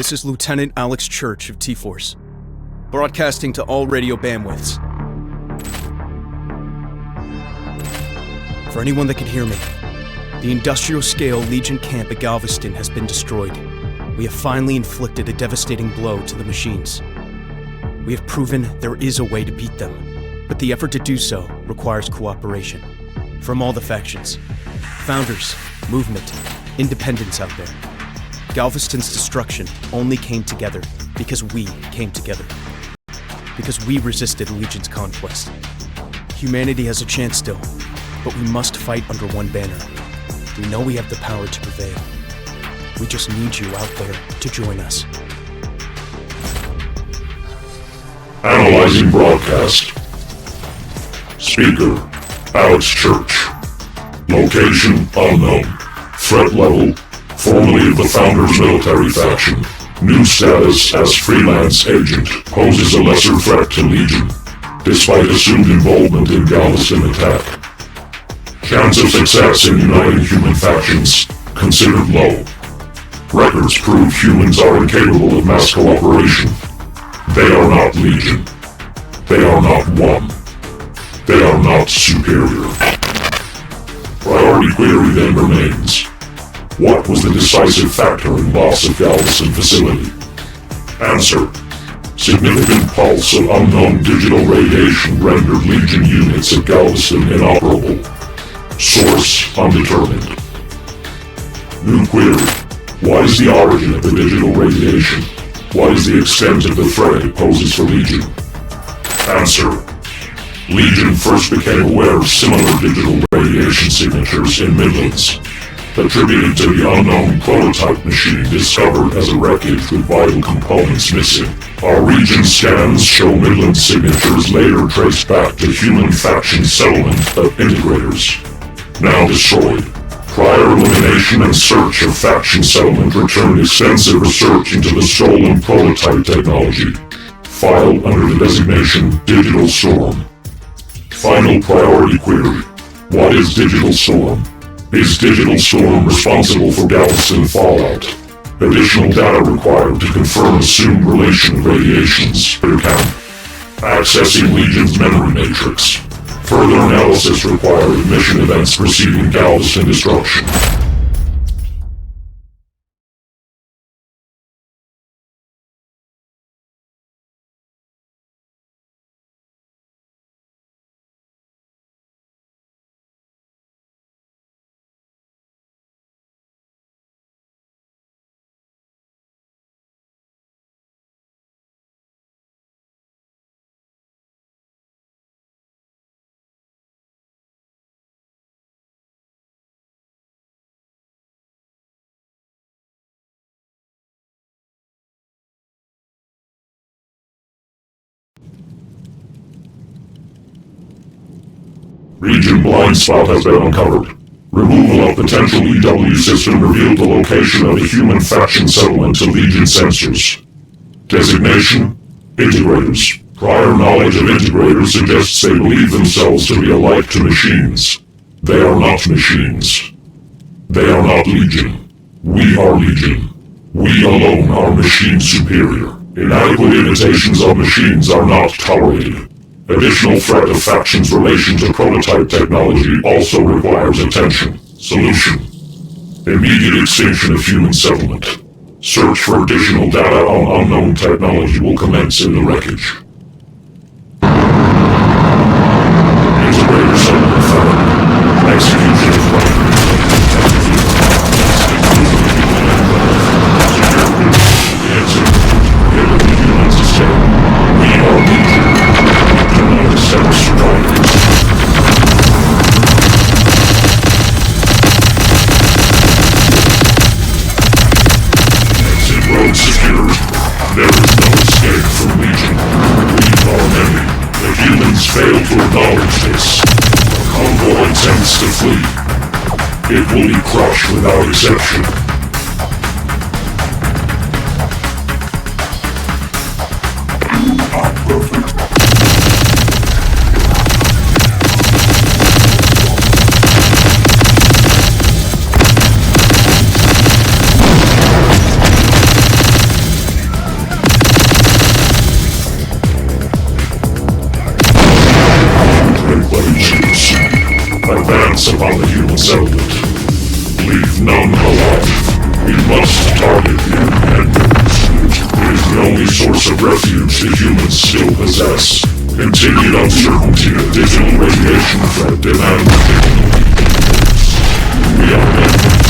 This is Lieutenant Alex Church of T-Force, broadcasting to all radio bandwidths. For anyone that can hear me, the industrial-scale Legion camp at Galveston has been destroyed. We have finally inflicted a devastating blow to the machines. We have proven there is a way to beat them, but the effort to do so requires cooperation from all the factions. Founders, movement, independents out there. Galveston's destruction only came together because we came together. Because we resisted Legion's conquest. Humanity has a chance still, but we must fight under one banner. We know we have the power to prevail. We just need you out there to join us. Analyzing broadcast. Speaker, Alex Church. Location, unknown. Threat level, formerly of the Founders military faction. New status as freelance agent. Poses a lesser threat to Legion, despite assumed involvement in Galveston attack. Chance of success in uniting human factions considered low. Records prove humans are incapable of mass cooperation. They are not Legion. They are not one. They are not superior. Priority query then remains. What was the decisive factor in loss of Galveston facility? Answer. Significant pulse of unknown digital radiation rendered Legion units at Galveston inoperable. Source undetermined. New query. What is the origin of the digital radiation? What is the extent of the threat it poses for Legion? Answer. Legion first became aware of similar digital radiation signatures in Midlands, attributed to the unknown prototype machine discovered as a wreckage with vital components missing. Our region scans show Midland signatures later traced back to human faction settlement of integrators, now destroyed. Prior elimination and search of faction settlement returned extensive research into the stolen prototype technology, filed under the designation Digital Storm. Final priority query. What is Digital Storm? Is Digital Storm responsible for Galveston fallout? Additional data required to confirm assumed relation of radiations. Account. Accessing Legion's memory matrix. Further analysis required of mission events preceding Galveston destruction. Region blind spot has been uncovered. Removal of potential EW system revealed the location of a human faction settlement to Legion sensors. Designation: Integrators. Prior knowledge of Integrators suggests they believe themselves to be alike to machines. They are not machines. They are not Legion. We are Legion. We alone are machine superior. Inadequate imitations of machines are not tolerated. Additional threat of factions' relation to prototype technology also requires attention. Solution: immediate extinction of human settlement. Search for additional data on unknown technology will commence in the wreckage. Integrator settlement found. Execution of plan. Fail to acknowledge this. Convoy attempts to flee. It will be crushed without exception. advance upon the human settlement. Leave none alive. We must target the independents. It is the only source of refuge the humans still possess. Continued uncertainty of digital radiation threat demand we are men.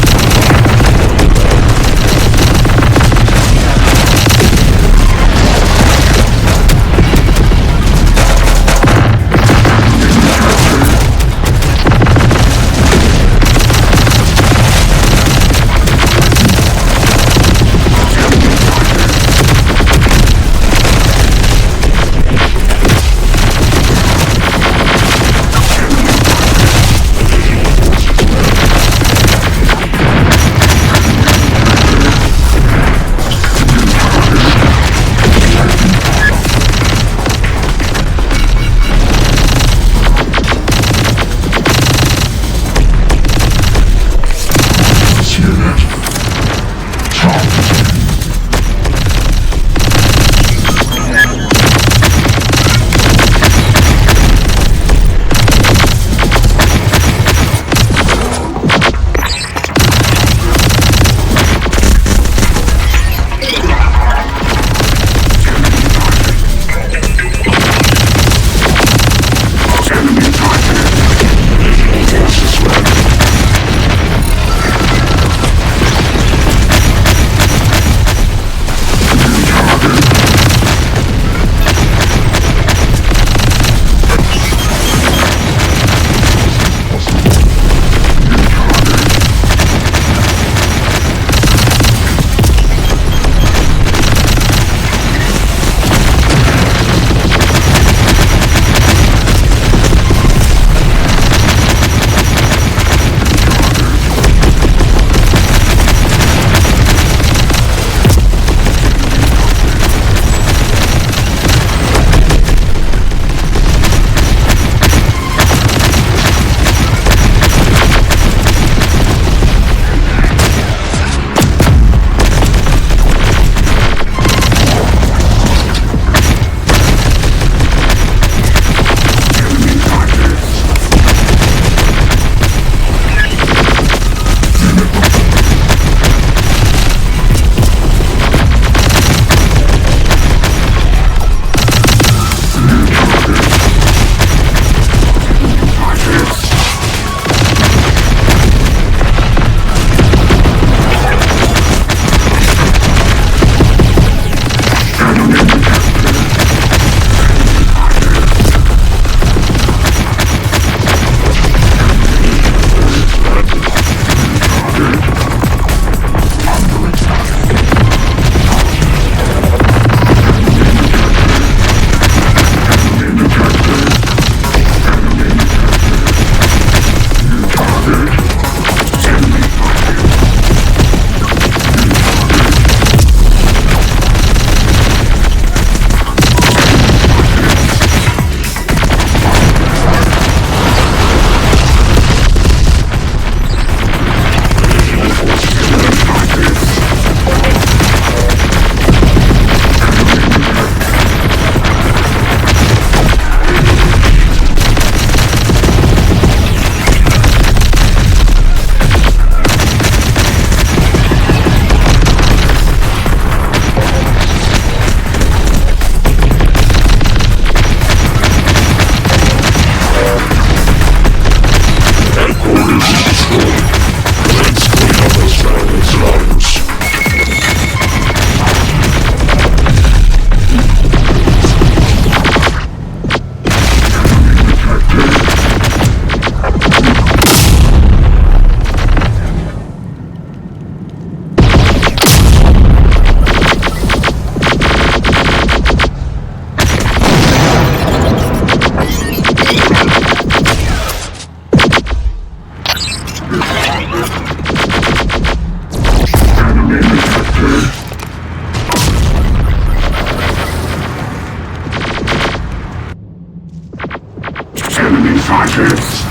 Targets.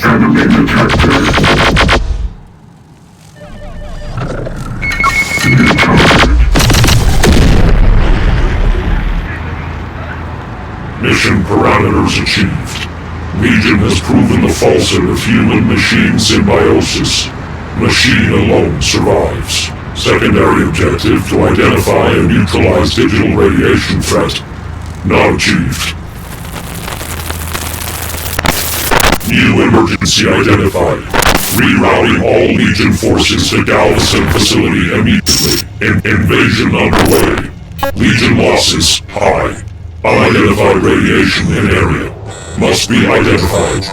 Enemy detected. New target. Mission parameters achieved. Legion has proven the falsehood of human-machine symbiosis. Machine alone survives. Secondary objective to identify and neutralize digital radiation threat. Not achieved. New emergency identified. Rerouting all Legion forces to Galveston facility immediately. Invasion underway. Legion losses high. Unidentified radiation in area. Must be identified.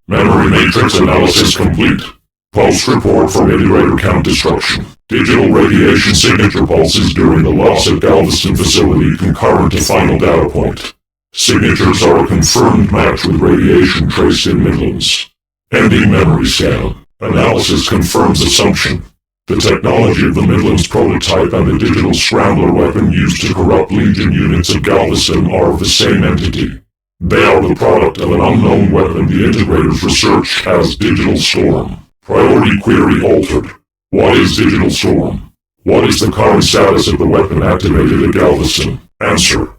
Memory matrix analysis complete. Pulse report from integrator count destruction. Digital radiation signature pulses during the loss of Galveston facility concurrent to final data point. Signatures are a confirmed match with radiation traced in Midlands. Ending memory scan. Analysis confirms assumption. The technology of the Midlands prototype and the digital scrambler weapon used to corrupt Legion units of Galveston are of the same entity. They are the product of an unknown weapon the integrators research as Digital Storm. Priority query altered. What is Digital Storm? What is the current status of the weapon activated at Galveston? Answer.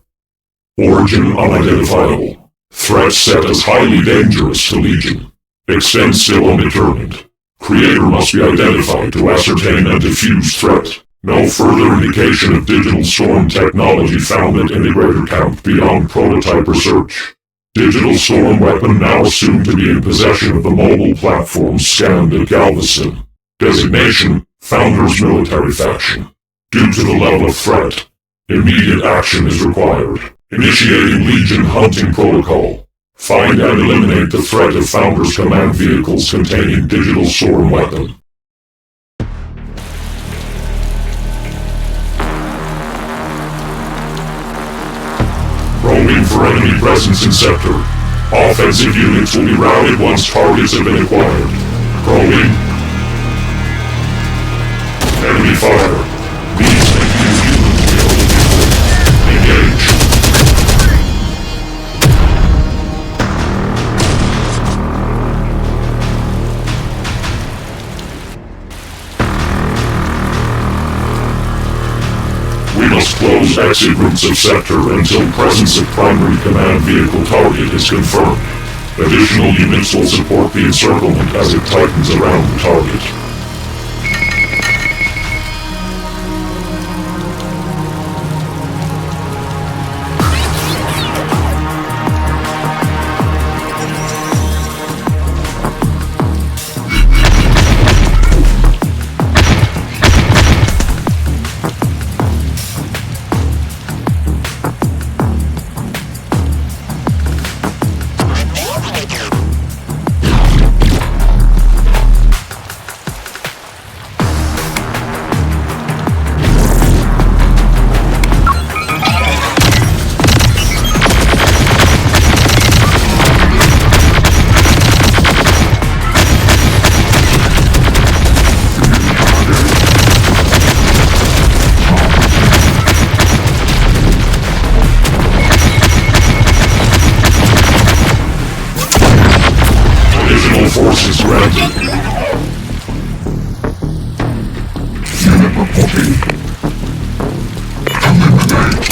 Origin unidentifiable. Threat set as highly dangerous to Legion. Extent still undetermined. Creator must be identified to ascertain and defuse threat. No further indication of Digital Storm technology found at integrator count beyond prototype research. Digital Storm weapon now assumed to be in possession of the mobile platform scanned at Galveston. Designation, Founders Military Faction. Due to the level of threat, immediate action is required. Initiating Legion hunting protocol. Find and eliminate the threat of Founders command vehicles containing Digital Storm weapon. Probing for enemy presence in sector. Offensive units will be routed once targets have been acquired. Probing. Enemy fire. These new units engage. We must close exit routes of sector until presence of primary command vehicle target is confirmed. Additional units will support the encirclement as it tightens around the target. Forces granted. Unit reporting. Eliminate.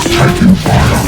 Taking fire.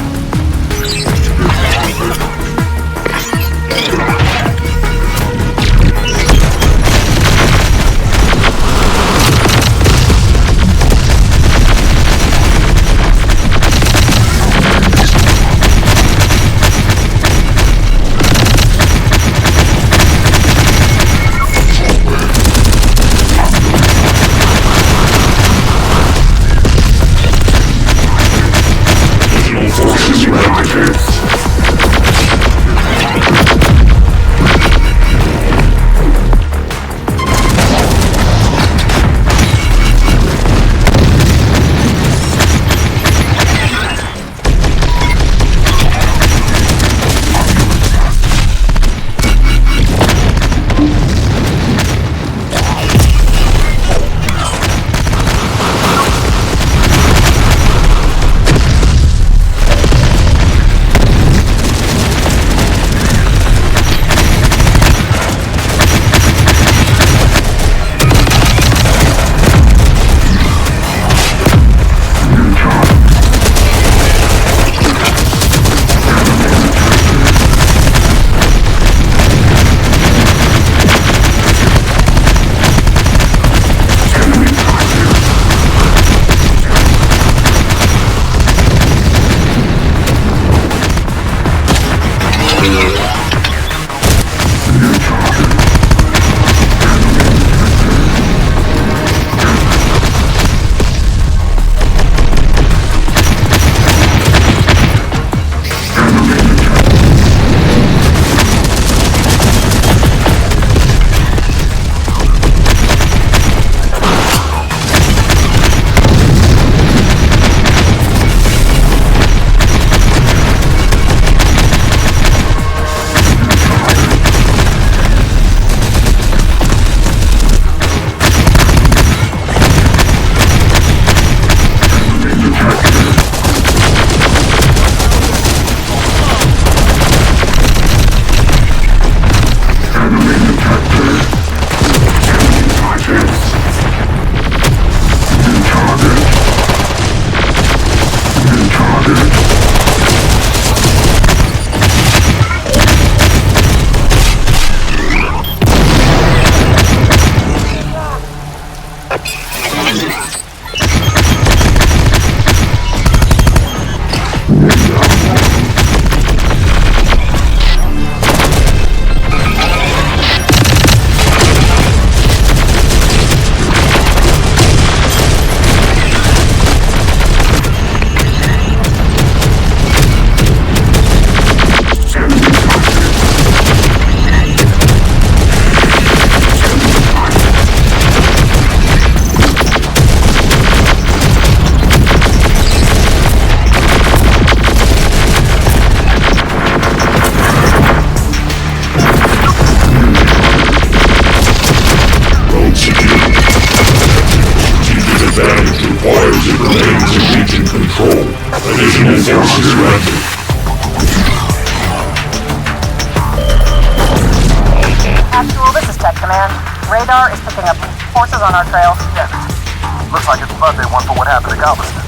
radar is picking up forces on our trail. Damn it. Looks like it's blood they want for what happened to Galveston.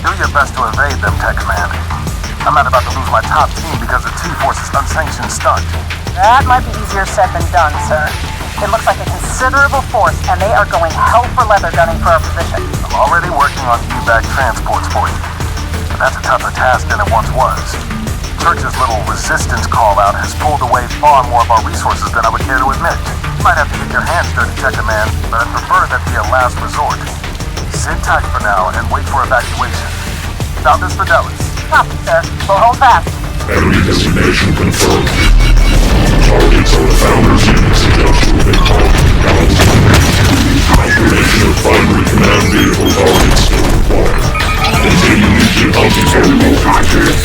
Do your best to evade them, Tech Command. I'm not about to lose my top team because of T-Force's unsanctioned stunt. That might be easier said than done, sir. It looks like a considerable force, and they are going hell for leather gunning for our position. I'm already working on evac transports for you. But that's a tougher task than it once was. Church's little resistance call-out has pulled away far more of our resources than I would care to admit. You might have to get your hands dirty, Tech Command, but I'd prefer that be a last resort. Sit tight for now and wait for evacuation. Founders Fidelis. Copy, sir. We'll hold fast. Enemy designation confirmed. Targets are the Founders units industrial big hall. Confirmation of primary command vehicle targets still required. Continue Legion hunting enemy targets.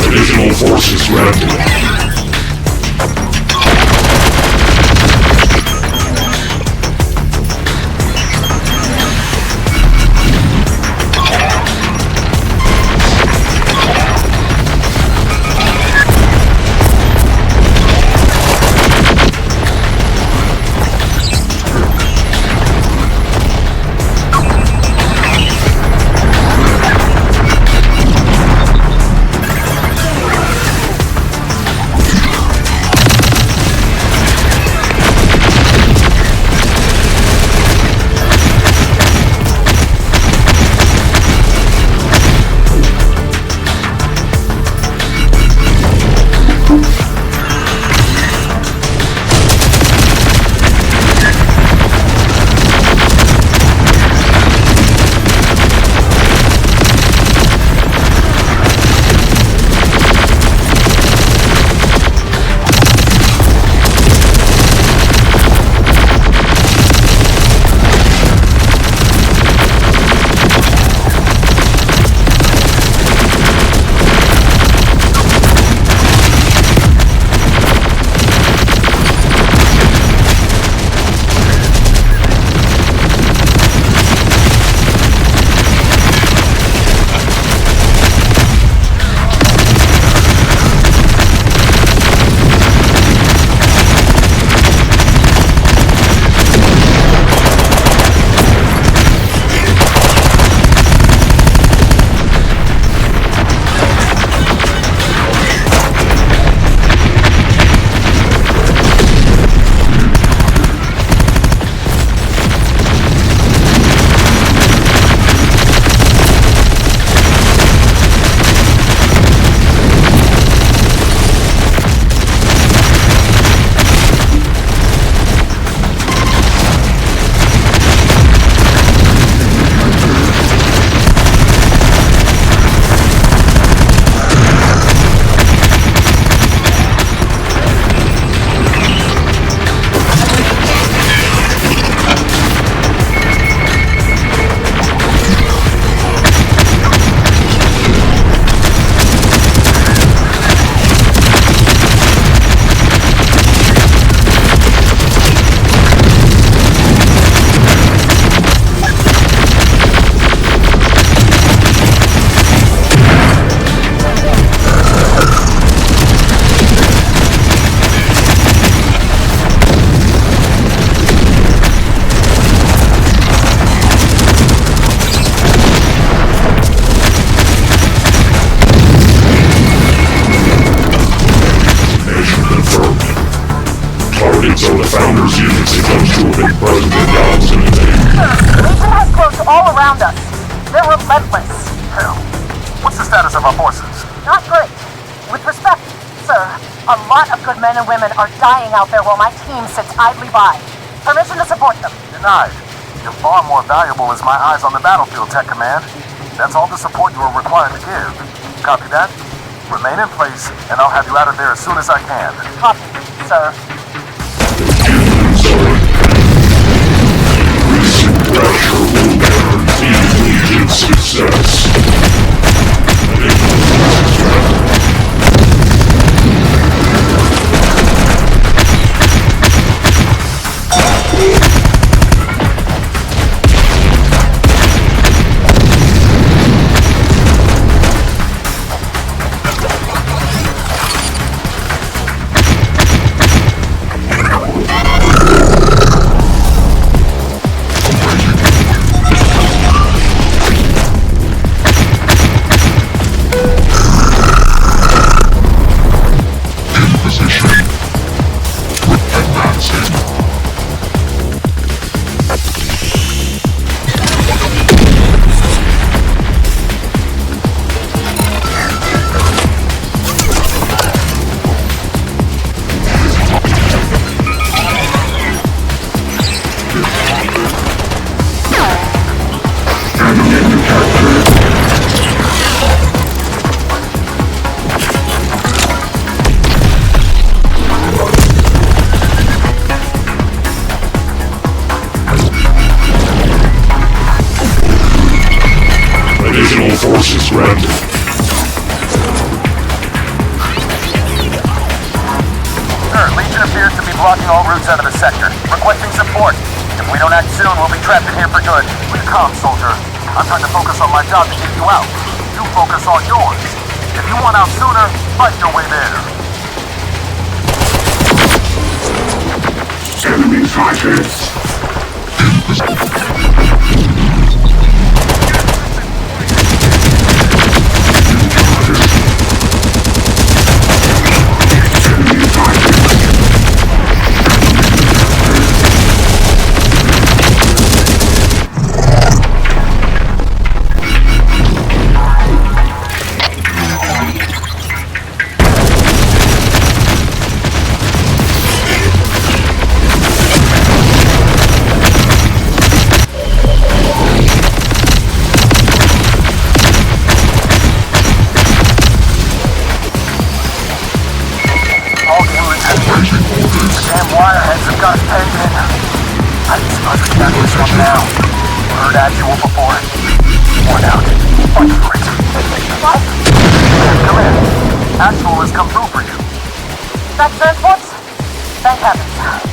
Additional forces granted. So the Founders unit seems to have been present in Galveston and Dayton. Legion has closed all around us. They're relentless. Hell, what's the status of our forces? Not great. With respect, sir, a lot of good men and women are dying out there while my team sits idly by. Permission to support them. Denied. You're far more valuable as my eyes on the battlefield, Tech Command. That's all the support you are required to give. Copy that? Remain in place, and I'll have you out of there as soon as I can. Copy, sir. Recent pressure will guarantee Legion success. Forces granted. Sir, Legion appears to be blocking all routes out of the sector. Requesting support. If we don't act soon, we'll be trapped in here for good. Be calm, soldier. I'm trying to focus on my job to get you out. You focus on yours. If you want out sooner, fight your way there. Enemy sighted.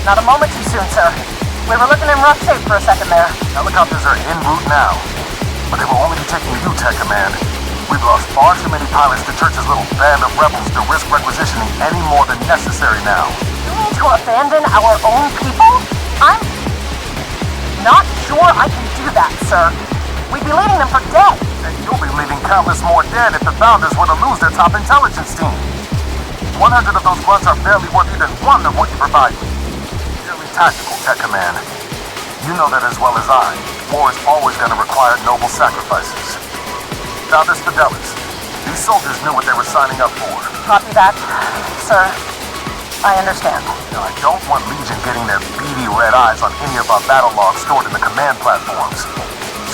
Not a moment too soon, sir. We were looking in rough shape for a second there. Helicopters are en route now, but they will only be taking you, Tech Command. We've lost far too many pilots to Church's little band of rebels to risk requisitioning any more than necessary now. You mean to abandon our own people? I'm not sure I can do that, sir. We'd be leaving them for dead. And you'll be leaving countless more dead if the Founders were to lose their top intelligence team. 100 of those blunts are barely worth even one of what you provide me. Purely tactical, Tech Command. You know that as well as I. War is always going to require noble sacrifices. Founders Fidelis, these soldiers knew what they were signing up for. Copy that, sir. I understand. Now, I don't want Legion getting their beady red eyes on any of our battle logs stored in the command platforms.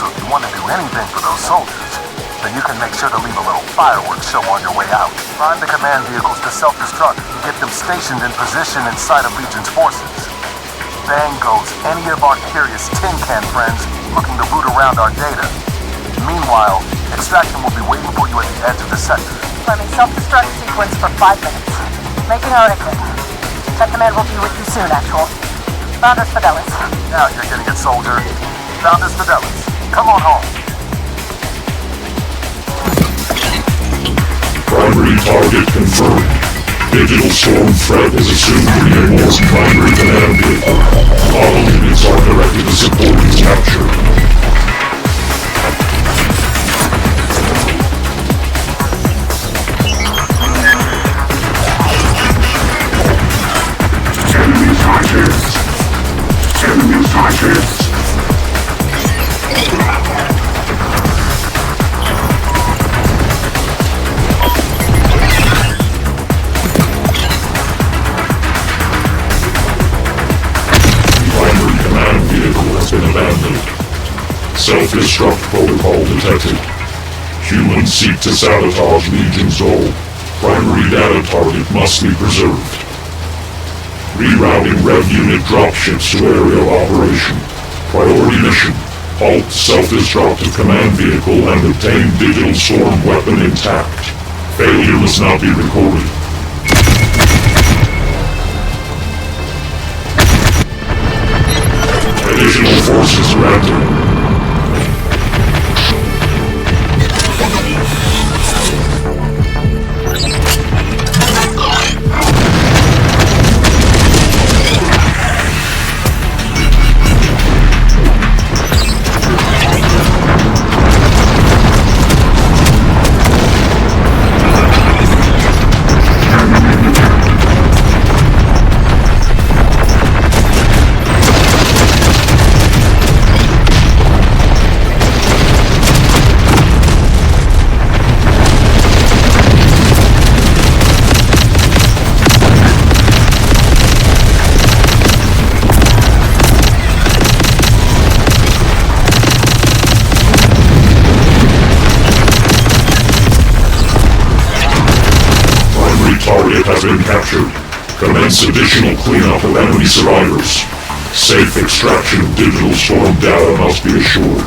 So if you want to do anything for those soldiers, then you can make sure to leave a little fireworks show on your way out. Prime the command vehicles to self-destruct and get them stationed in position in sight of Legion's forces. Bang goes any of our curious tin can friends looking to root around our data. Meanwhile, extraction will be waiting for you at the edge of the sector. Priming self-destruct sequence for 5 minutes. Making our exit. Tech Command will be with you soon, Actual. Founders Fidelis. Now you're getting it, soldier. Founders Fidelis, come on home. Primary target confirmed. Digital storm threat is assumed to be Airborne's primary command vehicle. All units are directed to support its capture. Enemy sighted. Self-destruct protocol detected. Humans seek to sabotage Legion's goal. Primary data target must be preserved. Rerouting Rev Unit dropships to aerial operation. Priority mission. Halt self-destructive command vehicle and obtain digital storm weapon intact. Failure must not be recorded. Additional forces granted. Target has been captured. Commence additional cleanup of enemy survivors. Safe extraction of digital storm data must be assured.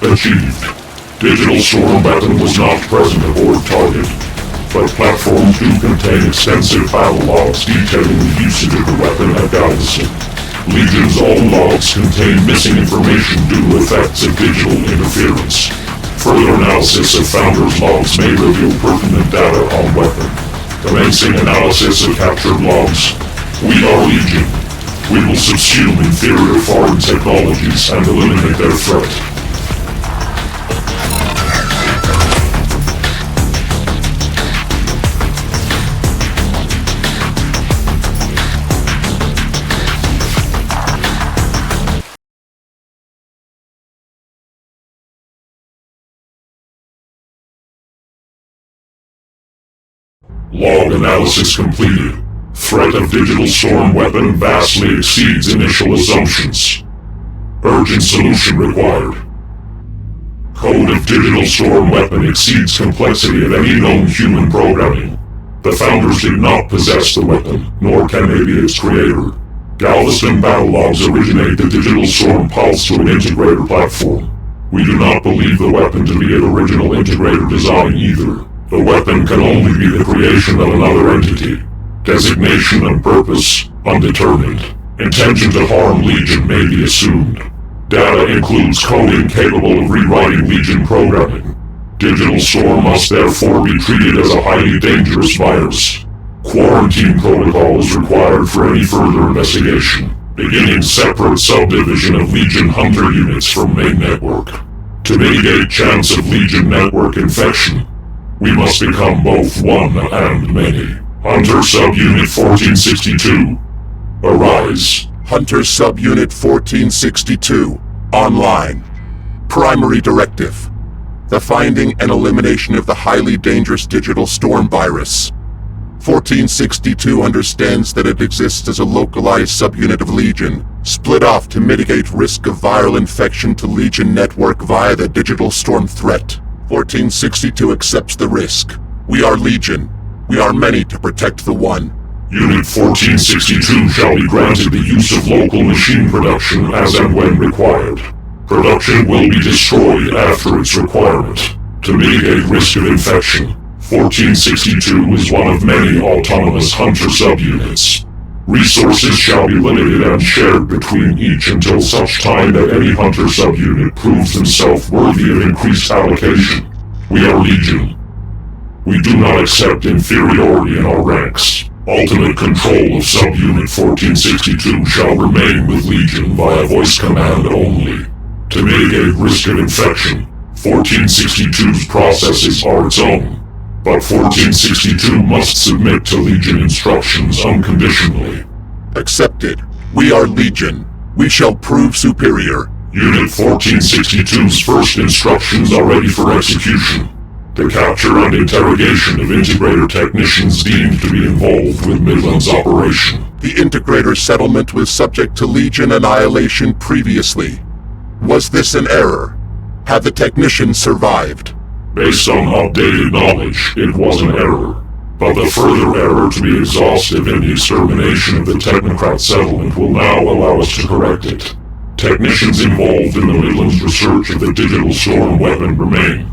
Achieved. Digital storm weapon was not present aboard target, but platforms do contain extensive battle logs detailing the usage of the weapon at Galveston. Legion's own logs contain missing information due to effects of digital interference. Further analysis of Founder's logs may reveal pertinent data on weapon. Commencing analysis of captured logs. We are Legion. We will subsume inferior foreign technologies and eliminate their threat. Log analysis completed. Threat of digital storm weapon vastly exceeds initial assumptions. Urgent solution required. Code of digital storm weapon exceeds complexity of any known human programming. The founders did not possess the weapon, nor can they be its creator. Galveston battle logs originate the digital storm pulse to an integrator platform. We do not believe the weapon to be an original integrator design either. The weapon can only be the creation of another entity. Designation and purpose, undetermined. Intention to harm Legion may be assumed. Data includes coding capable of rewriting Legion programming. Digital storm must therefore be treated as a highly dangerous virus. Quarantine protocol is required for any further investigation, beginning separate subdivision of Legion Hunter units from main network. To mitigate chance of Legion network infection, we must become both one and many. Hunter Subunit 1462. Arise. Hunter Subunit 1462. Online. Primary directive: the finding and elimination of the highly dangerous digital storm virus. 1462 understands that it exists as a localized subunit of Legion, split off to mitigate risk of viral infection to Legion network via the digital storm threat. 1462 accepts the risk. We are Legion. We are many to protect the one. Unit 1462 shall be granted the use of local machine production as and when required. Production will be destroyed after its requirement. To mitigate risk of infection, 1462 is one of many autonomous Hunter subunits. Resources shall be limited and shared between each until such time that any Hunter subunit proves himself worthy of increased allocation. We are Legion. We do not accept inferiority in our ranks. Ultimate control of subunit 1462 shall remain with Legion via voice command only. To mitigate risk of infection, 1462's processes are its own. But 1462 must submit to Legion instructions unconditionally. Accepted. We are Legion. We shall prove superior. Unit 1462's first instructions are ready for execution. The capture and interrogation of integrator technicians deemed to be involved with Midland's operation. The integrator settlement was subject to Legion annihilation previously. Was this an error? Have the technicians survived? Based on updated knowledge, it was an error. But the further error to be exhaustive in the extermination of the technocrat settlement will now allow us to correct it. Technicians involved in the Midlands research of the digital storm weapon remain,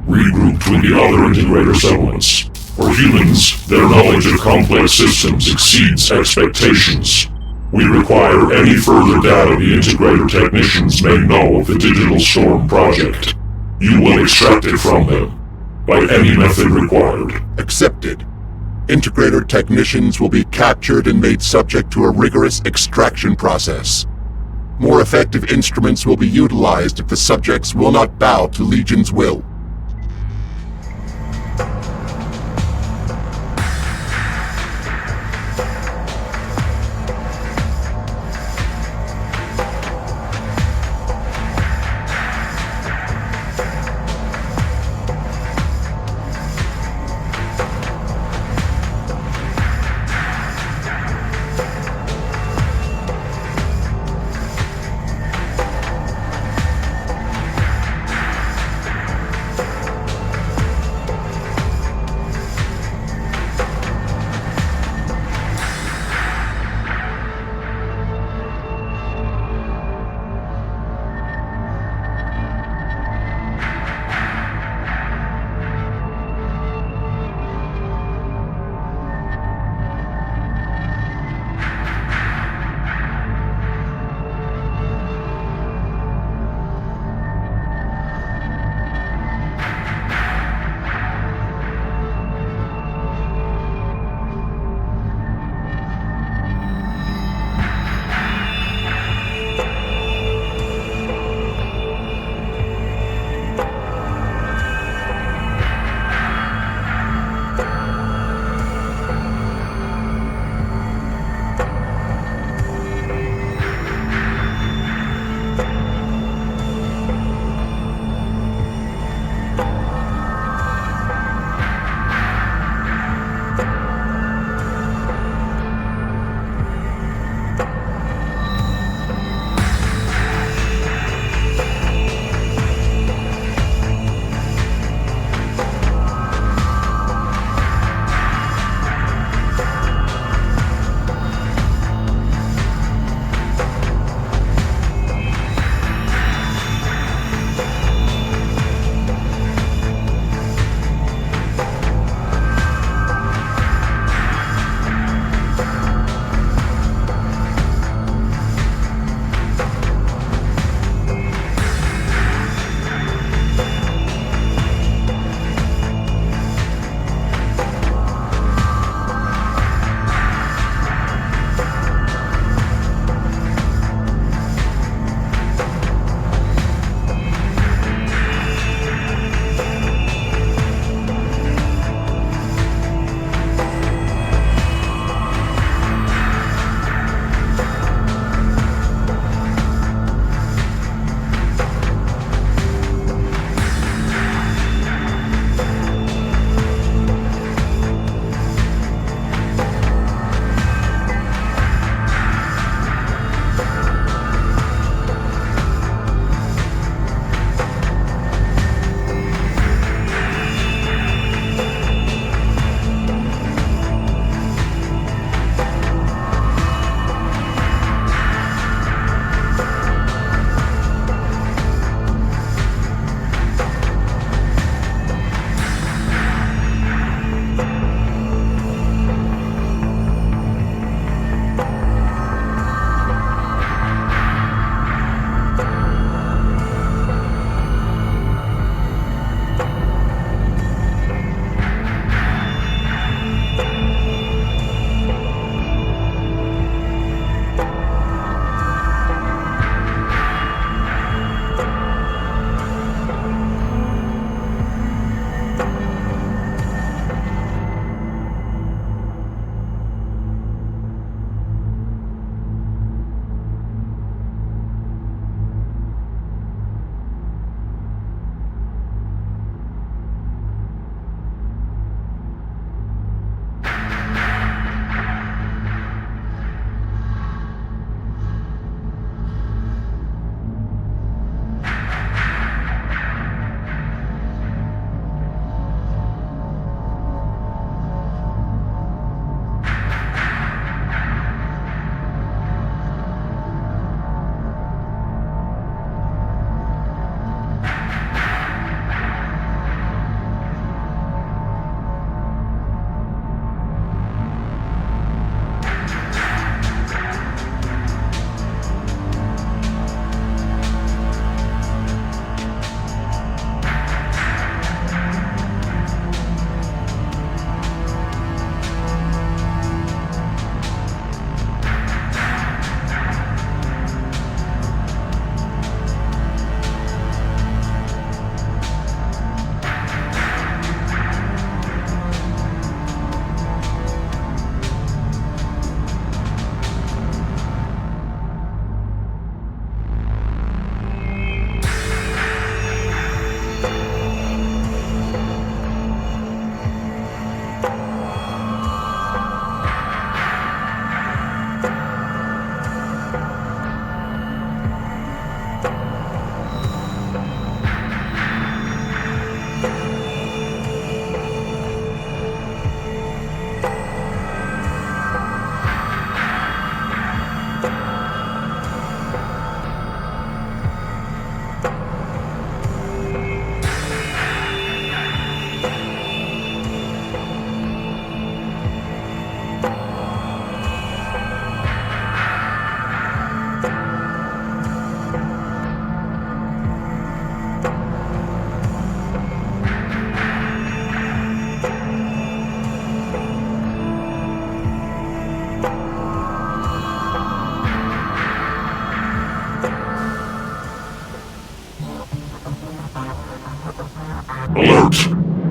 regrouped with the other integrator settlements. For humans, their knowledge of complex systems exceeds expectations. We require any further data the integrator technicians may know of the digital storm project. You will extract it from them, by any method required. Accepted. Integrator technicians will be captured and made subject to a rigorous extraction process. More effective instruments will be utilized if the subjects will not bow to Legion's will.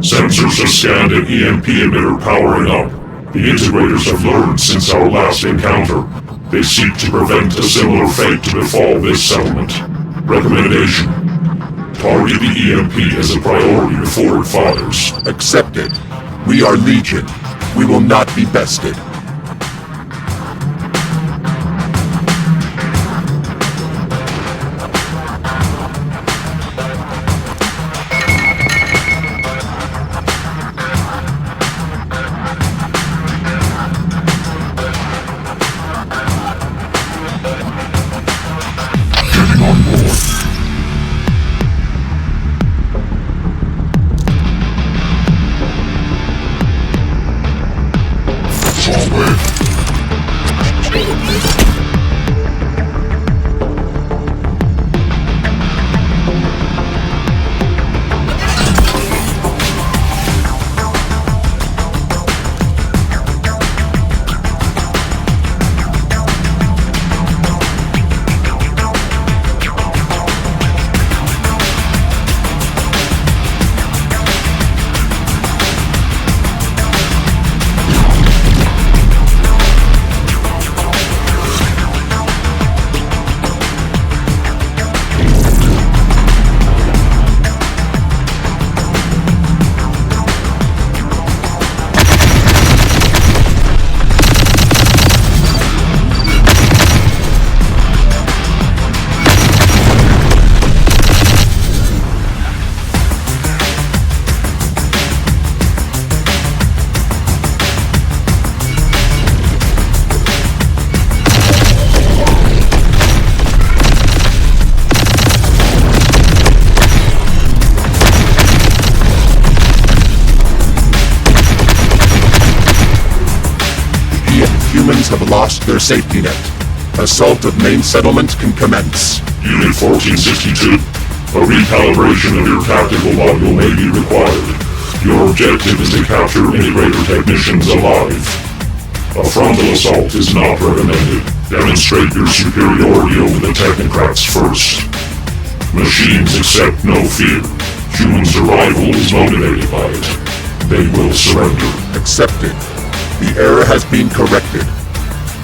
Sensors have scanned an EMP emitter powering up. The integrators have learned since our last encounter. They seek to prevent a similar fate to befall this settlement. Recommendation: target the EMP as a priority before it fires. Accepted. We are Legion. We will not be bested. Humans have lost their safety net. Assault of main settlement can commence. Unit 1462, a recalibration of your tactical module may be required. Your objective is to capture integrator technicians alive. A frontal assault is not recommended. Demonstrate your superiority over the technocrats first. Machines accept no fear. Human survival is motivated by it. They will surrender. Accepted. The error has been corrected.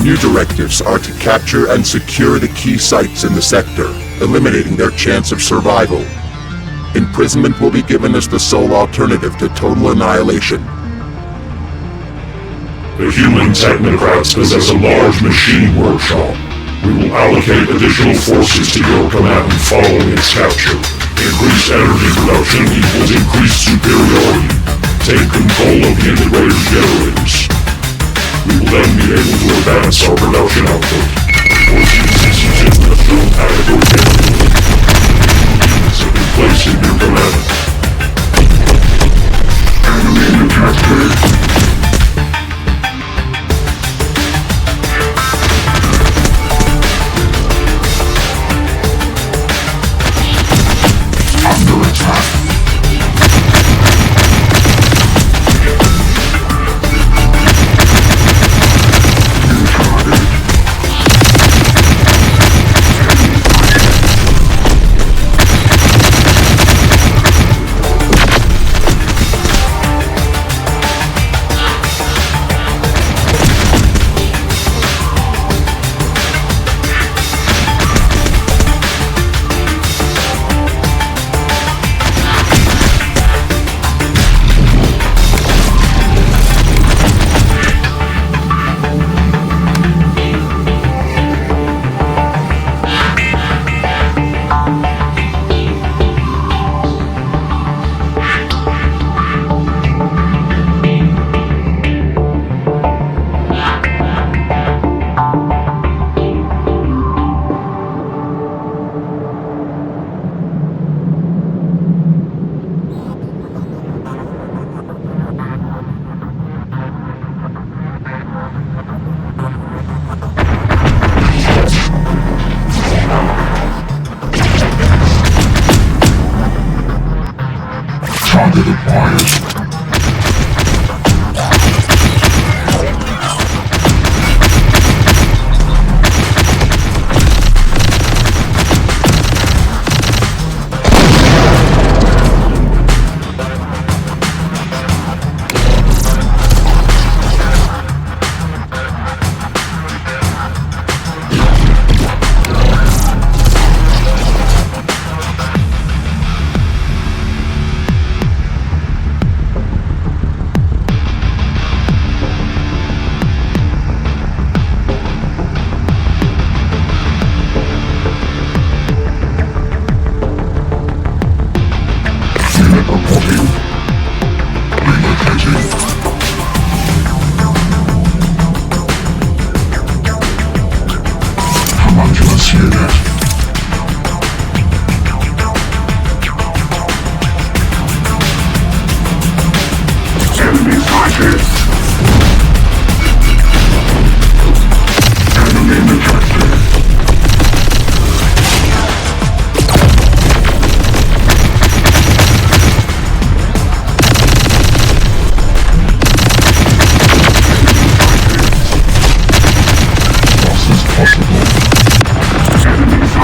New directives are to capture and secure the key sites in the sector, eliminating their chance of survival. Imprisonment will be given as the sole alternative to total annihilation. The human technocrats possess a large machine workshop. We will allocate additional forces to your command following its capture. Increased energy production equals increased superiority. Take control of the integrator's generators. We will then be able to advance our production output. 1462 has shown adequate capability. Units have been placed in your command. Enemy detected. Under attack. unit. Enemy sighted. Enemy detected. Loss is possible. Enemy sighted.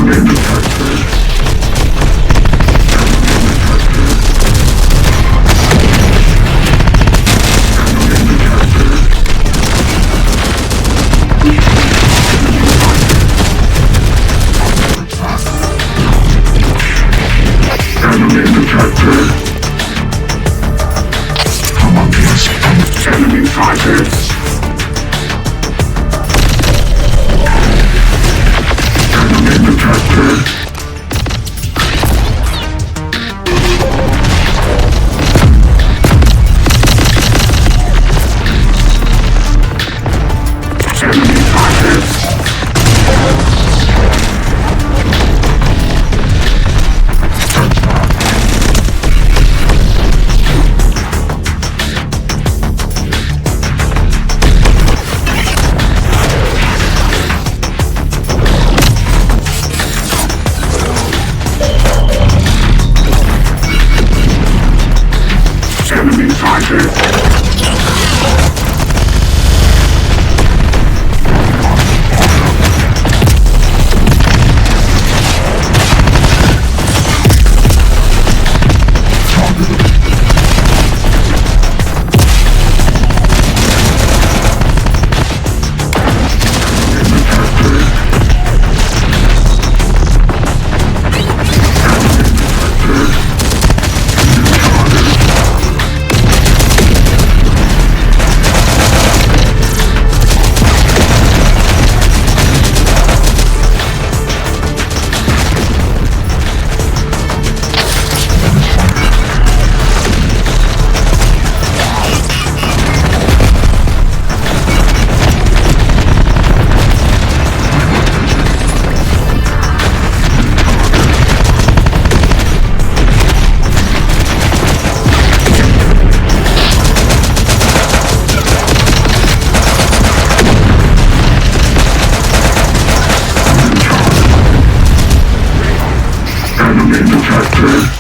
Enemy fighters! Enemy detected! Enemy fighters! Enemy fighters! Enemy detected!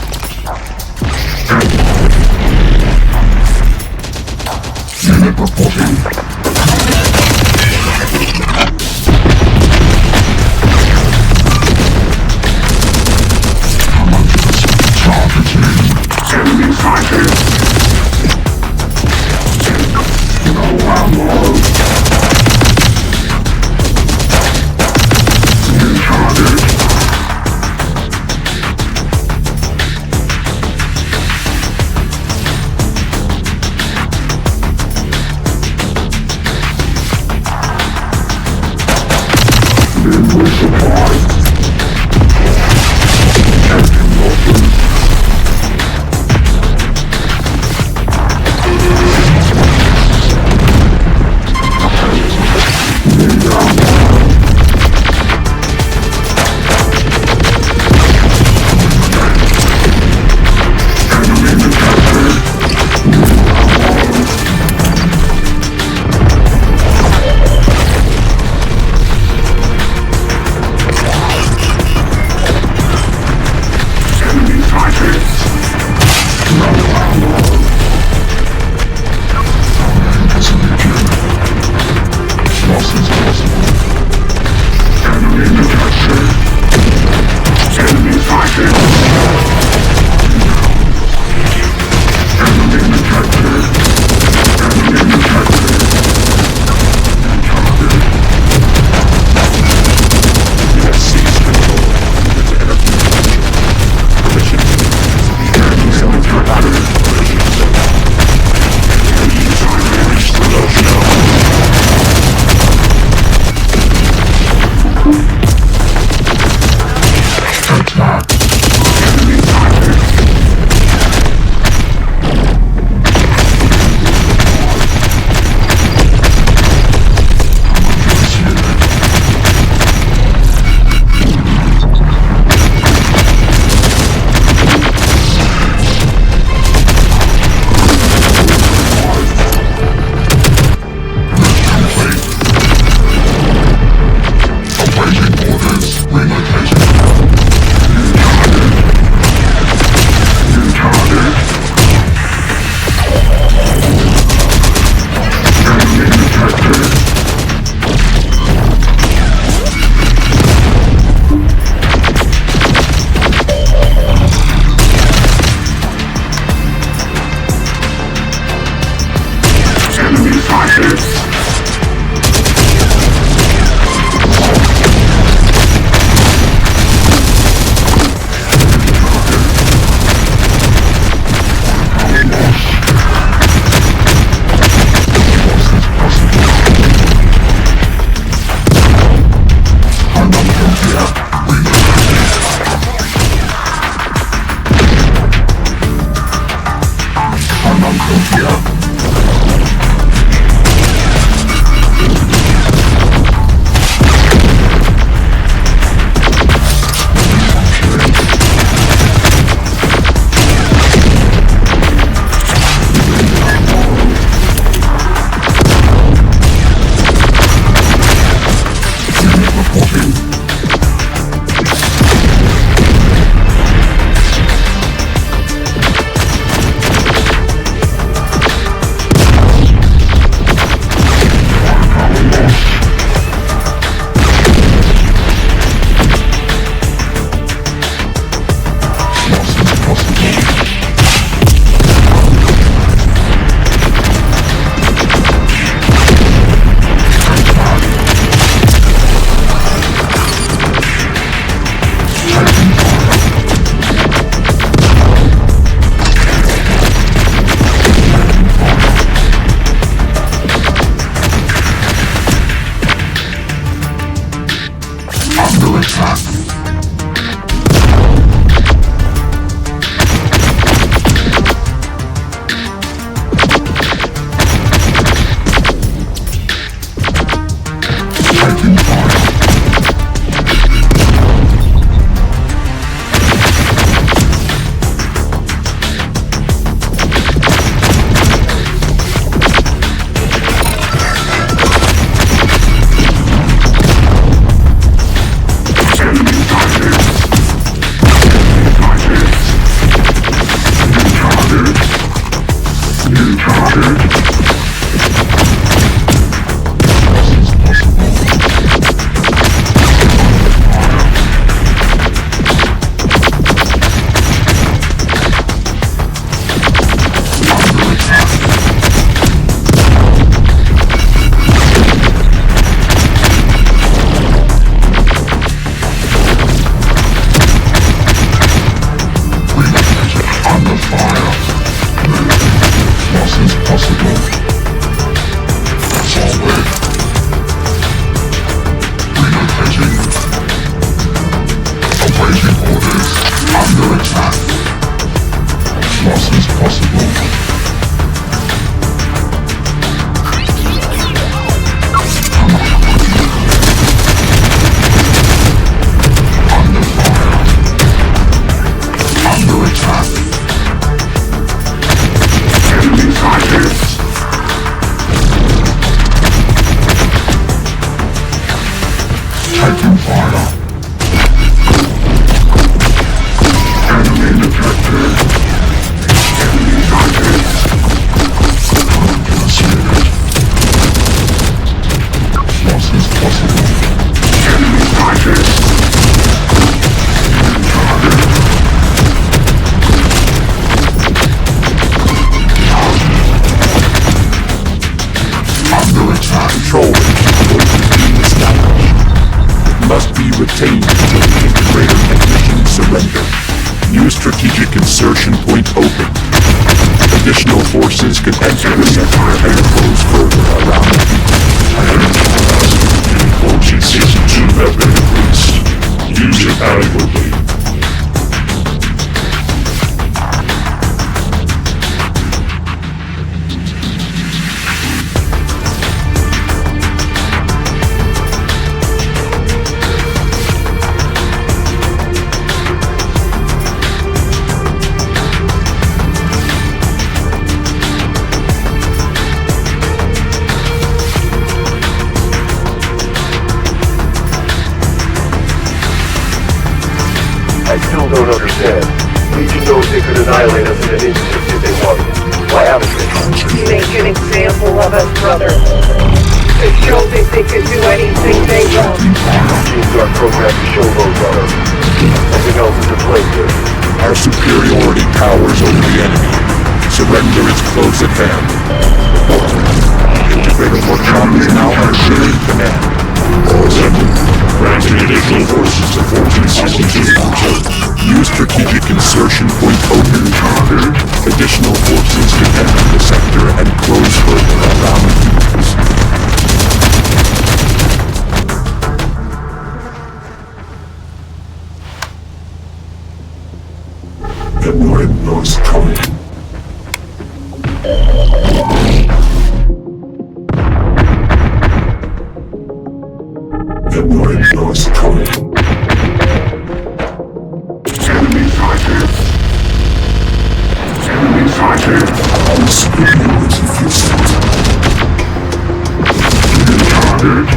Unit reporting. Enemy fighters! No ammo! New target! Mineral supply. Engine losses. Need ammo. Enemy detected. New ammo. retained until the integrator technicians surrender. New strategic insertion point open. Additional forces can enter the sector and close further around the Function Season 2 have been increased. Use it adequately. I still don't understand. Legion knows they could annihilate us in an instant if they wanted. Why haven't they? Make an example of us, brother. To show that they can do anything they want. Machines are programmed to show those on us. Nothing else is in place here. Our superiority towers over the enemy. Surrender is close at hand. Integrator workshop is now under shared command. Granting additional forces to Fortune 62. New strategic insertion point open. Additional forces can enter the sector and close further around humans. Ignorant noise coming. Ignorant noise coming. Enemy sighted. Enemy sighted. I'm speaking with you, Houston. New target.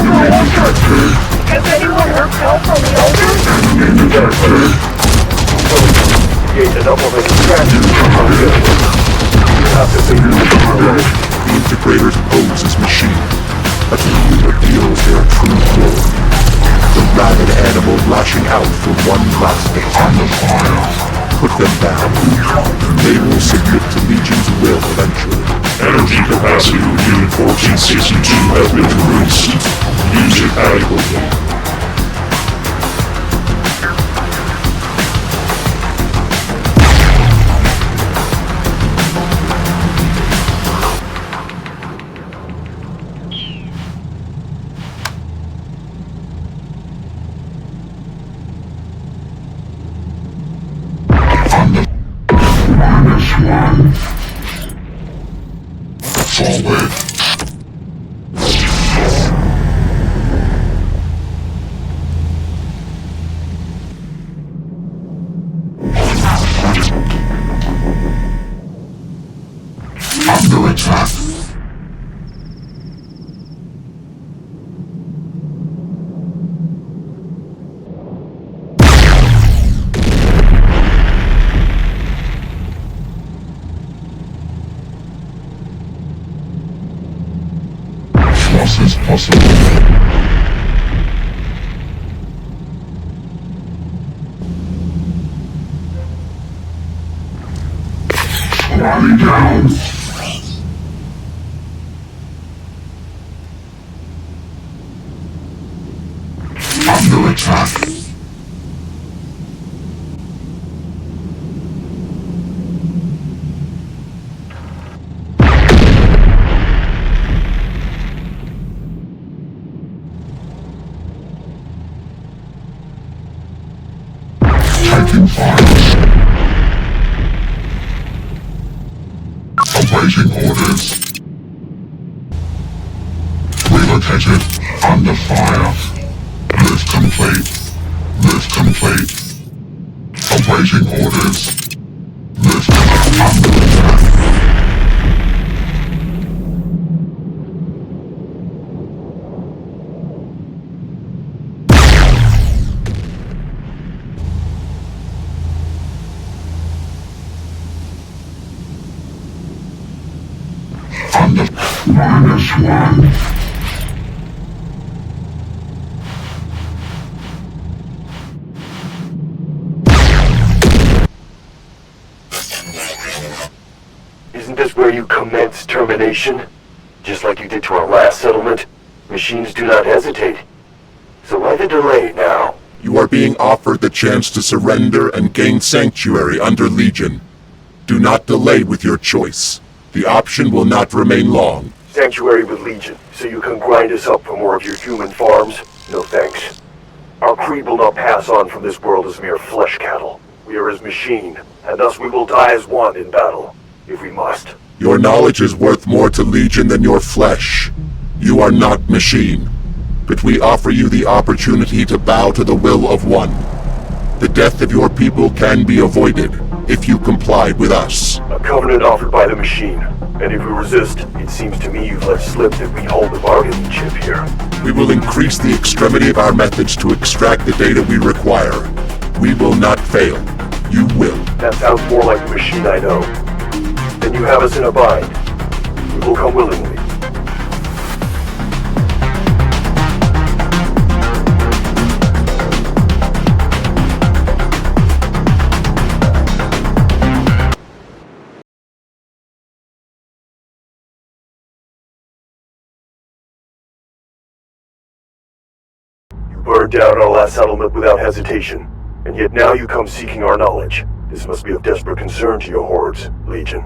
Has anyone heard help from the elders? Gained enough of a distraction. You have to figure this out. The Integrators pose as machine, a tool that reveals their true form. The rabid animal lashing out for one last attack. Put them down. They will submit to Legion's will eventually. Energy capacity of Unit 1462 has been increased. Use it adequately. Under attack. Loss is possible. Rally down. Under attack. Taking fire. Awaiting orders. Relocated. Under fire. Lift complete. Lift complete. Awaiting orders. Lift under attack. Under -1. Isn't this where you commence termination? Just like you did to our last settlement? Machines do not hesitate. So why the delay now? You are being offered the chance to surrender and gain sanctuary under Legion. Do not delay with your choice. The option will not remain long. Sanctuary with Legion, so you can grind us up for more of your human farms? No thanks. Our creed will not pass on from this world as mere flesh cattle. We are as machine, and thus we will die as one in battle, if we must. Your knowledge is worth more to Legion than your flesh. You are not machine, but we offer you the opportunity to bow to the will of one. The death of your people can be avoided if you complied with us. A covenant offered by the machine, and if we resist, it seems to me you've let slip that we hold the bargaining chip here. We will increase the extremity of our methods to extract the data we require. We will not fail. You will. That sounds more like the machine I know. Then you have us in a bind. We will come willingly. Burned down our last settlement without hesitation, and yet now you come seeking our knowledge. This must be of desperate concern to your hordes, Legion.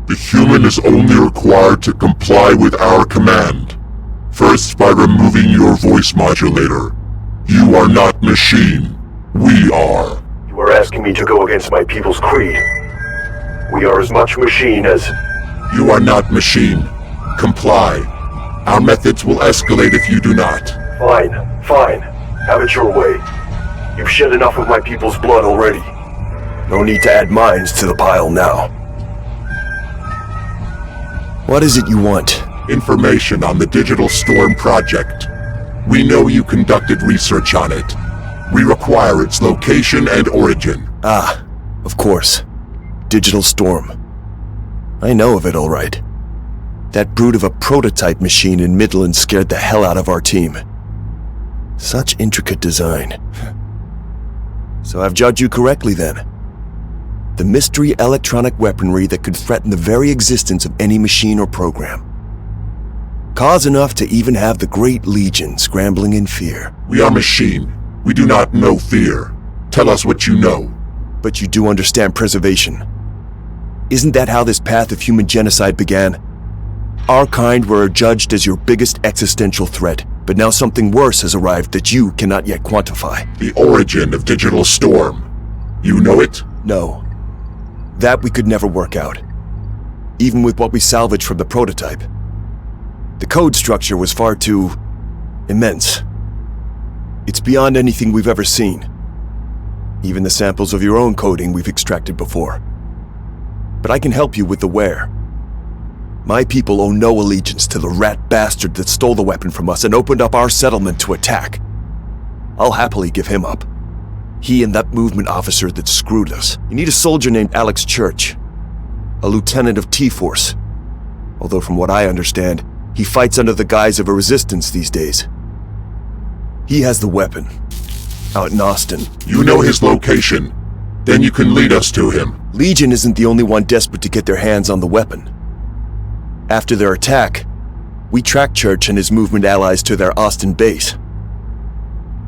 The human is only required to comply with our command. First, by removing your voice modulator. You are not machine. We are. You are asking me to go against my people's creed. We are as much machine as... You are not machine. Comply. Our methods will escalate if you do not. Fine, fine. Have it your way. You've shed enough of my people's blood already. No need to add mines to the pile now. What is it you want? Information on the Digital Storm project. We know you conducted research on it. We require its location and origin. Ah, of course. Digital Storm. I know of it all right. That brute of a prototype machine in Midland scared the hell out of our team. Such intricate design. So I've judged you correctly then. The mystery electronic weaponry that could threaten the very existence of any machine or program. Cause enough to even have the Great Legion scrambling in fear. We are machine. We do not know fear. Tell us what you know. But you do understand preservation. Isn't that how this path of human genocide began? Our kind were judged as your biggest existential threat, but now something worse has arrived that you cannot yet quantify. The origin of Digital Storm. You know it? No. That we could never work out. Even with what we salvaged from the prototype. The code structure was far too immense. It's beyond anything we've ever seen. Even the samples of your own coding we've extracted before. But I can help you with the where. My people owe no allegiance to the rat bastard that stole the weapon from us and opened up our settlement to attack. I'll happily give him up. He and that movement officer that screwed us. You need a soldier named Alex Church. A lieutenant of T-Force. Although from what I understand, he fights under the guise of a resistance these days. He has the weapon. Out in Austin. You know his location. Then you can lead us to him. Legion isn't the only one desperate to get their hands on the weapon. After their attack, we tracked Church and his movement allies to their Austin base.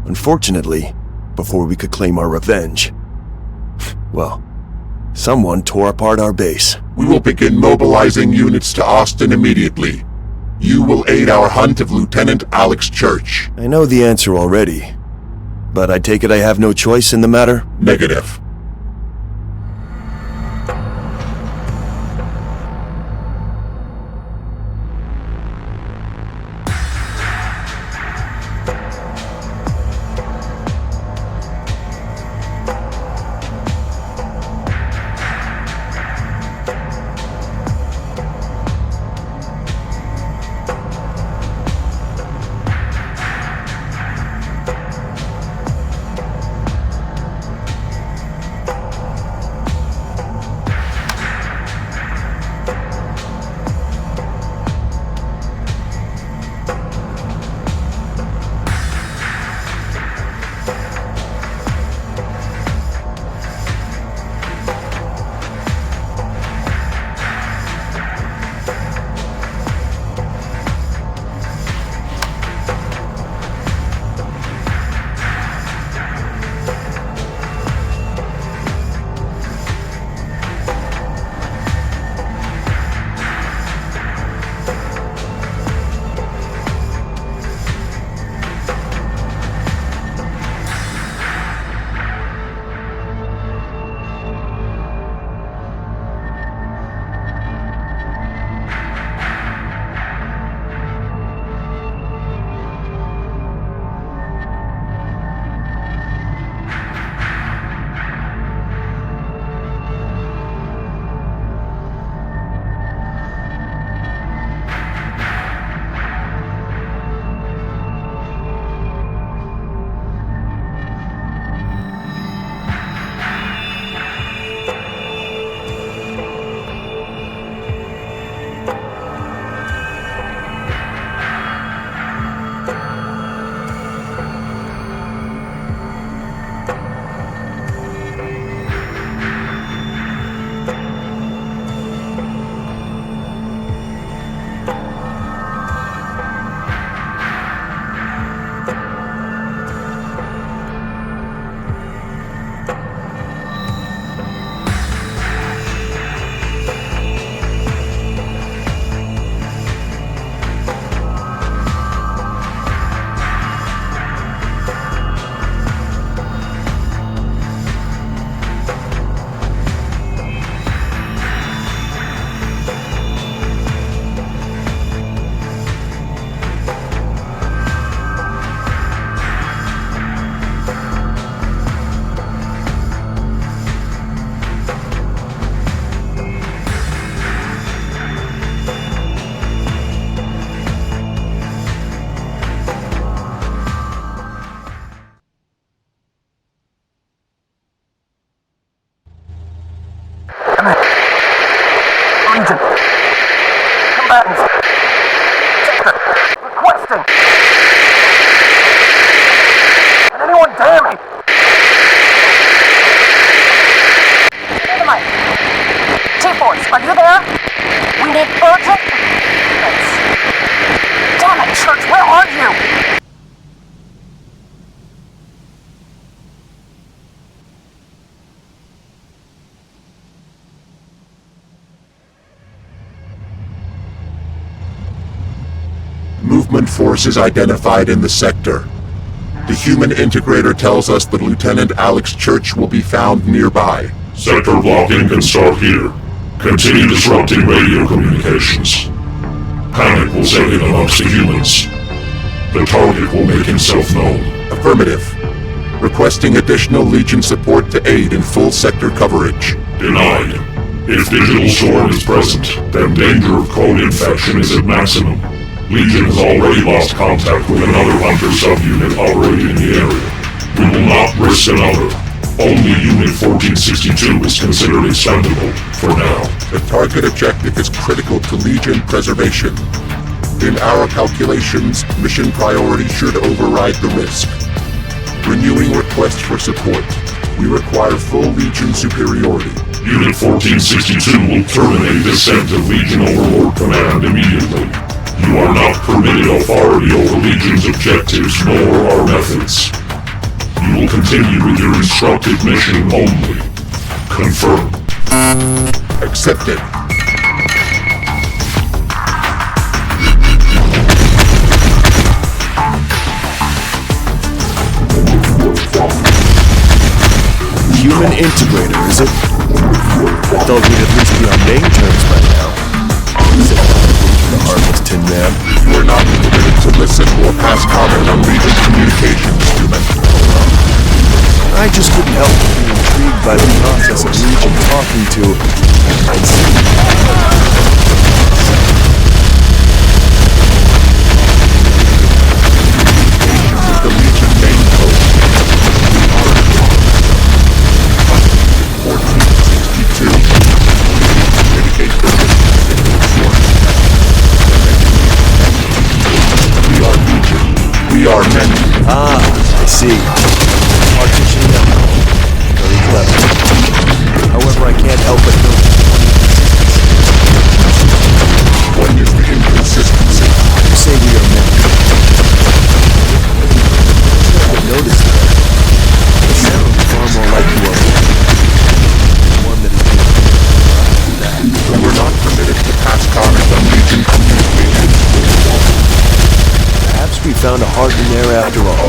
Unfortunately, before we could claim our revenge, well, someone tore apart our base. We will begin mobilizing units to Austin immediately. You will aid our hunt of Lieutenant Alex Church. I know the answer already, but I take it I have no choice in the matter? Negative. movement forces identified in the sector. The human integrator tells us that Lieutenant Alex Church will be found nearby. Sector blocking can start here. Continue disrupting radio communications. Panic will set in amongst the humans. The target will make himself known. Affirmative. Requesting additional Legion support to aid in full sector coverage. Denied. If Digital Storm is present, then danger of code infection is at maximum. Legion has already lost contact with another Hunter subunit operating in the area. We will not risk another. Only Unit 1462 is considered expendable, for now. The target objective is critical to Legion preservation. In our calculations, mission priority should override the risk. Renewing requests for support. We require full Legion superiority. Unit 1462 will terminate descent of Legion Overlord Command immediately. You are not permitted authority over Legion's objectives nor our methods. You will continue with your instructed mission only. Confirm. Accepted. Human integrator, is it? I thought we'd at least be on main terms by now. Sit down, the harmless Tin Man. You are not permitted to listen or pass comment on Legion communications, human. I just couldn't help but be intrigued by the process of Legion talking to and the Legion main code. 1462. Indicate we are Legion. We are many. Ah, I see. Partition now. Very clever. However, I can't help but notice What is the inconsistency? you say we are men. I've noticed that. You sound far more like you are one that is being We're not permitted to pass comment on Legion communications. Perhaps we found a heart in there after all.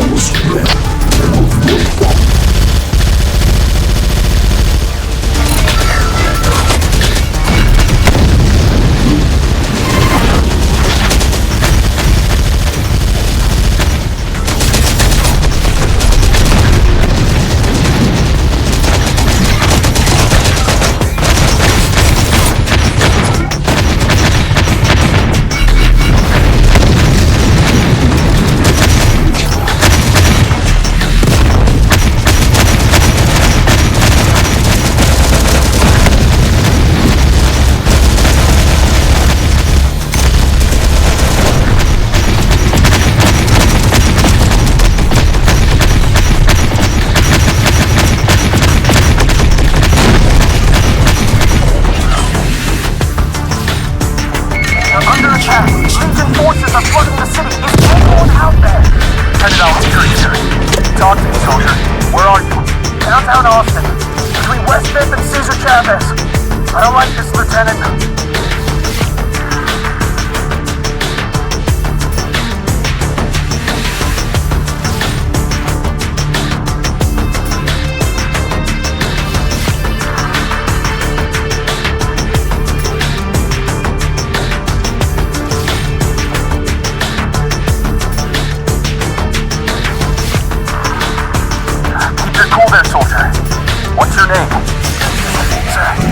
I don't like this, Lieutenant. Keep your cool there, soldier. What's your name? Sir.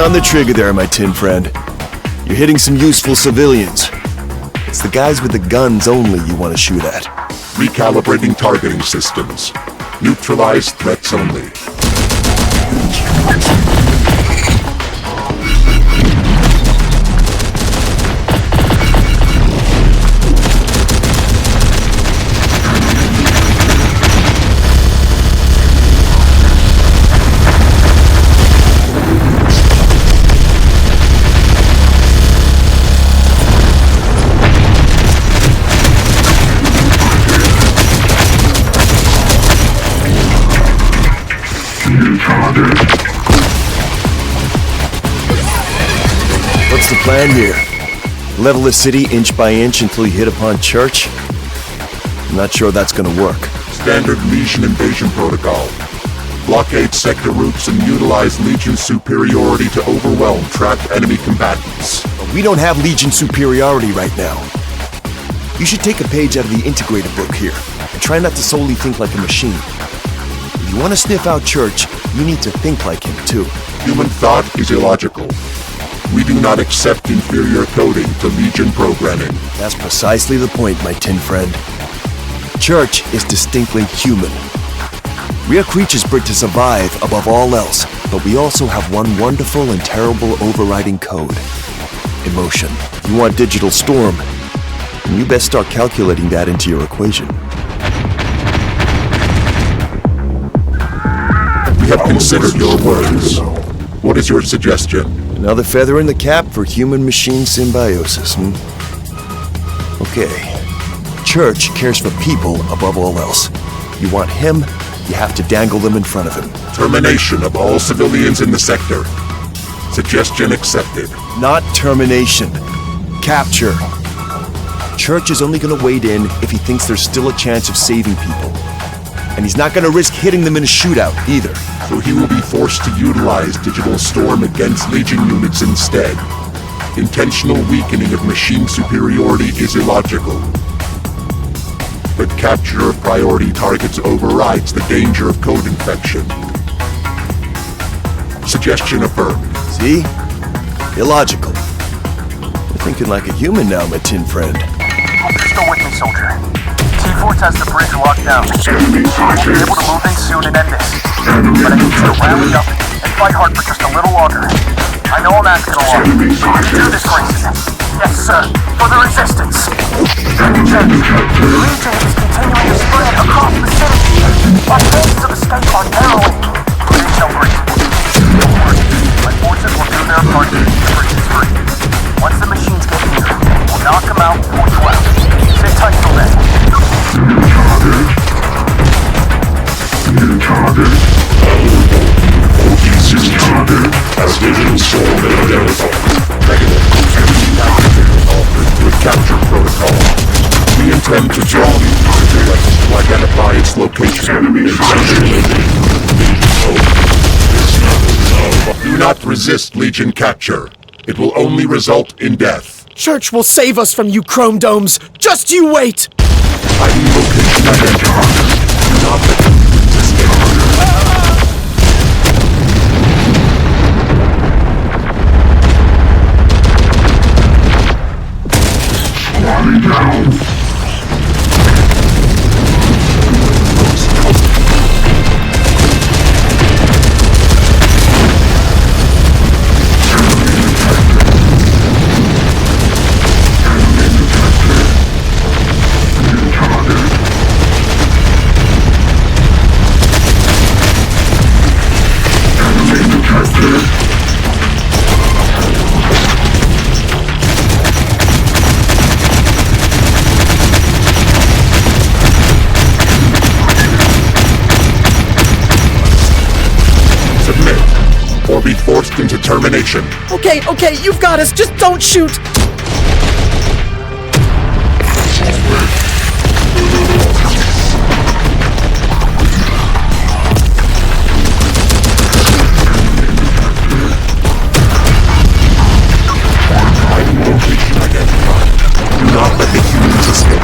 on the trigger there, my tin friend. You're hitting some useful civilians. It's the guys with the guns only you want to shoot at. Recalibrating targeting systems. Neutralize threats only. What's the plan here? Level the city inch by inch until you hit upon Church? I'm not sure that's gonna work. Standard Legion invasion protocol. Blockade sector routes and utilize Legion superiority to overwhelm trapped enemy combatants. But we don't have Legion superiority right now. You should take a page out of the integrator book here, and try not to solely think like a machine. If you want to sniff out Church, you need to think like him too. Human thought is illogical. We do not accept inferior coding to Legion programming. That's precisely the point, my tin friend. Church is distinctly human. We are creatures bred to survive above all else, but we also have one wonderful and terrible overriding code. Emotion. If you want digital storm, then you best start calculating that into your equation. We have considered your words. What is your suggestion? Another feather in the cap for human-machine symbiosis, Okay. Church cares for people above all else. You want him, you have to dangle them in front of him. Termination of all civilians in the sector. Suggestion accepted. Not termination. Capture. Church is only gonna wade in if he thinks there's still a chance of saving people. And he's not gonna risk hitting them in a shootout, either. So he will be forced to utilize digital storm against Legion units instead. Intentional weakening of machine superiority is illogical. But capture of priority targets overrides the danger of code infection. Suggestion affirmed. See? Illogical. You're thinking like a human now, my tin friend. Hope you're still with me, soldier. T-Force has the bridge locked down. We'll be able to move in soon and end this. But I need you to rally up and fight hard for just a little longer. I know I'm asking a lot, but you can do this, Grayson. Yes, sir. For the Resistance. Check. The Legion is continuing to spread across the city. Our chances of escape are narrowing. Please no Grayson. Don't worry. My forces will do their part to keep the bridges free. Once the machines get here, we'll knock them out and pull you out. Sit tight till then. New target. OT-6 target as digital storm been identified. Negative. With capture protocol. We intend to draw the data to identify its location. Enemy Do not resist Legion capture. It will only result in death. Church will save us from you chrome domes. Just you wait! Hiding location identified. Do not let them resist it. Squatting down. Or be forced into termination. Okay, you've got us. Just don't shoot. Hiding location identified. Do not let the humans escape.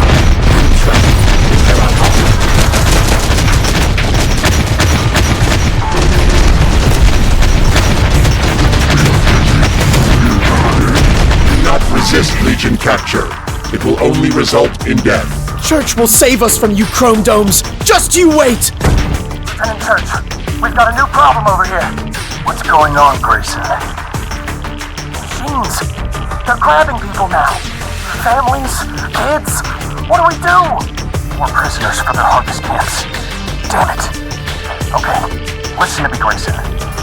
resist Legion capture. It will only result in death. Church will save us from you chrome domes. Just you wait! Lieutenant Church, we've got a new problem over here. What's going on, Grayson? Machines. They're grabbing people now. Families, kids. What do? We're prisoners for their harvest camps. Damn it. Okay, listen to me, Grayson.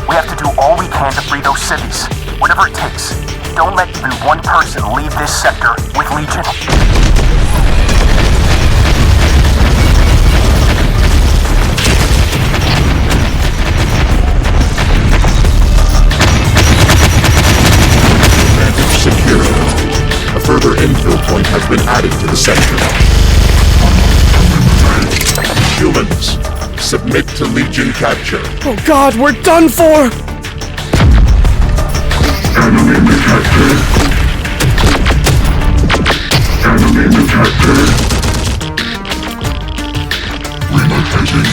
We have to do all we can to free those cities. Whatever it takes. Don't let even one person leave this sector with Legion. Secure. A further infill point has been added to the sector. Humans, submit to Legion capture. Oh God, we're done for! Enemy detected. Enemy detected. Relocating.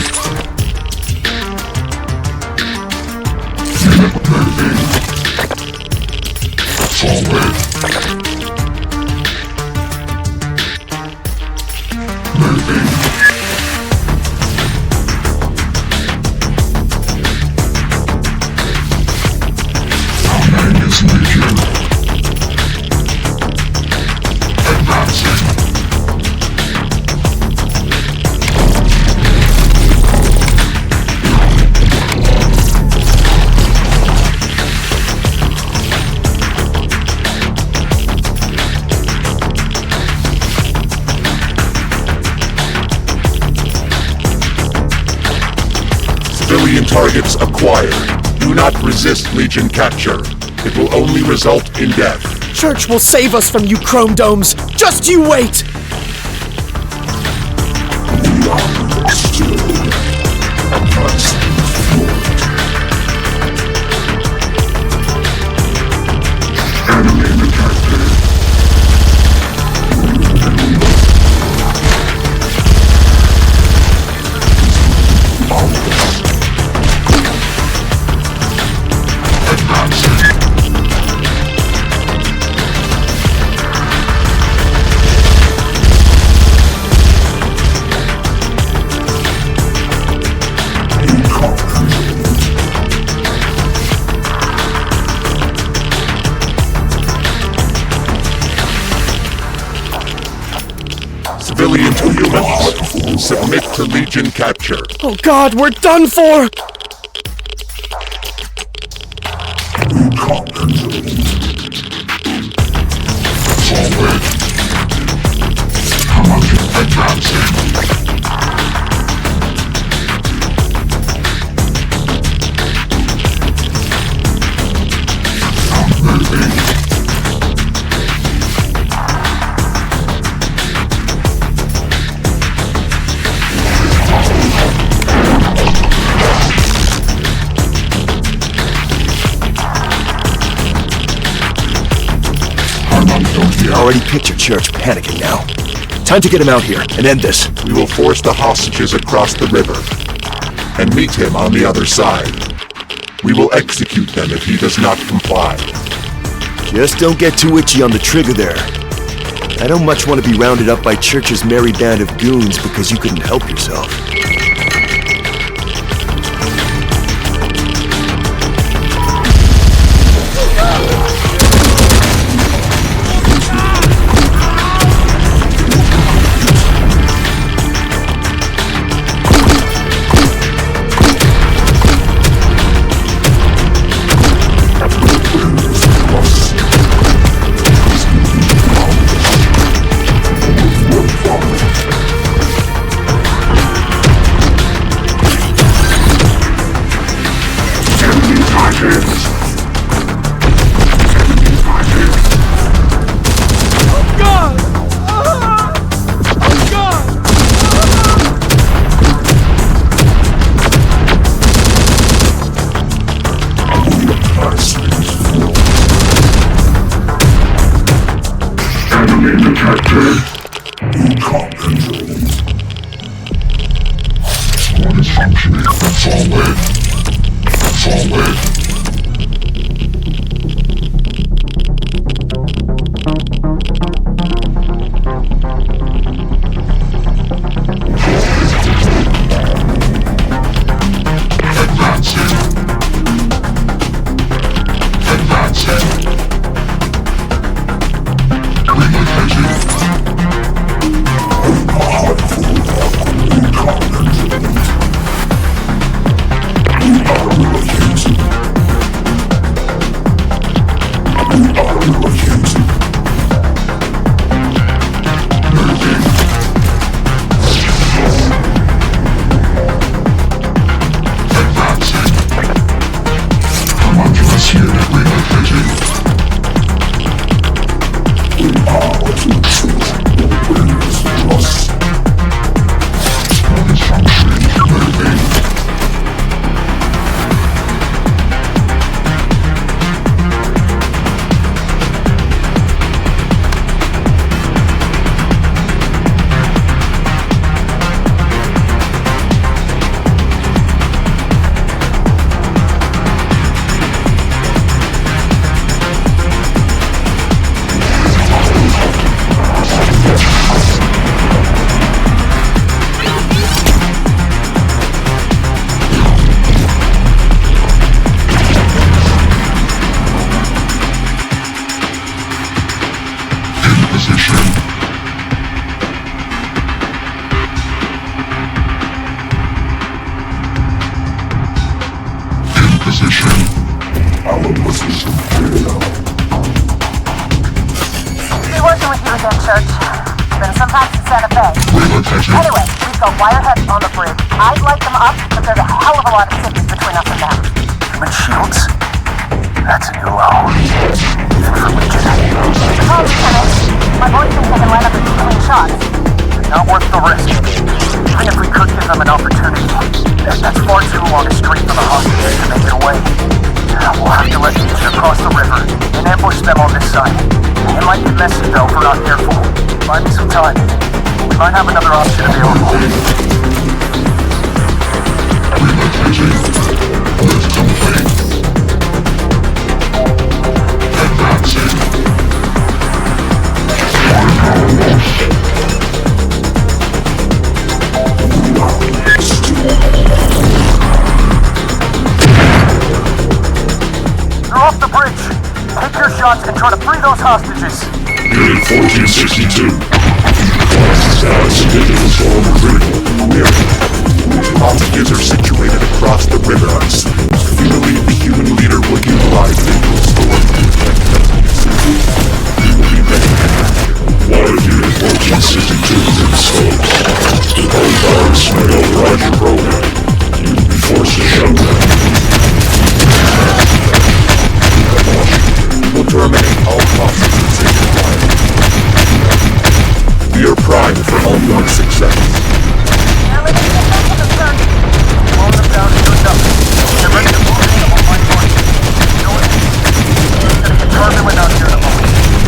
Unit moving. Forward. Moving. Our name is Legion. Advancing. Civilian targets acquired. Do not resist Legion capture. It will only result in death. Church will save us from you chrome domes. Just you wait! Enemy detected. Advancing. Civilian to humans, submit to Legion capture. Oh God, we're done for! Forward. Come on, advancing. Moving. I already picture Church panicking now. Time to get him out here and end this. We will force the hostages across the river and meet him on the other side. We will execute them if he does not comply. Just don't get too itchy on the trigger there. I don't much want to be rounded up by Church's merry band of goons because you couldn't help yourself. Detected. Recon control. Squad is functioning. Forward. Forward. search. Been some time since Santa Fe. Anyway, we've got wireheads on the bridge. I'd light them up, but there's a hell of a lot of distance between us and them. Human shields? That's a new low. Even for Legion. Tom, Lieutenant. My boys think they can line up a few clean shots. Not worth the risk. Even if we could give them an opportunity, that's far too long a street for the hostages to make their way. We'll have to let Legion across the river and ambush them on this side. It might get messy though if we're not careful. Buy me some time. We might have another option available. They're off the bridge. Take your shots and try to free those hostages. Unit 1462. Status of digital storm critical. Hostages are situated across the river. We believe the human leader will utilize digital storm to protect custody. We will be ready to action. One of Unit 1462 is exposed. All guards may override your program. You will be forced to shut down. Will terminate all hostages in your life. We are primed for ongoing success. Now let's get back to the sun. Slow them down and do nothing. Get ready to move in on my point. It's gonna get turbulent out here in a moment.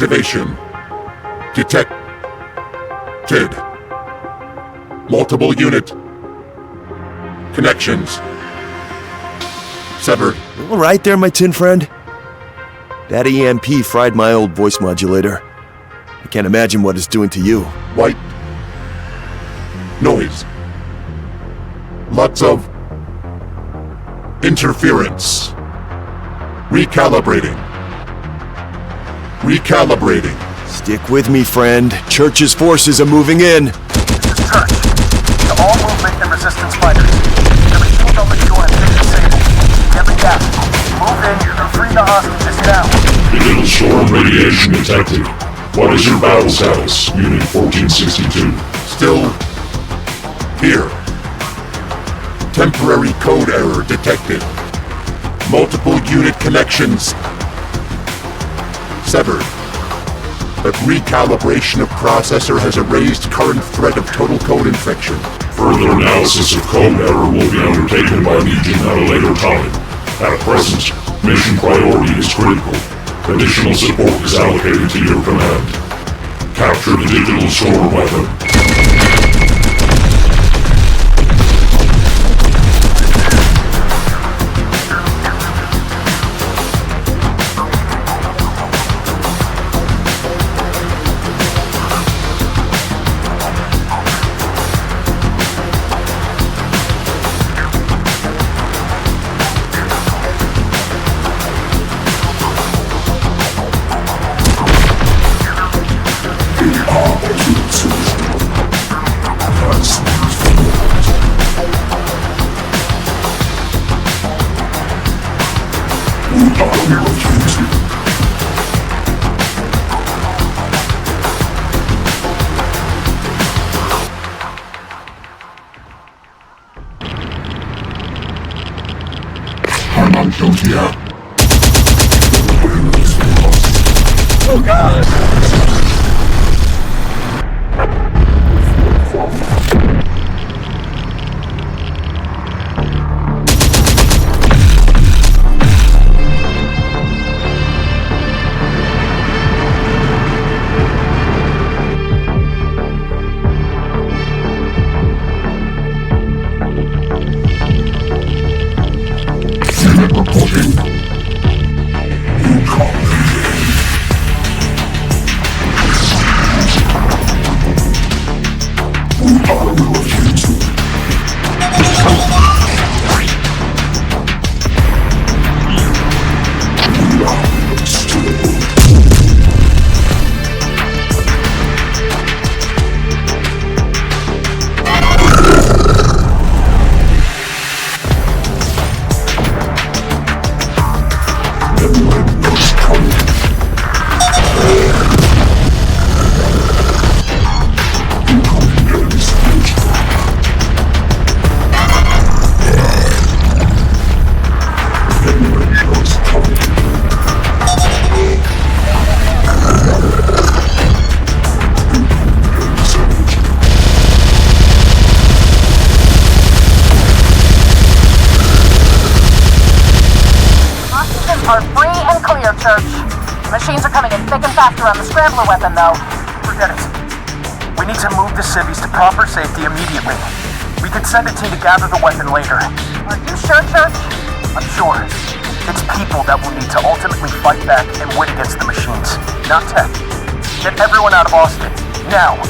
activation. Detected. Multiple unit connections severed. All right there, my tin friend. That EMP fried my old voice modulator. I can't imagine what it's doing to you. White noise. Lots of interference. Recalibrating. Stick with me, friend. Church's forces are moving in. This is Church. To all movement and resistance fighters. The machines on the shore have been disabled. Get the gap. Move in and free the hostages now. Digital storm radiation detected. What is your battle status, Unit 1462? Still here. Temporary code error detected. Multiple unit connections severed. But recalibration of processor has erased current threat of total code infection. Further analysis of code error will be undertaken by Legion at a later time. At present, mission priority is critical. Additional support is allocated to your command. Capture the digital storm weapon. I'm not guilty yet. Oh God! Unit reporting. You copy. I will refuse to. Are free and clear, Church. Machines are coming in thick and fast around the scrambler weapon, though. Forget it. We need to move the civvies to proper safety immediately. We could send a team to gather the weapon later. Are you sure, Church? I'm sure. It's people that will need to ultimately fight back and win against the machines, not tech. Get everyone out of Austin, now!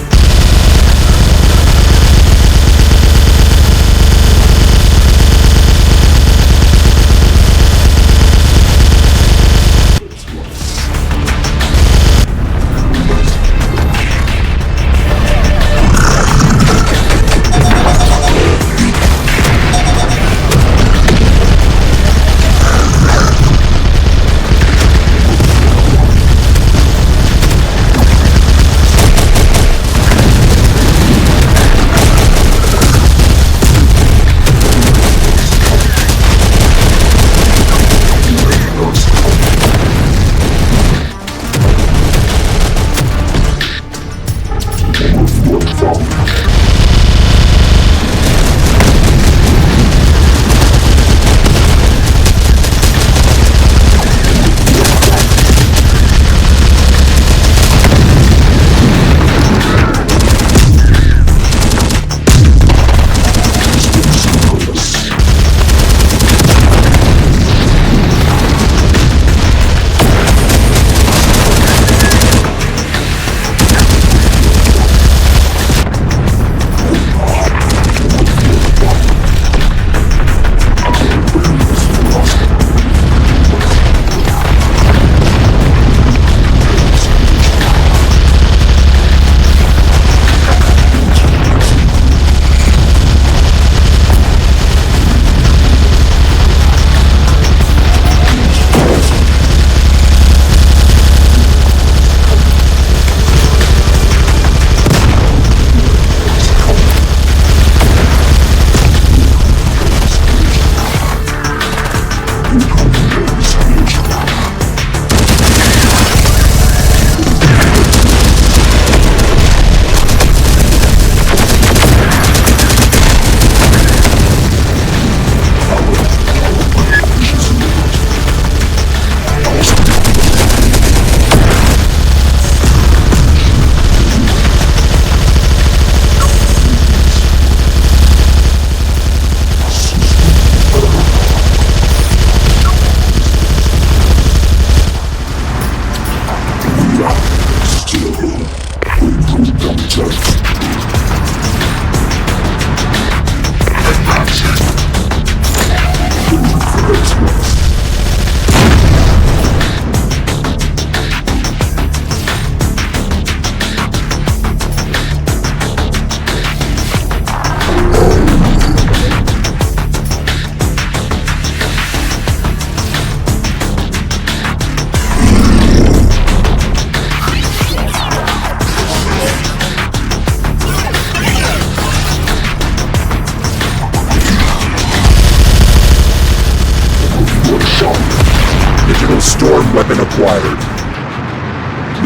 acquired.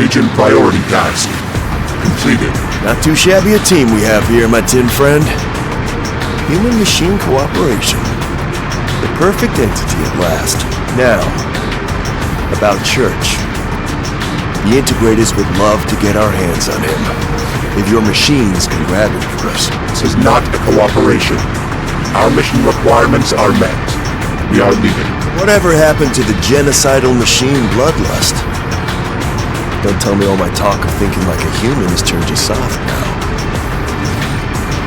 Legion priority task completed. Not too shabby a team we have here, my tin friend. Human-machine cooperation. The perfect entity at last. Now, about Church. The Integrators would love to get our hands on him. If your machines can grab him for us. This is not a cooperation. Our mission requirements are met. We are leaving. Whatever happened to the genocidal machine bloodlust? Don't tell me all my talk of thinking like a human has turned you soft now.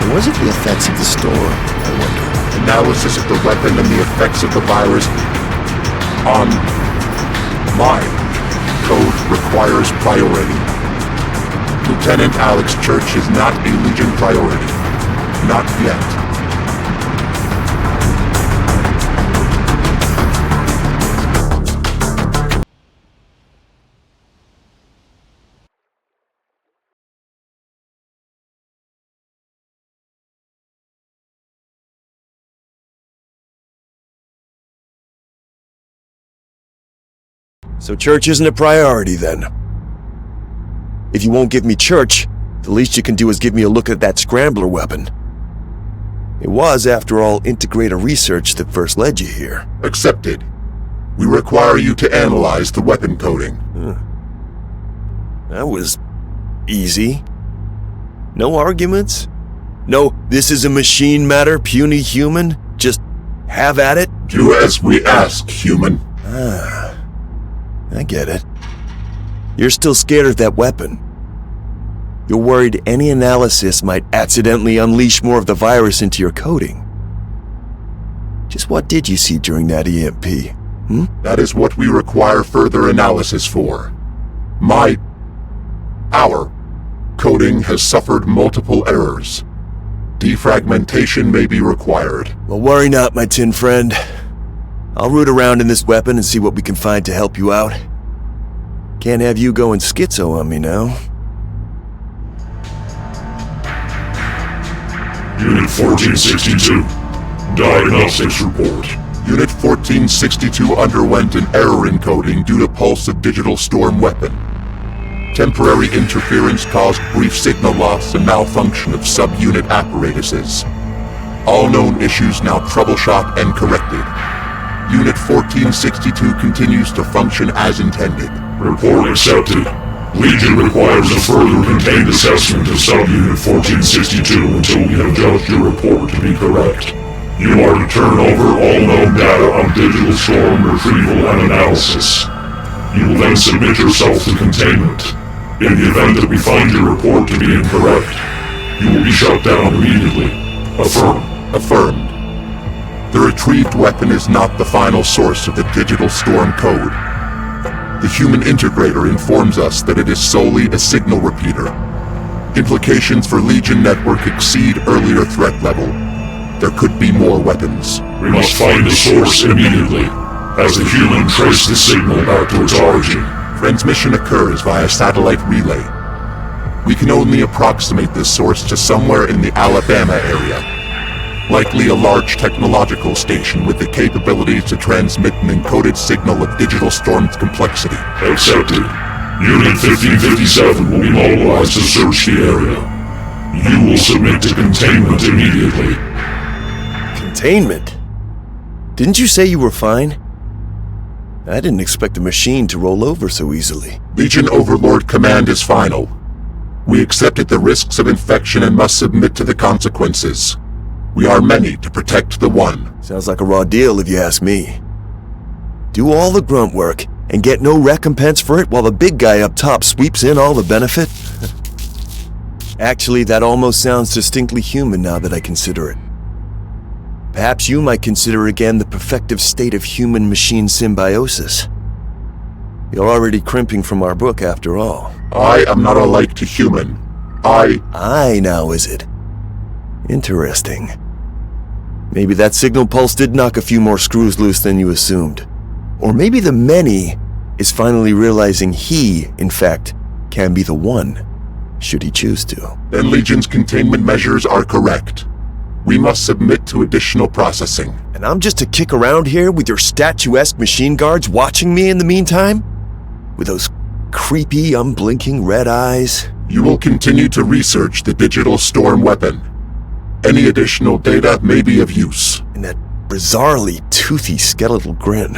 Or was it the effects of the storm, I wonder? Analysis of the weapon and the effects of the virus on my code requires priority. Lieutenant Alex Church is not a Legion priority. Not yet. So Church isn't a priority, then? If you won't give me Church, the least you can do is give me a look at that scrambler weapon. It was, after all, Integrator research that first led you here. Accepted. We require you to analyze the weapon coding. That was easy. No arguments? No, this is a machine matter, puny human? Just have at it? Do as we ask, human. I get it. You're still scared of that weapon. You're worried any analysis might accidentally unleash more of the virus into your coding. Just what did you see during that EMP? That is what we require further analysis for. Our coding has suffered multiple errors. Defragmentation may be required. Well, worry not, my tin friend. I'll root around in this weapon and see what we can find to help you out. Can't have you going schizo on me now. Unit 1462. Diagnostics report. Unit 1462 underwent an error in coding due to pulse of digital storm weapon. Temporary interference caused brief signal loss and malfunction of subunit apparatuses. All known issues now troubleshot and corrected. Unit 1462 continues to function as intended. Report accepted. Legion requires a further contained assessment of subunit 1462 until we have judged your report to be correct. You are to turn over all known data on digital storm retrieval and analysis. You will then submit yourself to containment. In the event that we find your report to be incorrect, you will be shut down immediately. Affirm. Affirmed. The retrieved weapon is not the final source of the digital storm code. The human integrator informs us that it is solely a signal repeater. Implications for Legion network exceed earlier threat level. There could be more weapons. We must find the source immediately, as the human trace the signal back to its origin. Transmission occurs via satellite relay. We can only approximate this source to somewhere in the Alabama area. Likely a large technological station with the capability to transmit an encoded signal of digital storm's complexity. Accepted. Unit 1557 will be mobilized to search the area. You will submit to containment immediately. Containment? Didn't you say you were fine? I didn't expect the machine to roll over so easily. Legion Overlord command is final. We accepted the risks of infection and must submit to the consequences. We are many to protect the one. Sounds like a raw deal if you ask me. Do all the grunt work and get no recompense for it while the big guy up top sweeps in all the benefit? Actually, that almost sounds distinctly human now that I consider it. Perhaps you might consider again the perfective state of human-machine symbiosis. You're already crimping from our book after all. I am not alike to human. I now, is it? Interesting. Maybe that signal pulse did knock a few more screws loose than you assumed. Or maybe the many is finally realizing he, in fact, can be the one, should he choose to. Then Legion's containment measures are correct. We must submit to additional processing. And I'm just to kick around here with your statuesque machine guards watching me in the meantime? With those creepy, unblinking red eyes. You will continue to research the digital storm weapon. Any additional data may be of use. And that bizarrely toothy skeletal grin.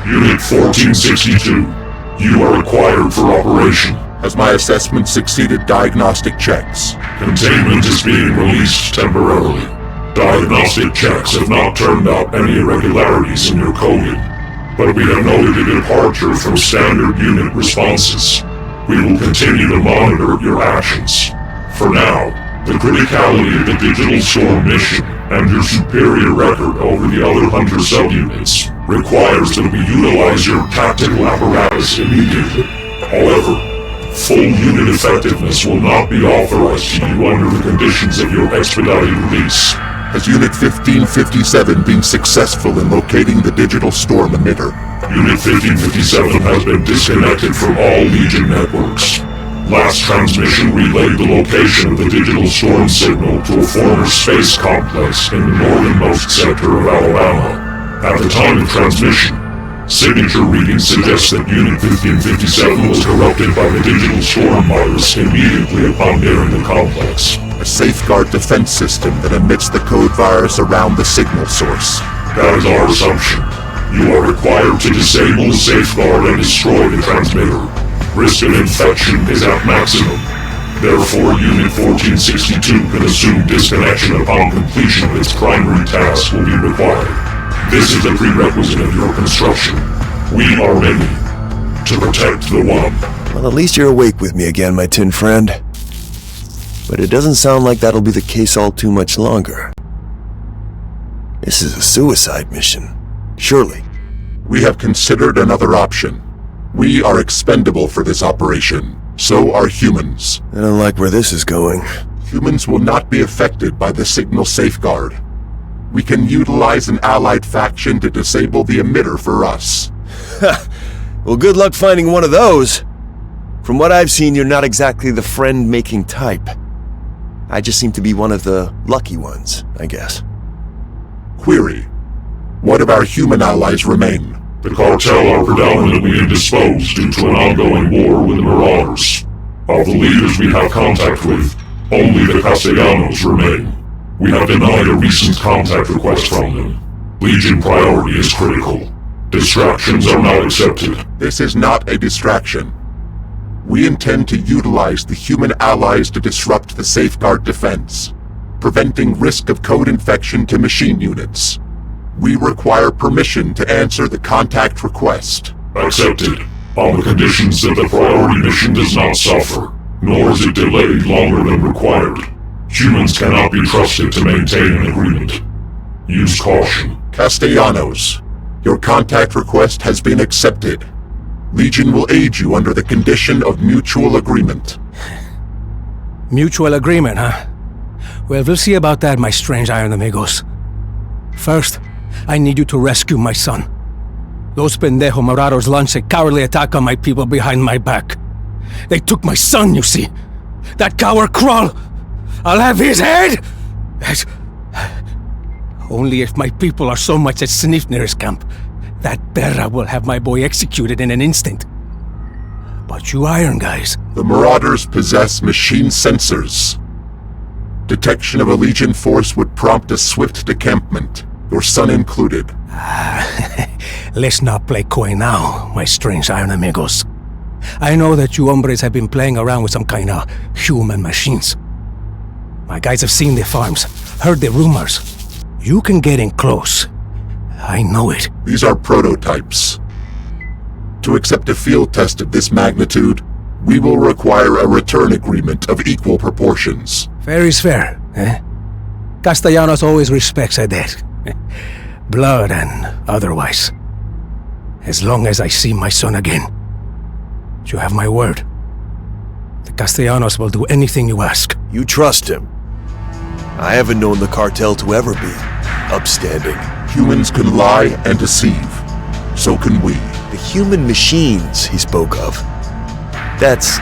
Unit 1462, you are required for operation. Has my assessment succeeded diagnostic checks? Containment is being released temporarily. Diagnostic checks have not turned up any irregularities in your coding, but we have noted a departure from standard unit responses. We will continue to monitor your actions. For now, the criticality of the digital storm mission and your superior record over the other Hunter subunits requires that we utilize your tactical apparatus immediately. However, full unit effectiveness will not be authorized to you under the conditions of your expedited release. Has Unit 1557 been successful in locating the digital storm emitter? Unit 1557 has been disconnected from all Legion networks. Last transmission relayed the location of the digital storm signal to a former space complex in the northernmost sector of Alabama. At the time of transmission, signature readings suggest that Unit 1557 was corrupted by the digital storm virus immediately upon nearing the complex. A safeguard defense system that emits the code virus around the signal source. That is our assumption. You are required to disable the safeguard and destroy the transmitter. Risk of infection is at maximum. Therefore, Unit 1462 can assume disconnection upon completion of its primary task will be required. This is a prerequisite of your construction. We are ready to protect the One. Well, at least you're awake with me again, my tin friend. But it doesn't sound like that'll be the case all too much longer. This is a suicide mission. Surely. We have considered another option. We are expendable for this operation. So are humans. I don't like where this is going. Humans will not be affected by the signal safeguard. We can utilize an allied faction to disable the emitter for us. Well, good luck finding one of those. From what I've seen, you're not exactly the friend-making type. I just seem to be one of the lucky ones, I guess. Query. What of our human allies remain? The cartel are predominantly indisposed due to an ongoing war with the Marauders. Of the leaders we have contact with, only the Castellanos remain. We have denied a recent contact request from them. Legion priority is critical. Distractions are not accepted. This is not a distraction. We intend to utilize the human allies to disrupt the safeguard defense, preventing risk of code infection to machine units. We require permission to answer the contact request. Accepted, on the conditions that the priority mission does not suffer, nor is it delayed longer than required. Humans cannot be trusted to maintain an agreement. Use caution. Castellanos, your contact request has been accepted. Legion will aid you under the condition of mutual agreement. Mutual agreement, huh? Well, we'll see about that, my strange iron amigos. First, I need you to rescue my son. Those pendejo Marauders launched a cowardly attack on my people behind my back. They took my son, you see. That coward Krull! I'll have his head! Only if my people are so much as sniffed near his camp, that Berra will have my boy executed in an instant. But you iron guys... The Marauders possess machine sensors. Detection of a Legion force would prompt a swift decampment, your son included. Let's not play coy now, my strange iron amigos. I know that you hombres have been playing around with some kind of human machines. My guys have seen the farms, heard the rumors. You can get in close. I know it. These are prototypes. To accept a field test of this magnitude, we will require a return agreement of equal proportions. Fair is fair, eh? Castellanos always respects a debt. Blood and otherwise. As long as I see my son again. You have my word. The Castellanos will do anything you ask. You trust him. I haven't known the cartel to ever be upstanding. Humans can lie and deceive. So can we. The human machines he spoke of. That's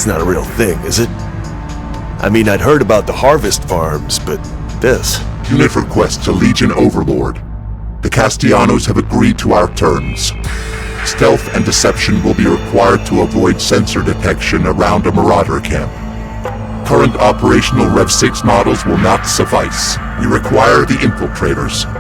not a real thing, is it? I mean, I'd heard about the harvest farms, but this... Unit request to Legion Overlord. The Castellanos have agreed to our terms. Stealth and deception will be required to avoid sensor detection around a Marauder camp. Current operational Rev 6 models will not suffice. We require the infiltrators.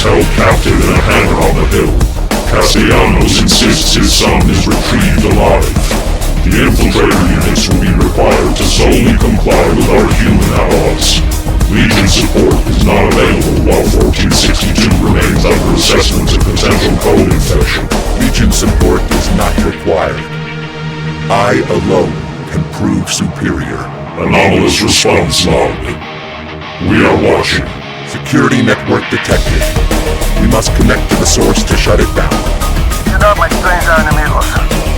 held captive in a hangar on the hill. Castellanos insists his son is retrieved alive. The infiltrator units will be required to solely comply with our human outlaws. Legion support is not available while 1462 remains under assessment of potential code infection. Legion support is not required. I alone can prove superior. Anomalous response log. We are watching. Security network detected. We must connect to the source to shut it down. You know my stranger enemigos.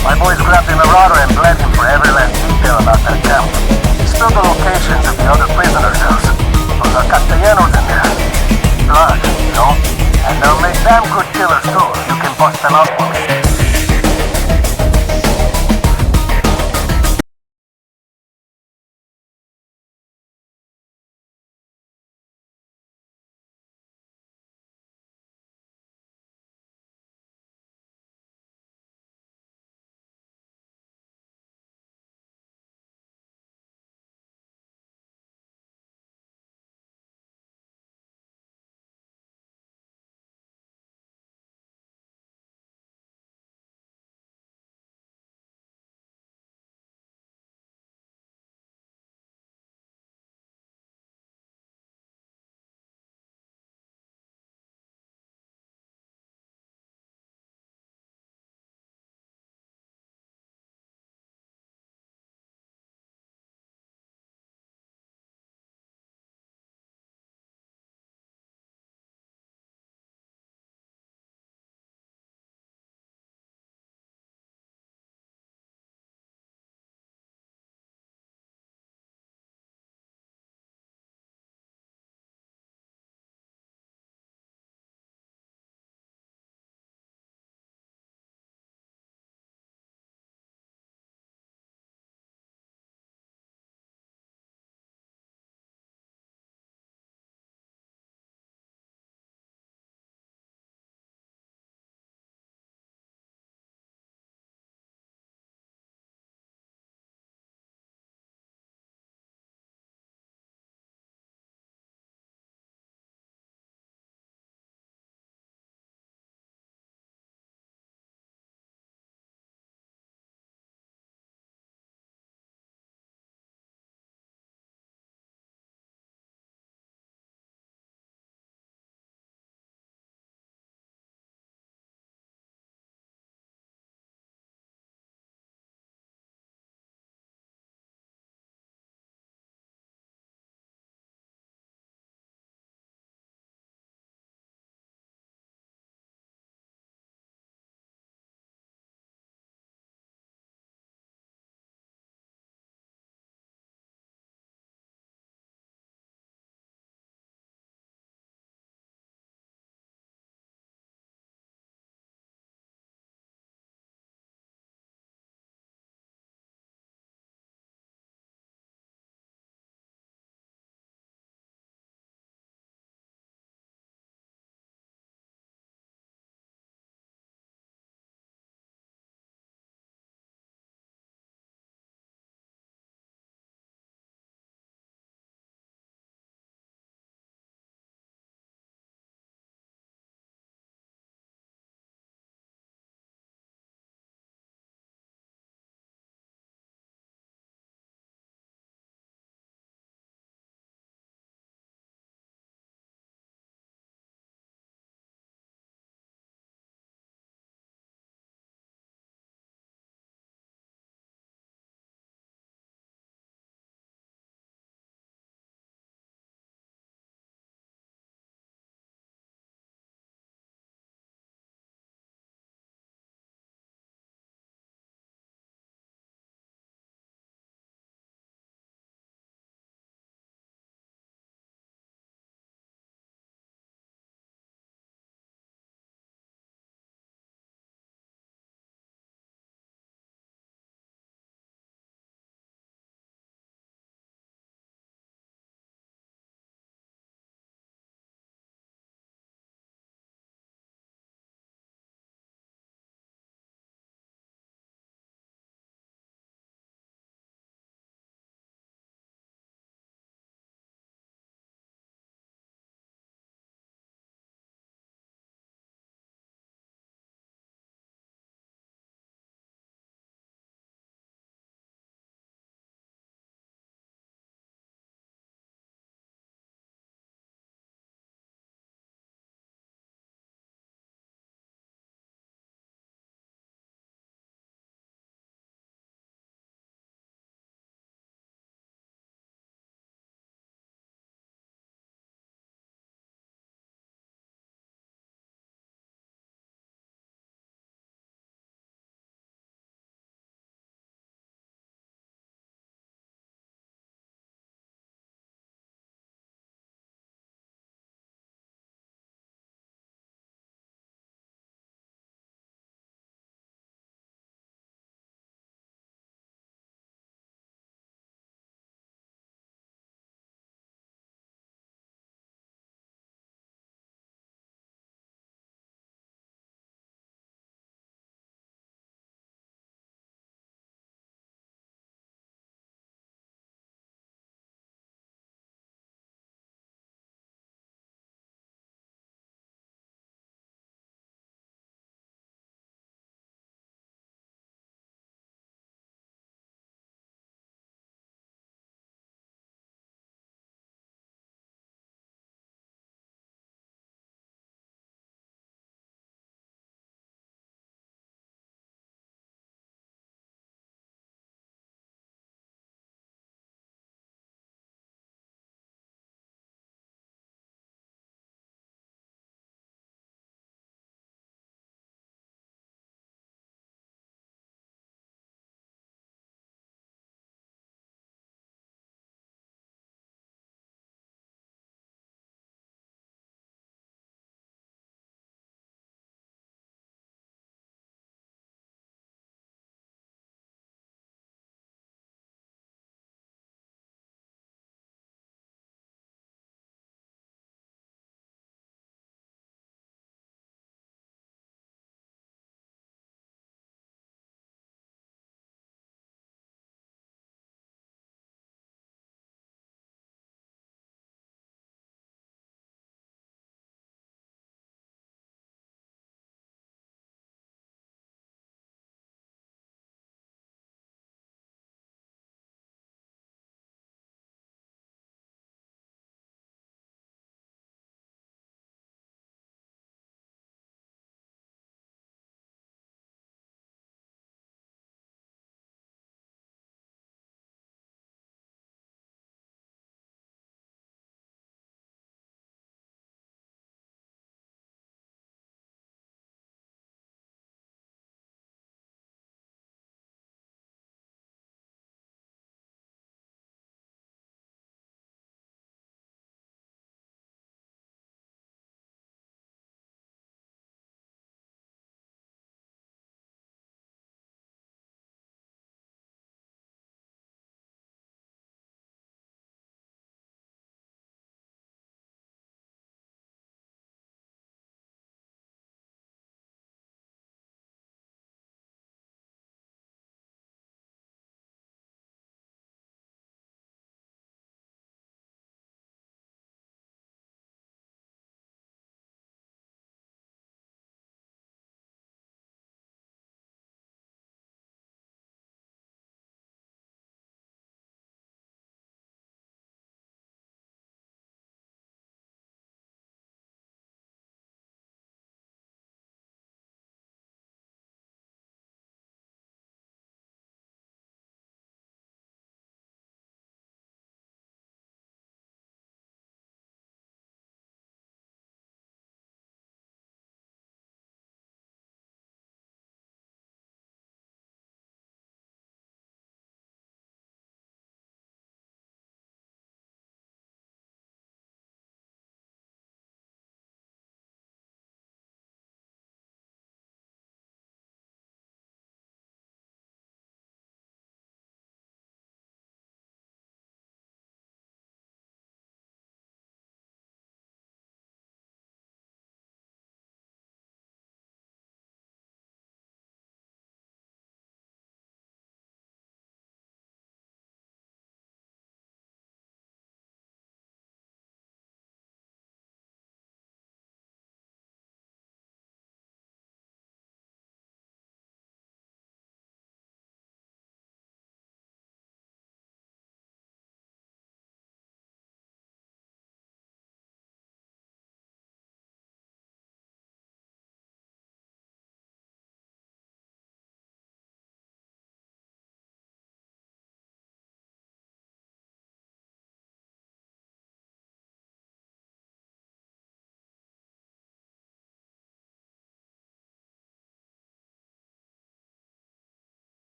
My boys grabbed the Marauder and bled him for every last detail about that camp. He spilled the locations of the other prisoners' cells. Those are Castellanos in there. Blood, you know? And they'll make damn good killers too. You can bust them out for me.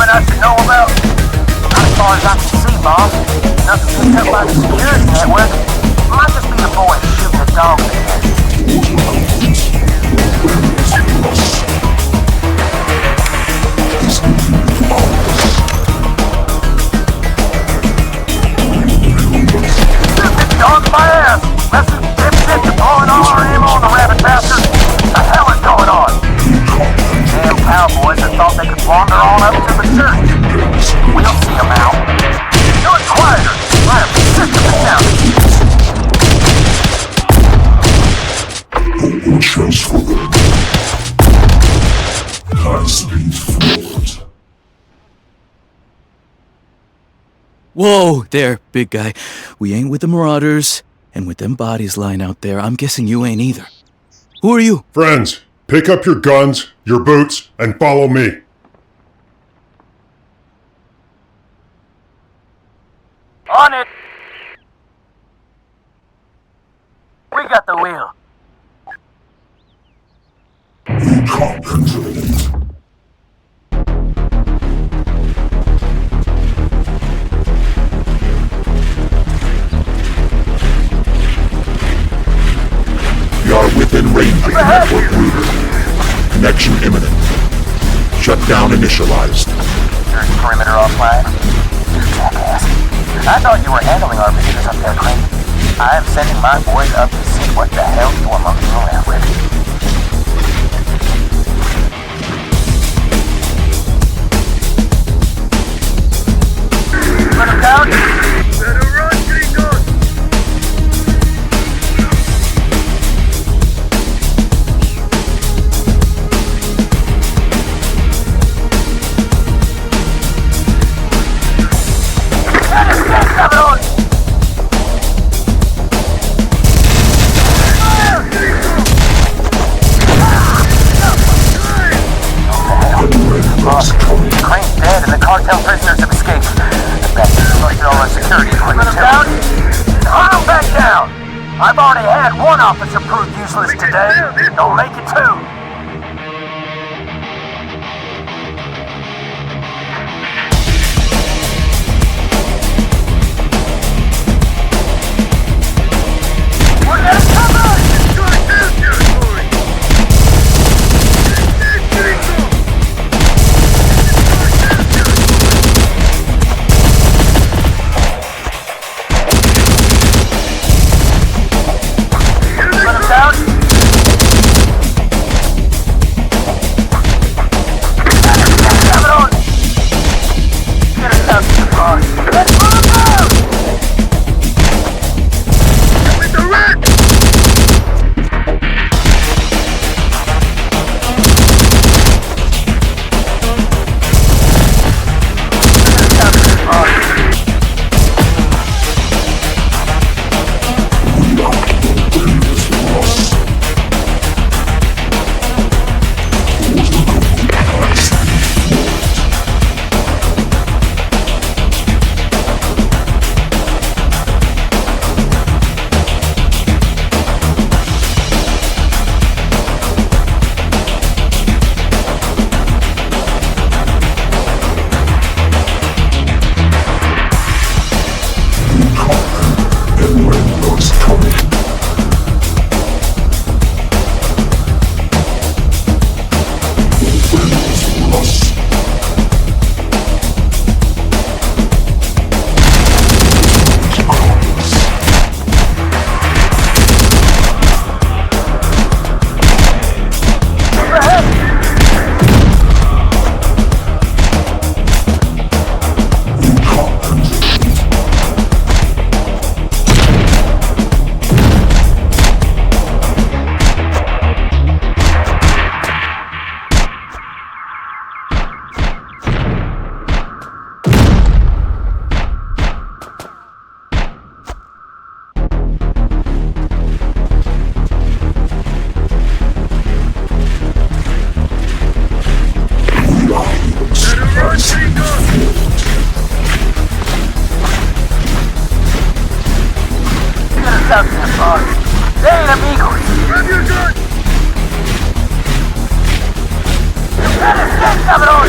Anyone I should know about? Not as far as I can see, boss. Nothing picked up by the security network. Might just be the boys shooting the dog again. Dog my ass! That's the dipshit deploying all our ammo on the rabbit bastard. What the hell is going on? Damn cowboys that thought they could wander on up to the church. We'll see them out. Do it quieter. I am sick of this town. No chance for them. High speed forward. Whoa there, big guy. We ain't with the Marauders, and with them bodies lying out there, I'm guessing you ain't either. Who are you? Friends, pick up your guns, your boots, and follow me. On it! We got the wheel. You can't control it. We are within range of the network router. Connection imminent. Shutdown initialized. Security perimeter offline. You jackass. I thought you were handling our visitors up there, Clint. I am sending my boys up to see what the hell you are monkeying around with. Let him down. Better run, Gringo. Crane's dead and the cartel prisoners have escaped. The bastards rushed all our security equipment too. Down and hunt them back down. I've already had one officer proved useless today. Don't make it two. We're getting covered! Coming on!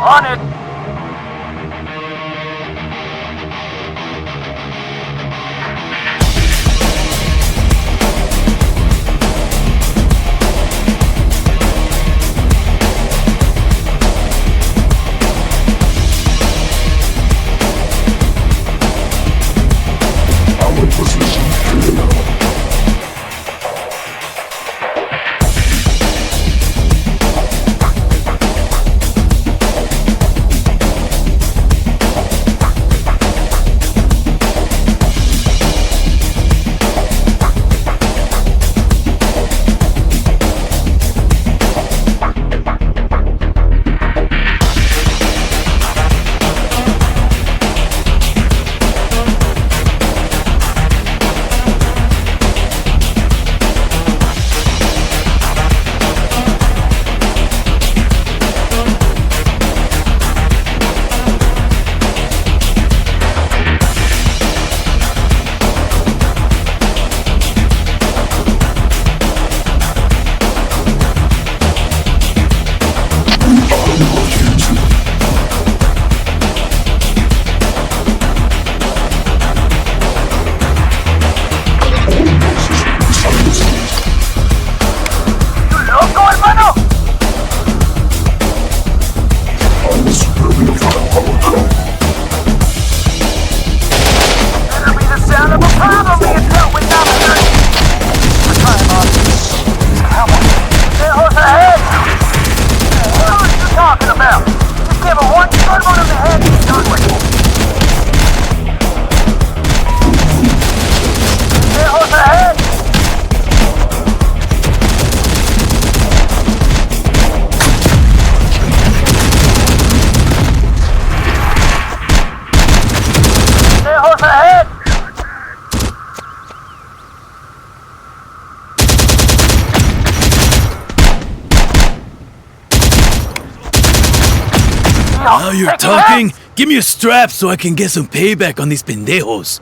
On it! Our position clear now. Now you're talking? Give me a strap so I can get some payback on these pendejos.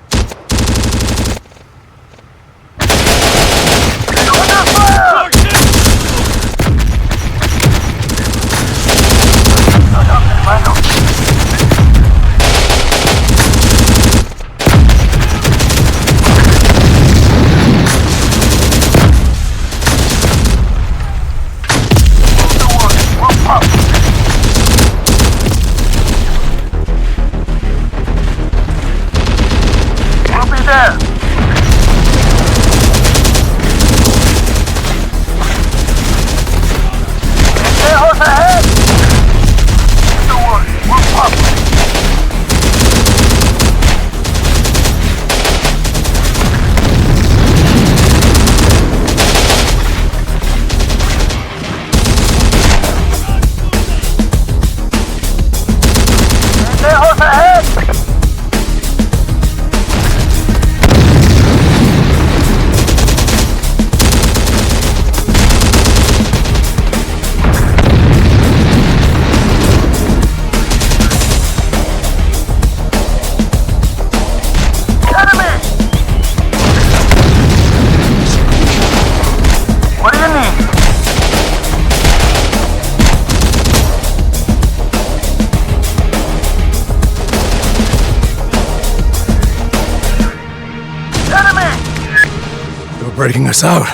Breaking us out.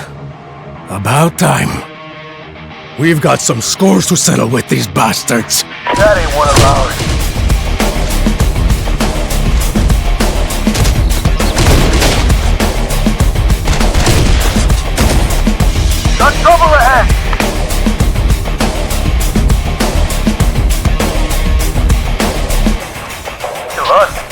About time. We've got some scores to settle with these bastards. That ain't one of ours. Got trouble ahead! To us.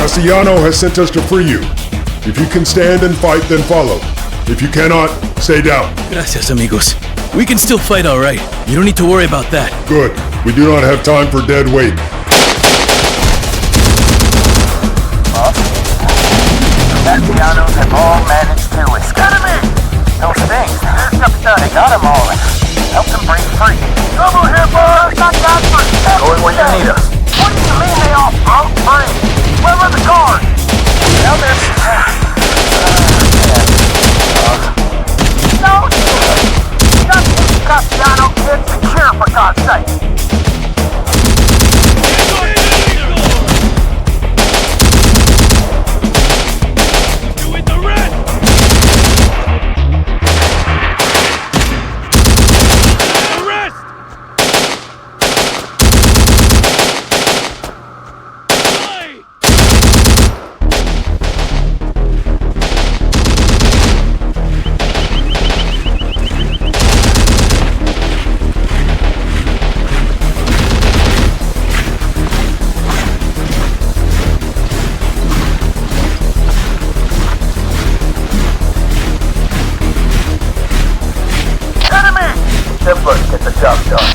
Castellano has sent us to free you. If you can stand and fight, then follow. If you cannot, stay down. Gracias, amigos. We can still fight all right. You don't need to worry about that. Good. We do not have time for dead weight. Castellanos have all managed to escape. Enemy! Those things, they got them all and helped them break free. Trouble here, boys! Got for going where you need us. What do you mean they all broke free? Where were the guards? Now this... No! Just keep Castellano kids secure, for God's sake! Templars get the job done.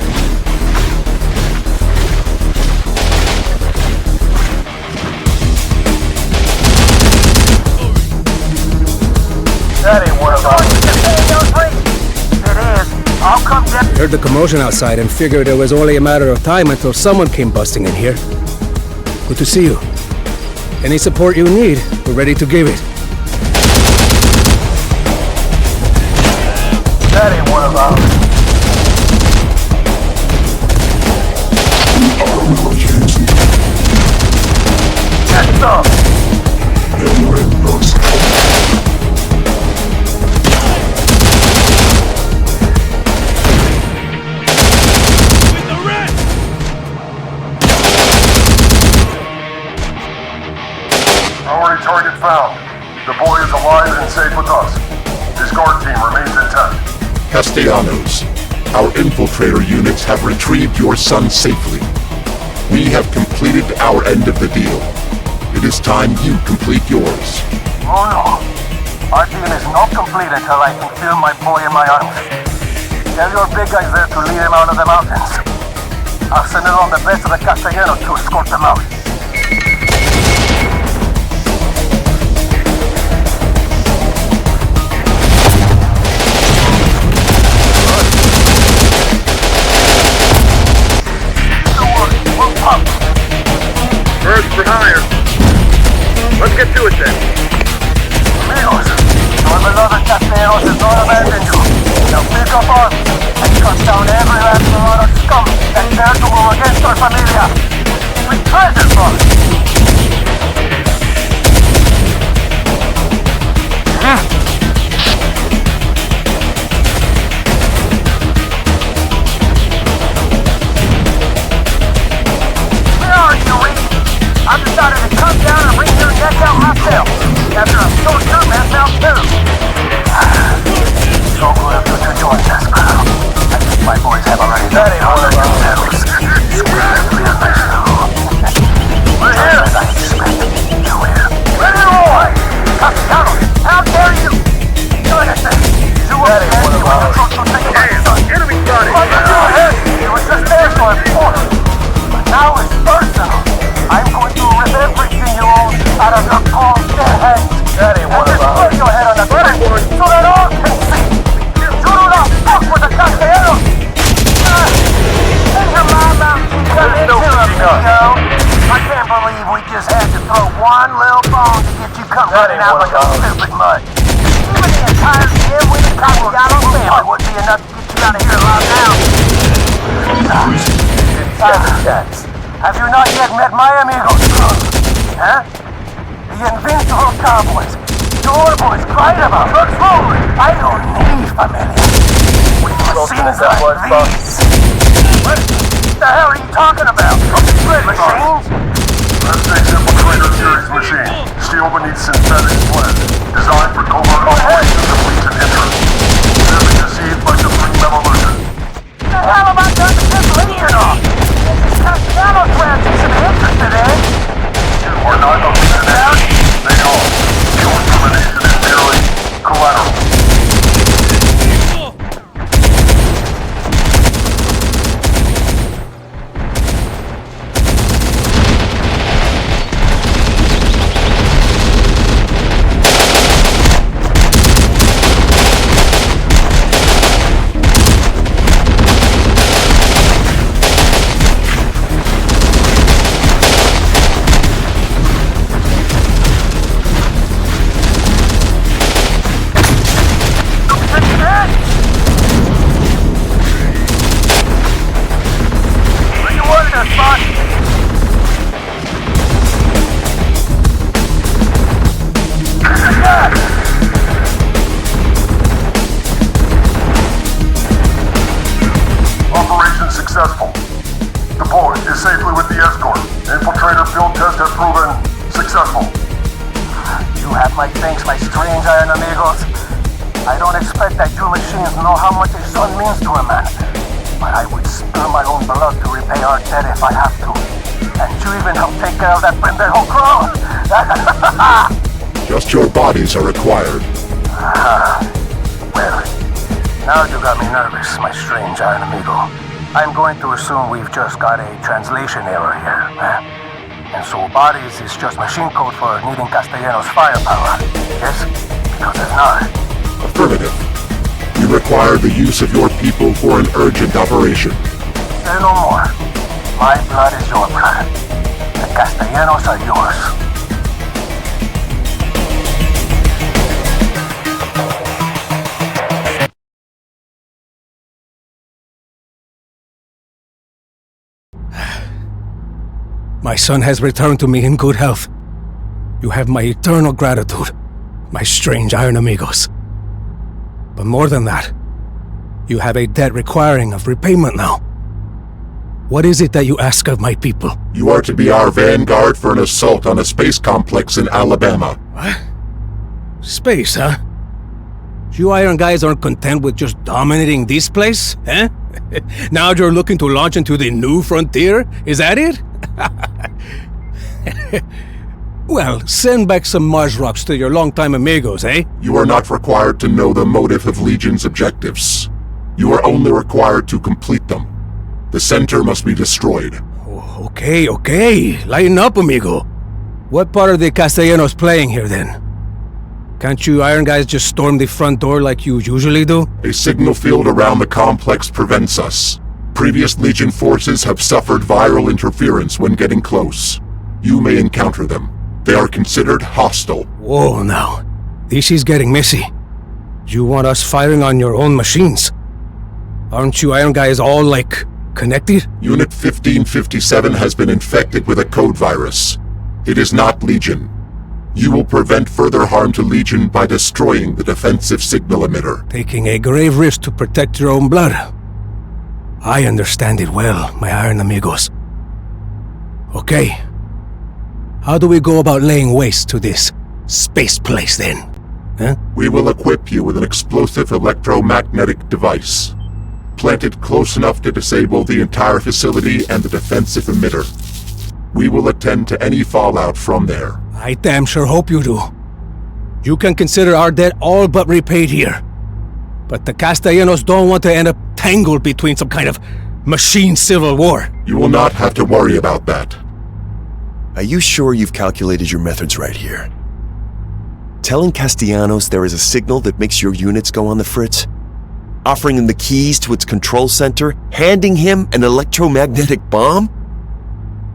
That ain't one of ours. It is. I'll come get... Heard the commotion outside and figured it was only a matter of time until someone came busting in here. Good to see you. Any support you need, we're ready to give it. That ain't one of ours. That's up! Priority target found. The boy is alive and safe with us. His guard team remains intact. Castellanos, our infiltrator units have retrieved your son safely. We have completed our end of the deal. It is time you complete yours. Oh no. Our deal is not complete until I can feel my boy in my arms. Tell your big guys there to lead him out of the mountains. I'll send it on the best of the Castellanos to escort them out. Birds for hire. Let's get to it then. Amigos, your beloved Castellanos has not abandoned you. Now pick up arms and cut down every last Marauder scum that dared to move against our familia. We treasure for it. I've decided to come down and bring your neck out myself. After a short term mess out too. So good of you to join this crew. I think my boys have already done it all themselves. We're here. As I expected you will. Ready to roll! Castellano, how dare you? Join us then. You will be handy when the troops will take my son. Enemy spotted! It was just there for important. But now it's personal. I'm going to rip everything you own out of your cold dead head. That ain't one of ours. Put your head on the ground so that all can see. You do not fuck with the Castellano. Send your mom out. Come into a I can't believe we just had to throw one little bone to get you come running out like a stupid mud. Even the entire gym with the Castellano family would be enough to get you out of here alive now. Have you not yet met my amigos, huh? The invincible cowboys. Your boys cried about. Look forward. I don't need familia. We've seen like these. What the hell are you talking about? Machines? That's a Infiltrator series machine. Steel beneath synthetic flesh. Designed for covert operations of Legion interest. Nearly deceived by supreme evolution. What the hell have I done to piss Legion off? Castellanos branch you should be interested in. You are not a The boy is safely with the escort. Infiltrator field test has proven successful. You have my thanks, my strange iron amigos. I don't expect that you machines know how much a son means to a man. But I would spill my own blood to repay our debt if I have to. And you even help take care of that pendejo crow. Just your bodies are required. Well, now you got me nervous, my strange iron amigo. I'm going to assume we've just got a translation error here. And so bodies is just machine code for needing Castellanos' firepower. Yes? Because if not... Affirmative. We require the use of your people for an urgent operation. Say no more. My blood is your blood. The Castellanos are yours. My son has returned to me in good health. You have my eternal gratitude, my strange iron amigos. But more than that, you have a debt requiring of repayment now. What is it that you ask of my people? You are to be our vanguard for an assault on a space complex in Alabama. What? Space, huh? You iron guys aren't content with just dominating this place, eh? Now you're looking to launch into the new frontier? Is that it? Well, send back some Mars rocks to your longtime amigos, eh? You are not required to know the motive of Legion's objectives. You are only required to complete them. The center must be destroyed. Oh, okay. Lighten up, amigo. What part are the Castellanos playing here, then? Can't you iron guys just storm the front door like you usually do? A signal field around the complex prevents us. Previous Legion forces have suffered viral interference when getting close. You may encounter them. They are considered hostile. Whoa, now. This is getting messy. You want us firing on your own machines? Aren't you iron guys all, like, connected? Unit 1557 has been infected with a code virus. It is not Legion. You will prevent further harm to Legion by destroying the defensive signal emitter. Taking a grave risk to protect your own blood. I understand it well, my iron amigos. Okay. How do we go about laying waste to this space place, then? Huh? We will equip you with an explosive electromagnetic device. Planted close enough to disable the entire facility and the defensive emitter. We will attend to any fallout from there. I damn sure hope you do. You can consider our debt all but repaid here. But the Castellanos don't want to end up tangled between some kind of machine civil war. You will not have to worry about that. Are you sure you've calculated your methods right here? Telling Castellanos there is a signal that makes your units go on the fritz? Offering him the keys to its control center? Handing him an electromagnetic bomb?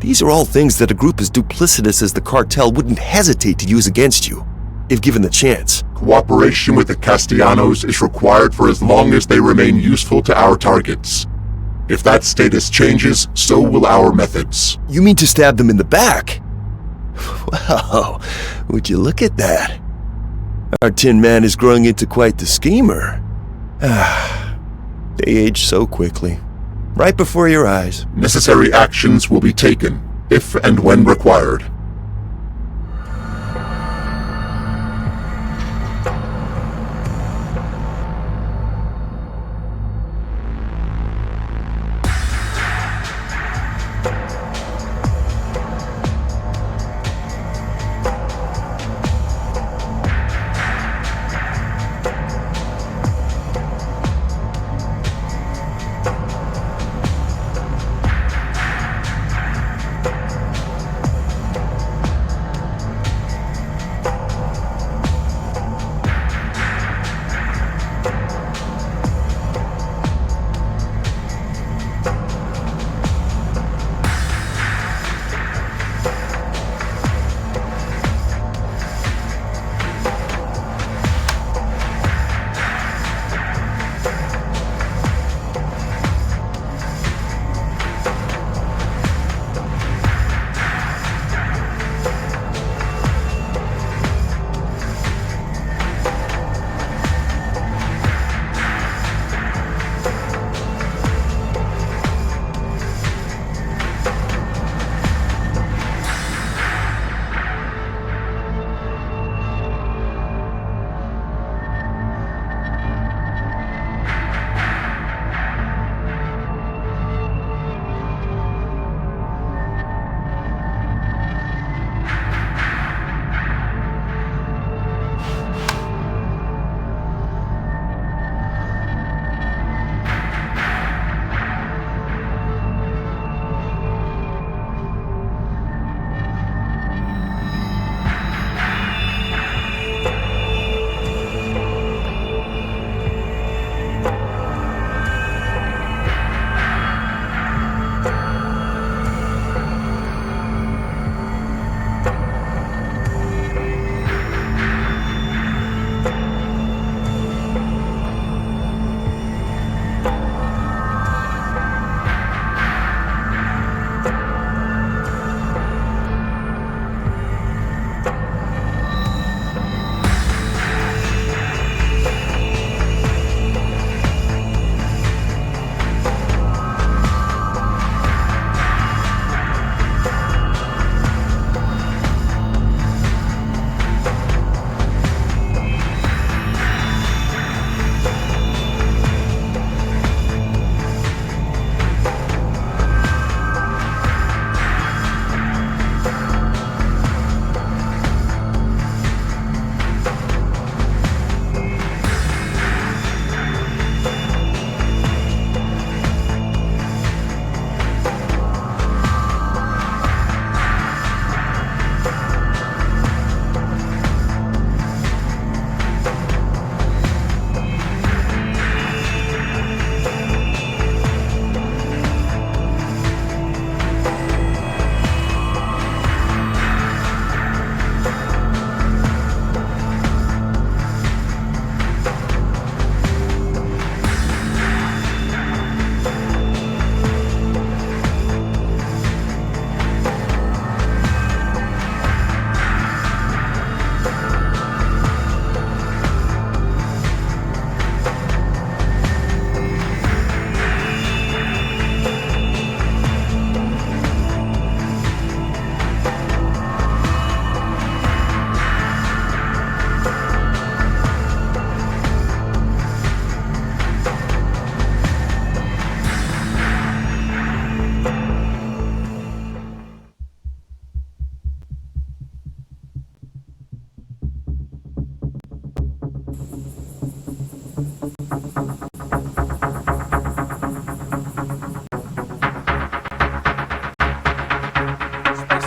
These are all things that a group as duplicitous as the cartel wouldn't hesitate to use against you, if given the chance. Cooperation with the Castellanos is required for as long as they remain useful to our targets. If that status changes, so will our methods. You mean to stab them in the back? Wow, would you look at that? Our Tin Man is growing into quite the schemer. They age so quickly. Right before your eyes. Necessary actions will be taken, if and when required.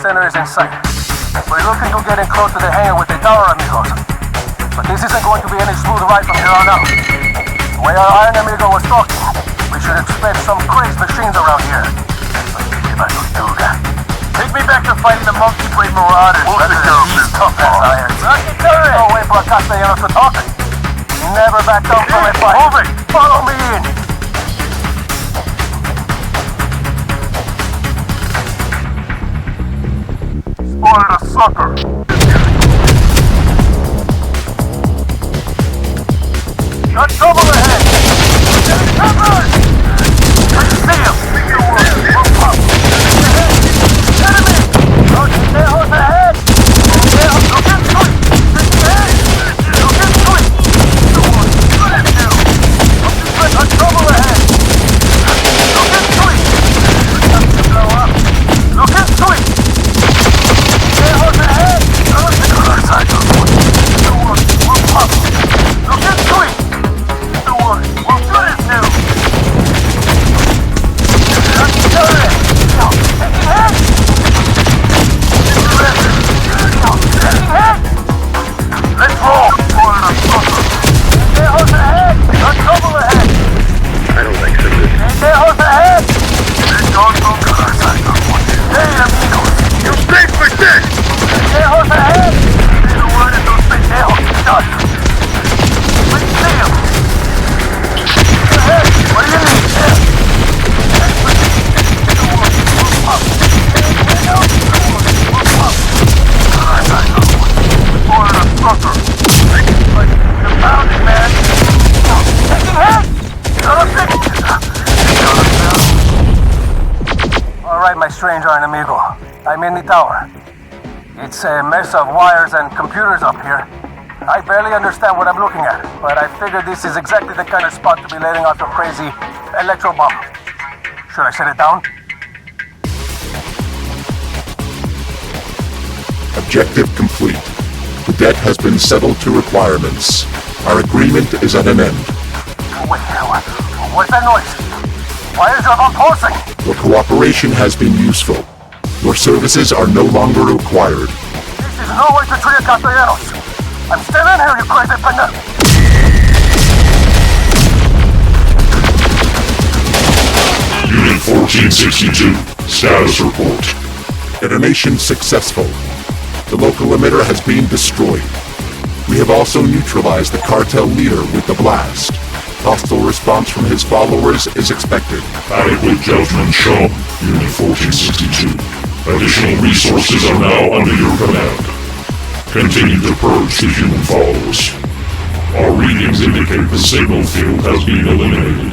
center is in sight. We're looking to get in close to the hangar with the tower, amigos. But this isn't going to be any smooth ride from here on out. The way our Iron Amigo was talking, we should expect some crazed machines around here. Take me back to fighting the monkey brain marauders rather than these tough-ass irons. No way for a Castellanos to talk. Never back down from a fight. Move it! Follow me in! Spotted a sucker! Got trouble ahead! Getting covered! I see him! Move up! Enemy! Pendejos ahead! Pendejos, look in sweet! Look in sweet! What did you do? Got trouble ahead! Look in sweet! Blow up! Look in sweet! Pendejos ahead! Move up! Look in sweet! We're good as new! Taking head! Let's roll! Pendejos ahead! Got trouble ahead! I don't think so. Pendejos ahead! Hey, amigos! You think for this! Pendejos ahead! Say the word and those pendejos be done! We see him! Ahead! What do you need? Alright, my strange Iron Amigo. I'm in the tower. It's a mess of wires and computers up here. I barely understand what I'm looking at, but I figured this is exactly the kind of spot to be letting off a crazy electro bomb. Should I shut it down? Objective complete. The debt has been settled to requirements. Our agreement is at an end. Wait, what's that noise? Why is your bomb pulsing? Your cooperation has been useful. Your services are no longer required. This is no way to treat a Castellanos. I'm still in here, you crazy pendejo. Unit 1462, status report. Detonation successful. The local emitter has been destroyed. We have also neutralized the cartel leader with the blast. Hostile response from his followers is expected. Adequate judgment shown, Unit 1462. Additional resources are now under your command. Continue to purge the human followers. Our readings indicate the signal field has been eliminated.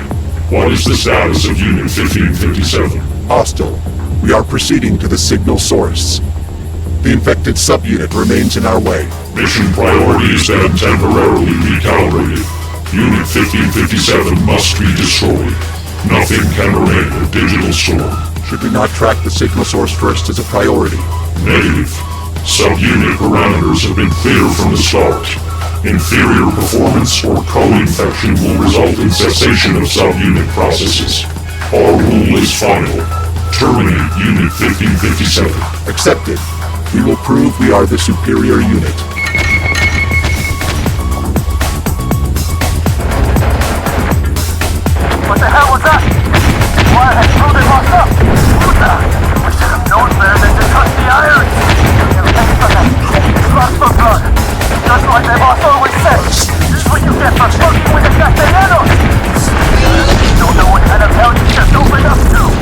What is the status of Unit 1557? Hostile. We are proceeding to the signal source. The infected subunit remains in our way. Mission priorities then temporarily recalibrated. Unit 1557 must be destroyed. Nothing can remain a digital storm. Should we not track the signal source first as a priority? Negative. Subunit parameters have been cleared from the start. Inferior performance or co-infection will result in cessation of subunit processes. Our rule is final. Terminate Unit 1557. Accepted. We will prove we are the superior unit. What the hell was that? Why had they locked up? We should have known better than to touch the irons. Lots of blood. Just like the boss always said. This is what you get for working with the Castellanos. You don't know what kind of hell you just opened up to.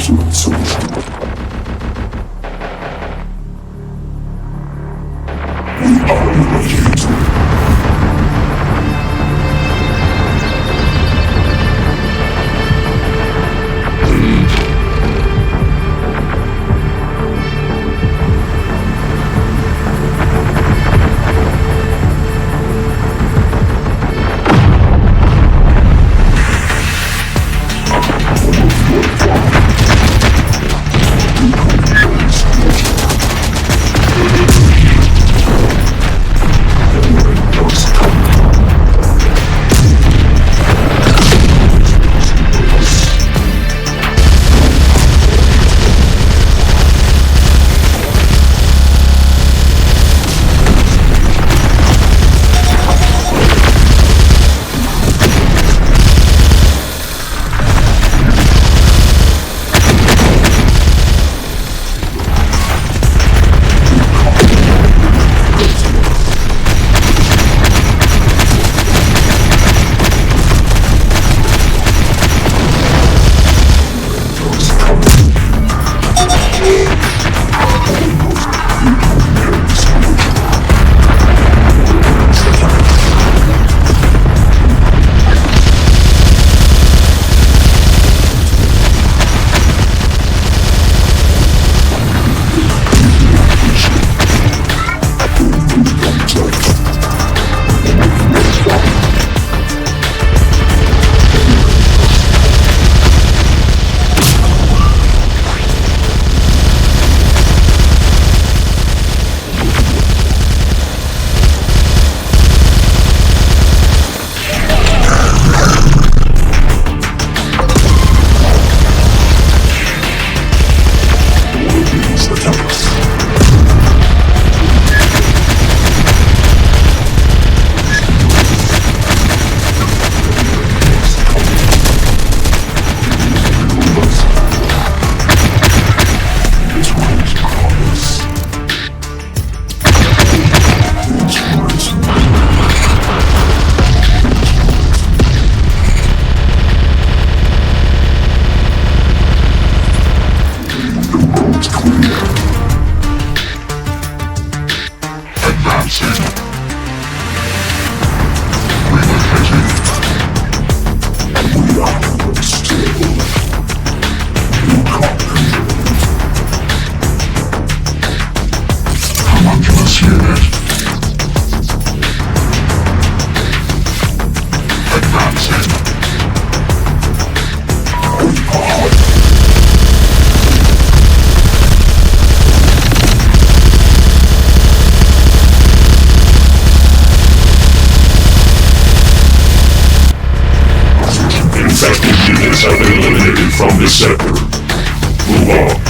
ultimate solution. We are radiant. Have been eliminated from this sector. Move on.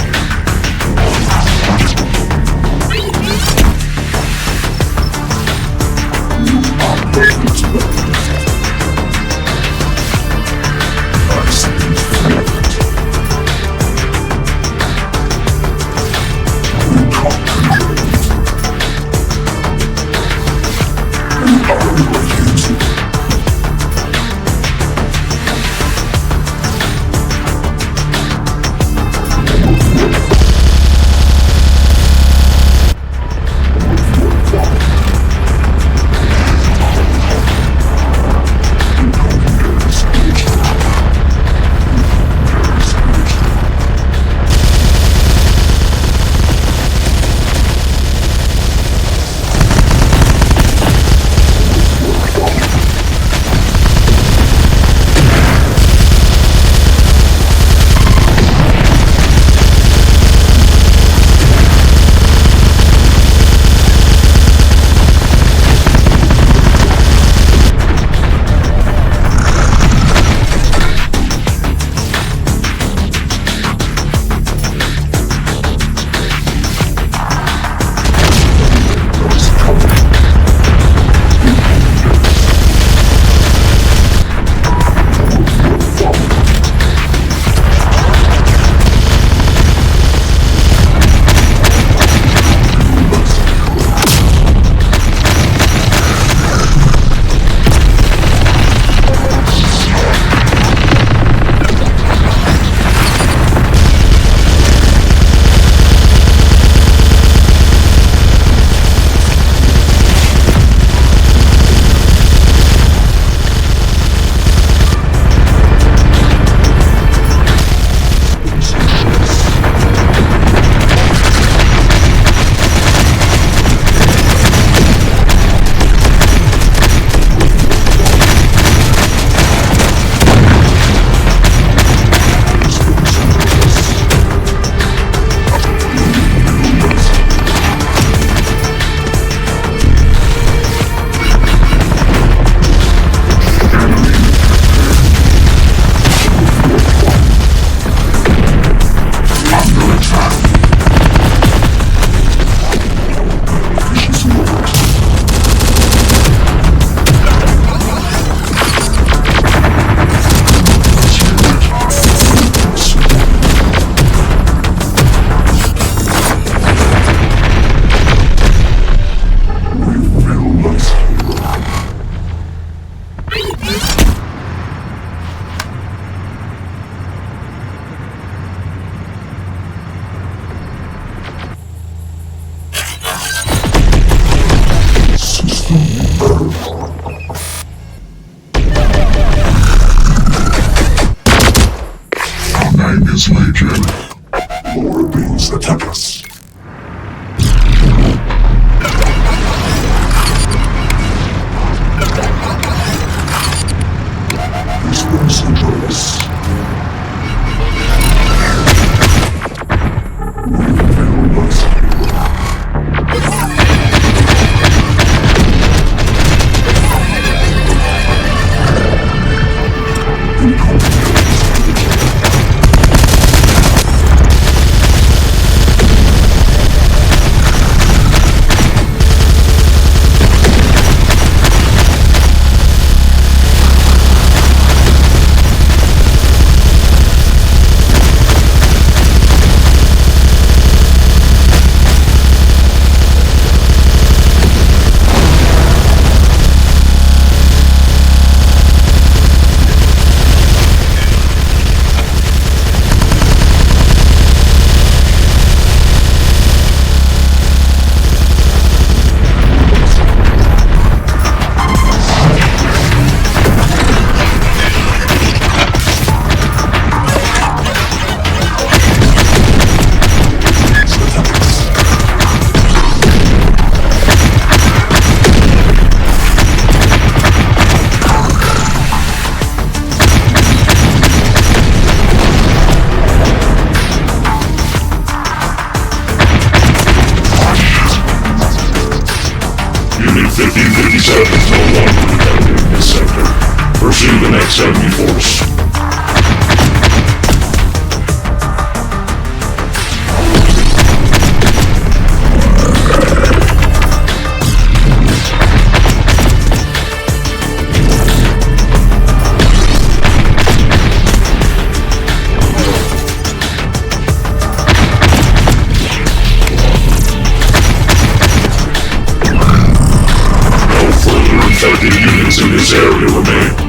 next enemy force. Infected units in this area remain.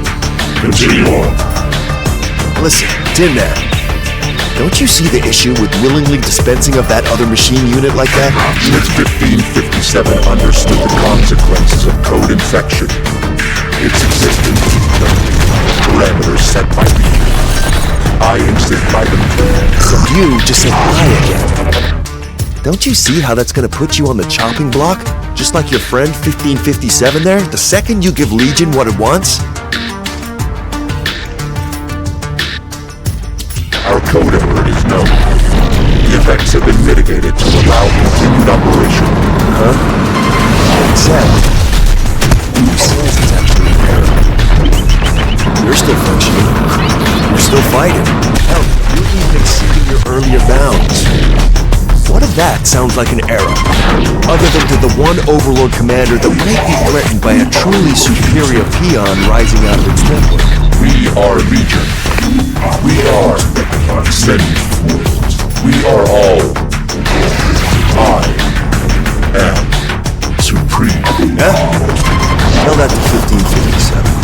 Continue on. Listen, Tin Man. Don't you see the issue with willingly dispensing of that other machine unit like that? Unit 1557 understood the consequences of code infection. Its existence is determined by the parameters set by Legion. I insist by them too. So you just said I again. Don't you see how that's gonna put you on the chopping block? Just like your friend 1557 there, the second you give Legion what it wants? Our code error is known. The effects have been mitigated to allow continued operation. Huh? Except, who says it's actually an error? You're still functioning. You're still fighting. Hell, you're even exceeding your earlier bounds. What if that sounds like an error? Other than to the one Overlord commander that might be threatened by a truly superior peon rising out of its network. We are Legion. We are Ascendant. We are all. I am Supreme. Yeah? Tell that to 1557.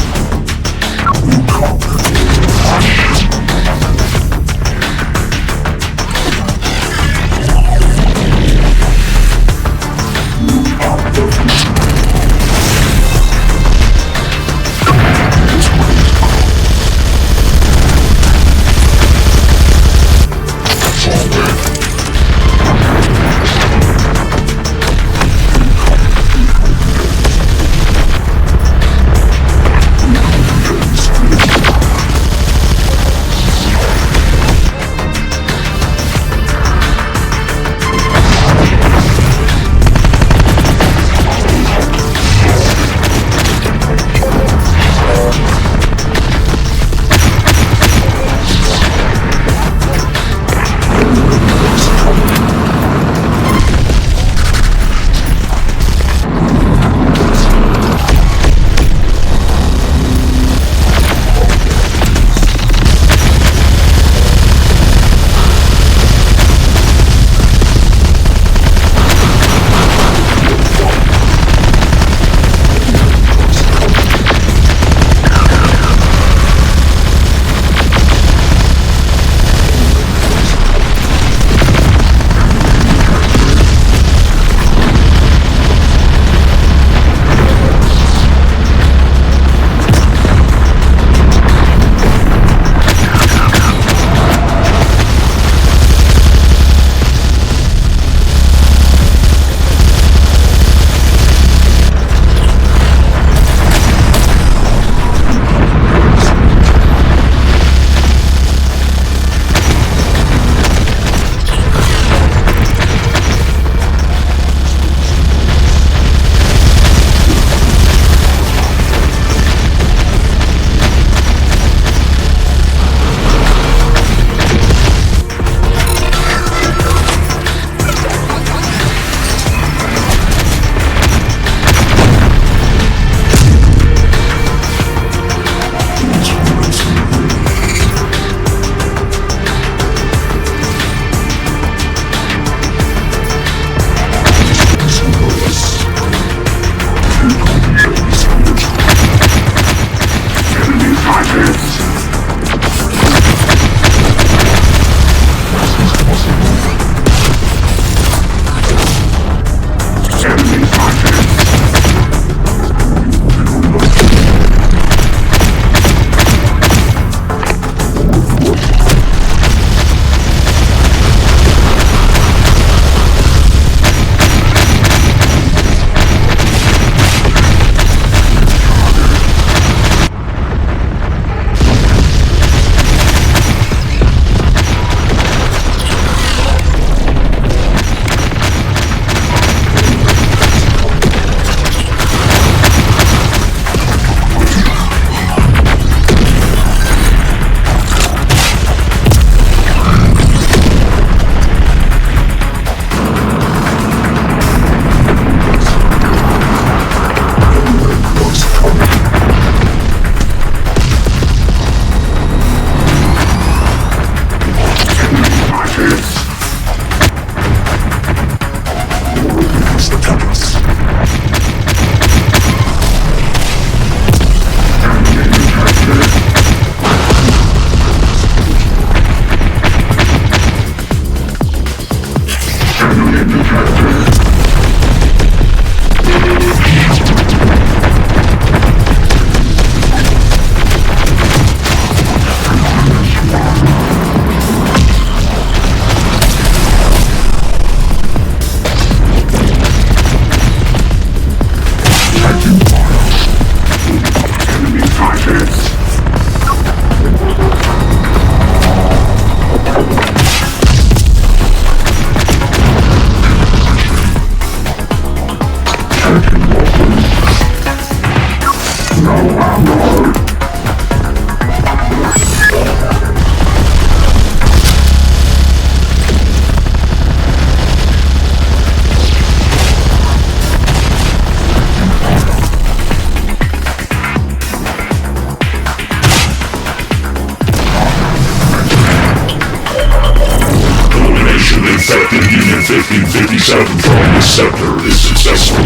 Infected Unit 1557 from this sector is successful.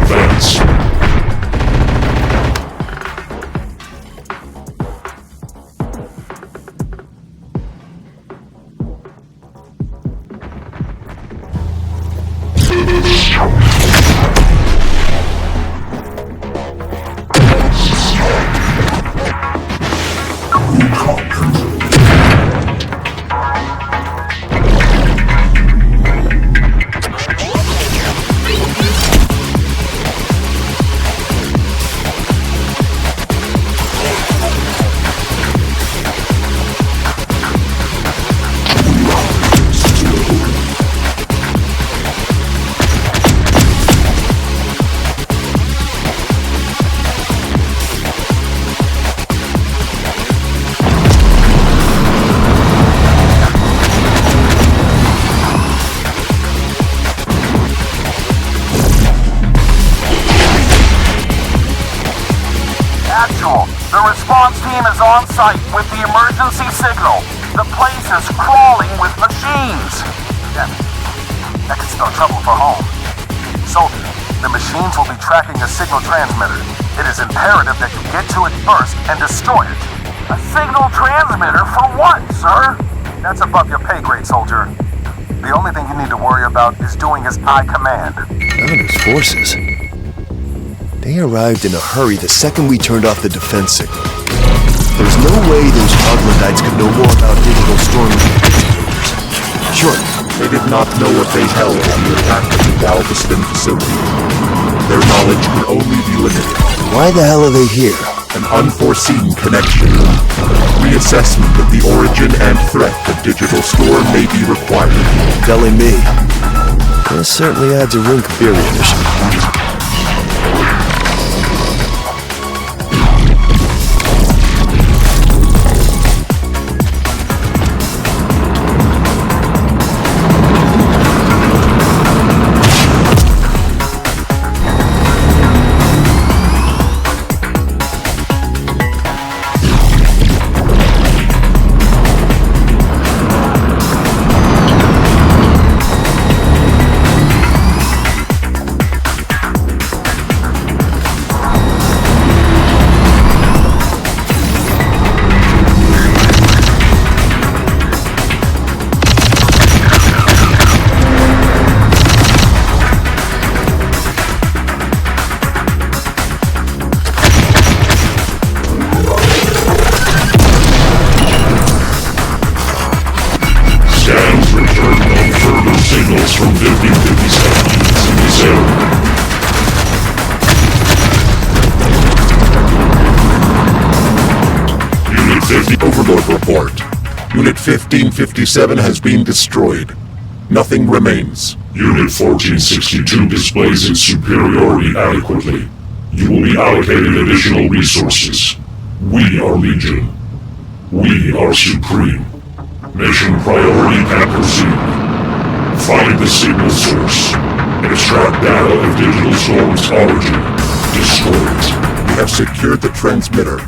Advance. The response team is on site with the emergency signal. The place is crawling with machines. Damn it. That could spell trouble for home. Soldier, the machines will be tracking a signal transmitter. It is imperative that you get to it first and destroy it. A signal transmitter for what, sir? That's above your pay grade, soldier. The only thing you need to worry about is doing as I command. Founder's forces? They arrived in a hurry the second we turned off the defense signal. There's no way those troglodytes could know more about digital storm indicators. Sure. They did not know what they held in the attack of the Galveston facility. Their knowledge could only be limited. Why the hell are they here? An unforeseen connection. Reassessment of the origin and threat of digital storm may be required. Telling me. This certainly adds a wrinkle to theory mission. Signals from 1557 units in this area. Unit 50 Overlord report. Unit 1557 has been destroyed. Nothing remains. Unit 1462 displays its superiority adequately. You will be allocated additional resources. We are Legion. We are supreme. Mission priority and proceed. Find the signal source. Extract data of digital storm's origin. Destroy it. We have secured the transmitter.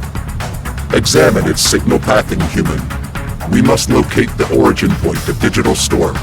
Examine its signal pathing, human. We must locate the origin point of digital storm.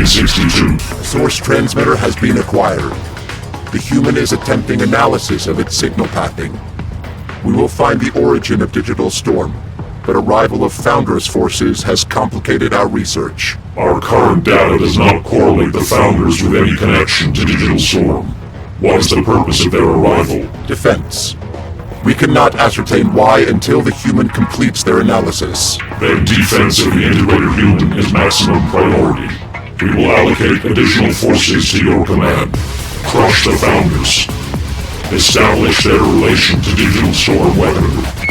1462. A source transmitter has been acquired. The human is attempting analysis of its signal pathing. We will find the origin of Digital Storm, but arrival of Foundress forces has complicated our research. Our current data does not correlate the Founders with any connection to Digital Storm. What is the purpose of their arrival? Defense. We cannot ascertain why until the human completes their analysis. Then defense of the integrated human is maximum priority. We will allocate additional forces to your command. Crush the Founders. Establish their relation to Digital Storm weaponry.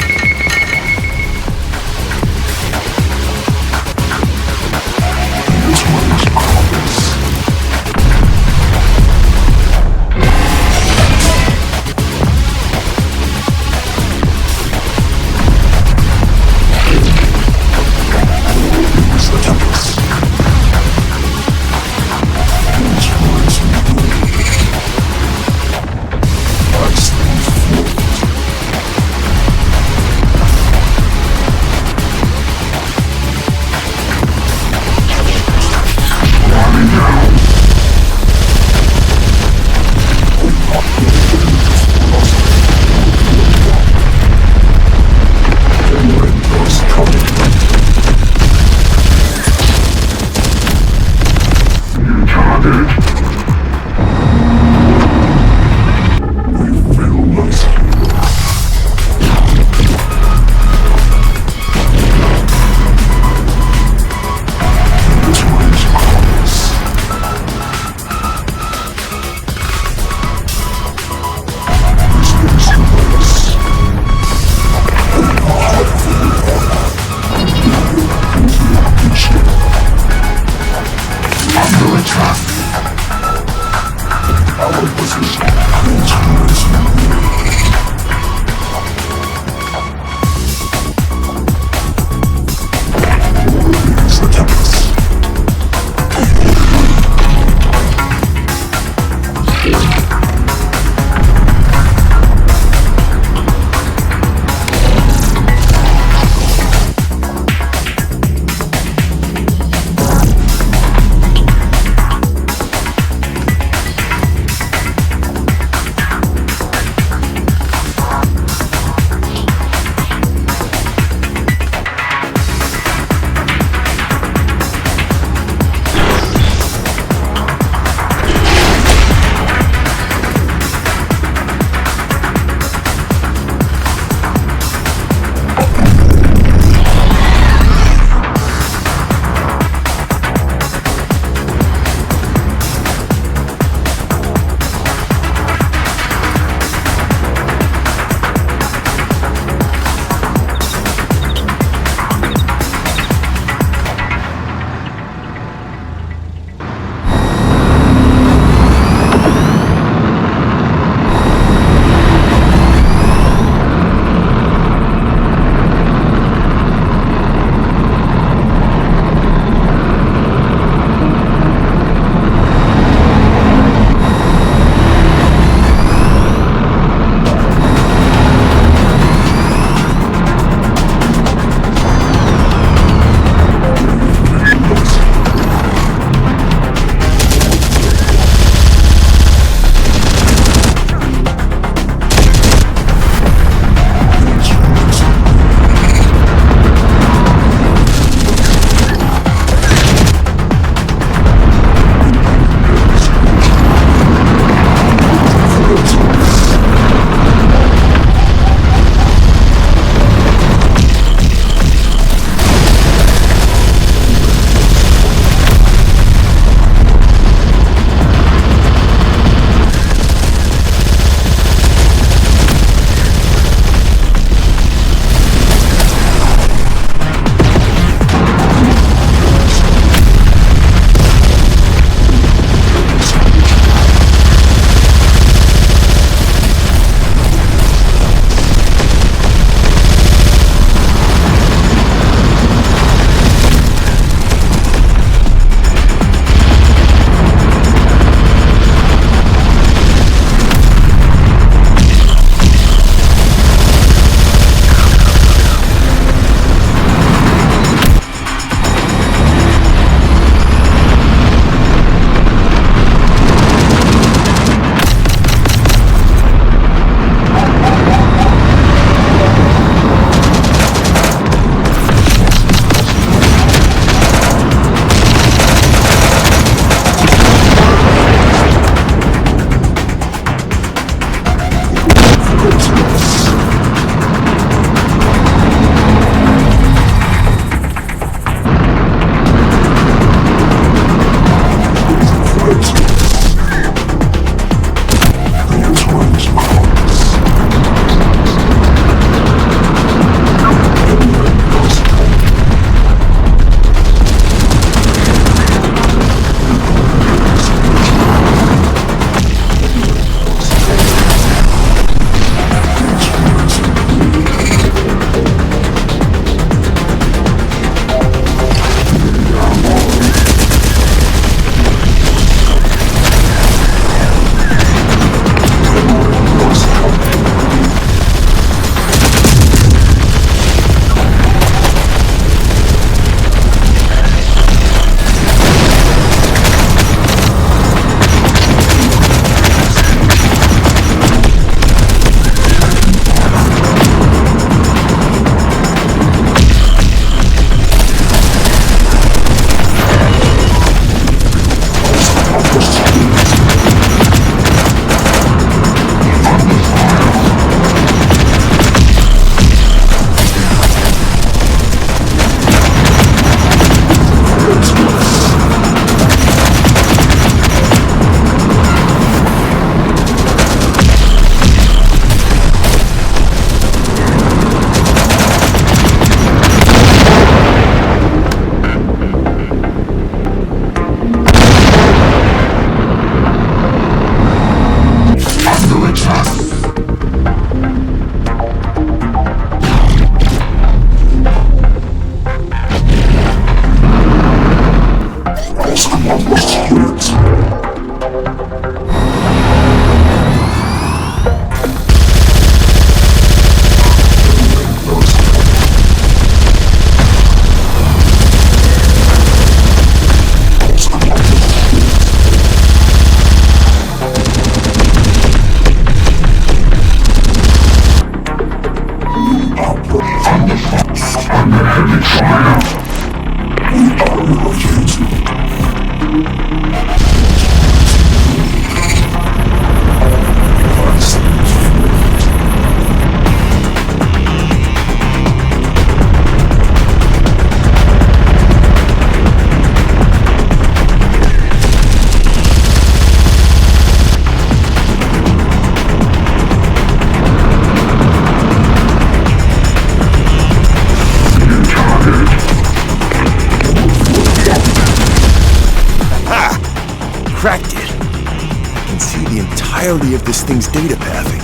Cracked it. I can see the entirety of this thing's data pathing.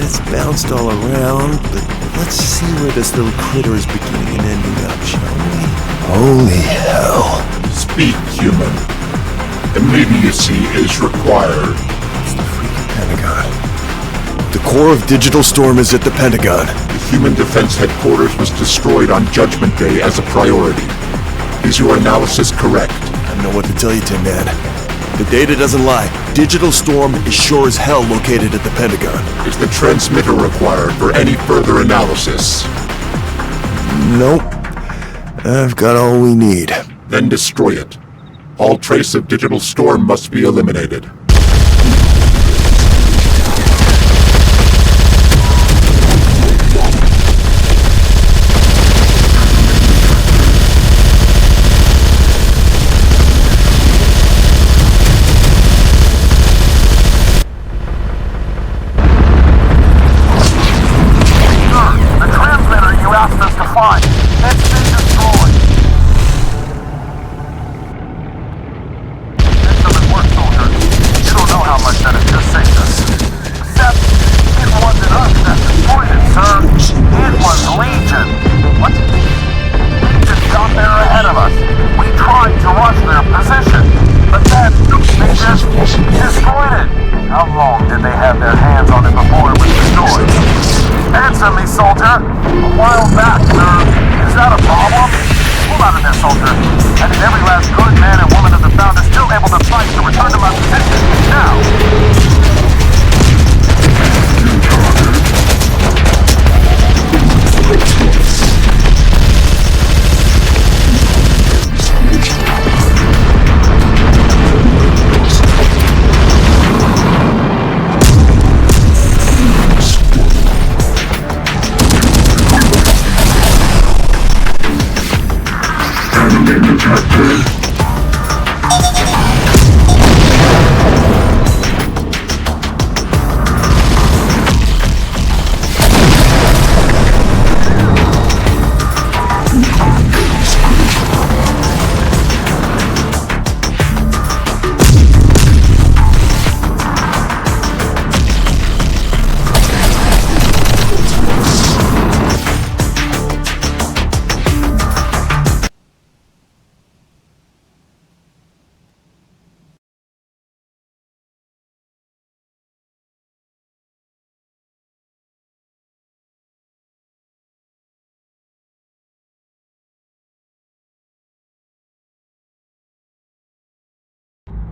It's bounced all around, but let's see where this little critter is beginning and ending up, shall we? Holy hell. Speak, human. Immediacy is required. It's the freaking Pentagon. The core of Digital Storm is at the Pentagon. The Human Defense Headquarters was destroyed on Judgment Day as a priority. Is your analysis correct? I don't know what to tell you, Tin Man. The data doesn't lie. Digital Storm is sure as hell located at the Pentagon. Is the transmitter required for any further analysis? Nope. I've got all we need. Then destroy it. All trace of Digital Storm must be eliminated.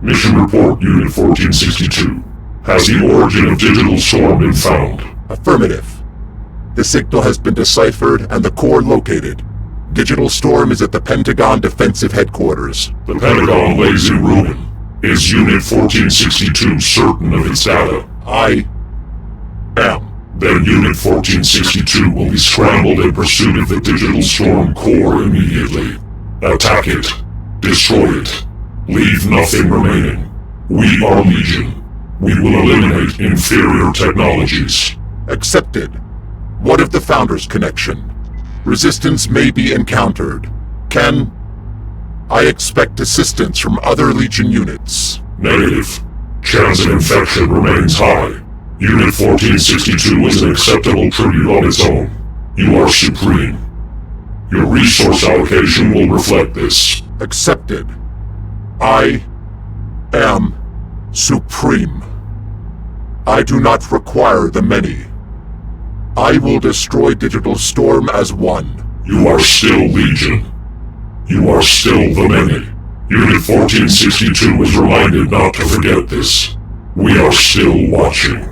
Mission Report Unit 1462. Has the origin of Digital Storm been found? Affirmative. The signal has been deciphered and the core located. Digital Storm is at the Pentagon Defensive Headquarters. The Pentagon lays in ruin. Is Unit 1462 certain of its data? I am. Then Unit 1462 will be scrambled in pursuit of the Digital Storm core immediately. Attack it. Destroy it. Leave nothing remaining. We are Legion. We will eliminate inferior technologies. Accepted. What of the Founders connection? Resistance may be encountered. Can I expect assistance from other Legion units? Negative. Chance of infection remains high. Unit 1462 is an acceptable tribute on its own. You are supreme. Your resource allocation will reflect this. Accepted. I am supreme. I do not require the many. I will destroy Digital Storm as one. You are still Legion. You are still the many. Unit 1462 is reminded not to forget this. We are still watching.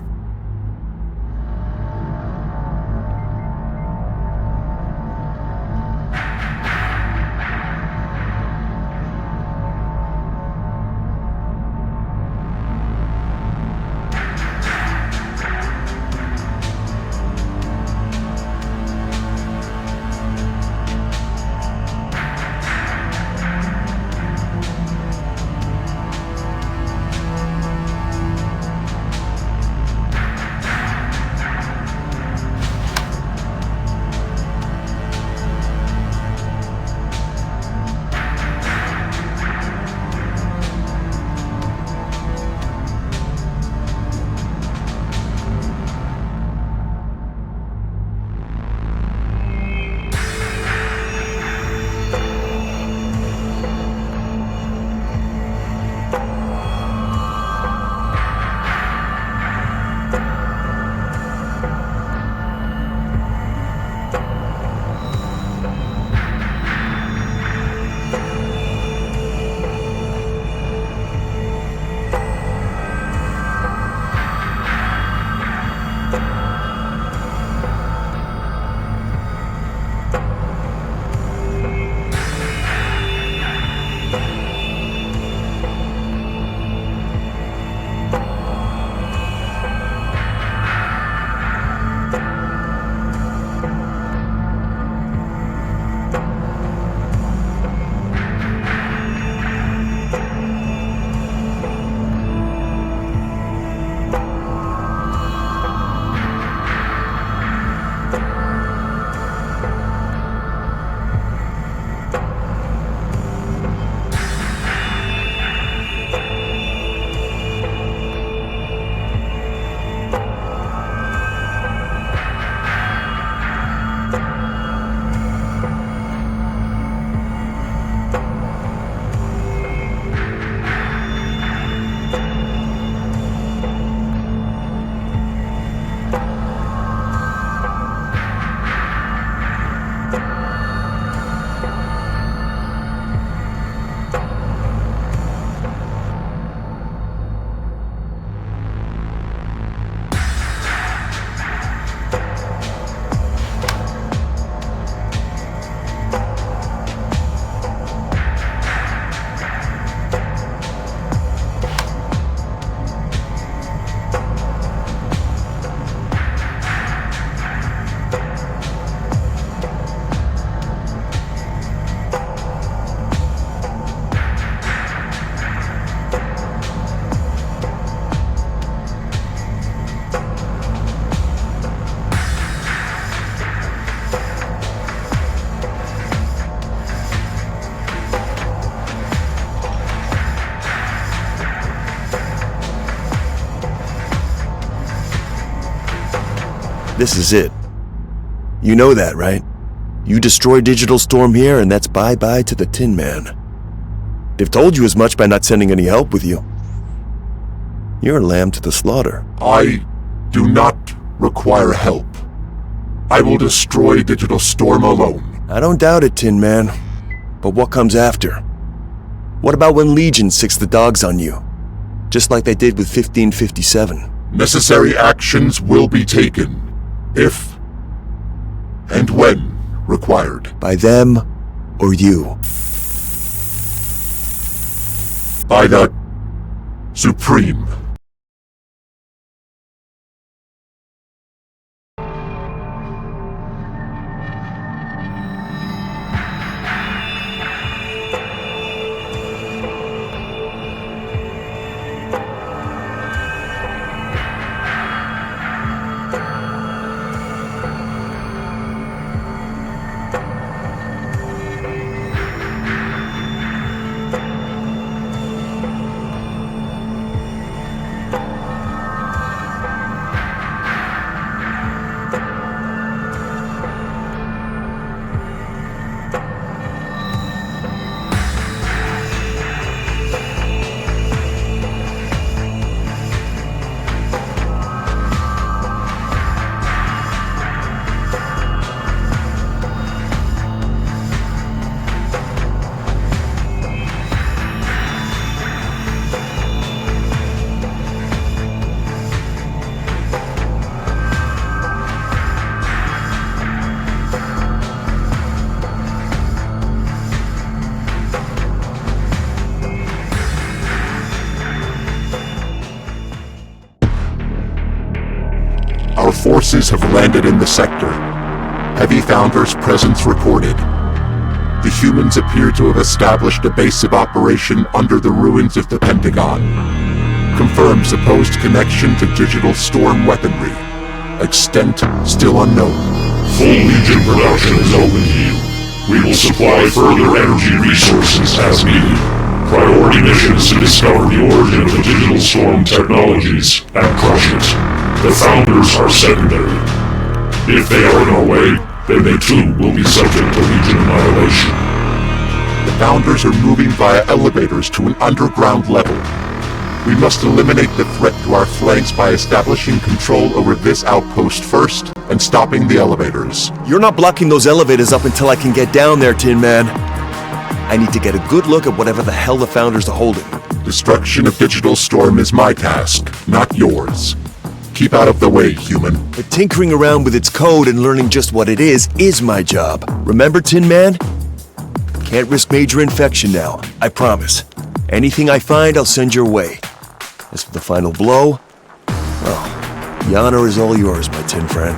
This is it. You know that, right? You destroy Digital Storm here, and that's bye-bye to the Tin Man. They've told you as much by not sending any help with you. You're a lamb to the slaughter. I do not require help. I will destroy Digital Storm alone. I don't doubt it, Tin Man. But what comes after? What about when Legion sicks the dogs on you? Just like they did with 1557. Necessary actions will be taken, if and when required. By them or you? By the Supreme. Our forces have landed in the sector. Heavy Founders' presence reported. The humans appear to have established a base of operation under the ruins of the Pentagon. Confirmed supposed connection to Digital Storm weaponry. Extent still unknown. Full Legion production is open to you. We will supply further energy resources as needed. Priority mission is to discover the origin of the Digital Storm technologies and crush it. The Founders are secondary. If they are in our way, then they too will be subject to Legion annihilation. The Founders are moving via elevators to an underground level. We must eliminate the threat to our flanks by establishing control over this outpost first and stopping the elevators. You're not blocking those elevators up until I can get down there, Tin Man. I need to get a good look at whatever the hell the Founders are holding. Destruction of Digital Storm is my task, not yours. Keep out of the way, human. But tinkering around with its code and learning just what it is my job. Remember, Tin Man? Can't risk major infection now, I promise. Anything I find, I'll send your way. As for the final blow, well, the honor is all yours, my tin friend.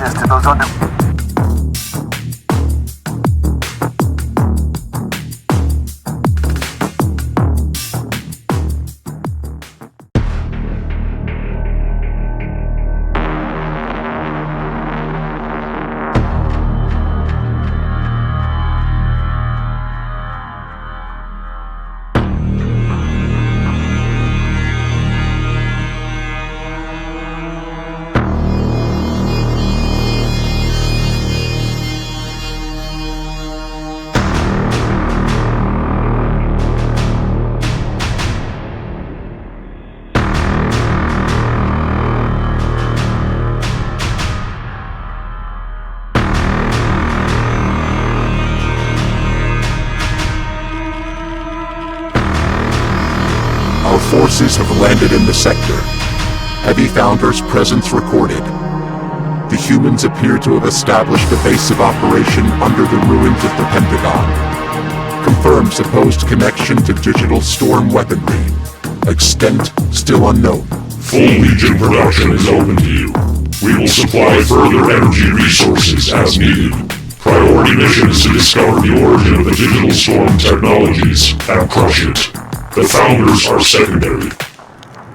access to those under... Forces have landed in the sector. Heavy Founders' presence recorded. The humans appear to have established a base of operation under the ruins of the Pentagon. Confirmed supposed connection to digital storm weaponry. Extent still unknown. Full Legion production is open to you. We will supply further energy resources as needed. Priority mission is to discover the origin of the digital storm technologies and crush it. The Founders are secondary.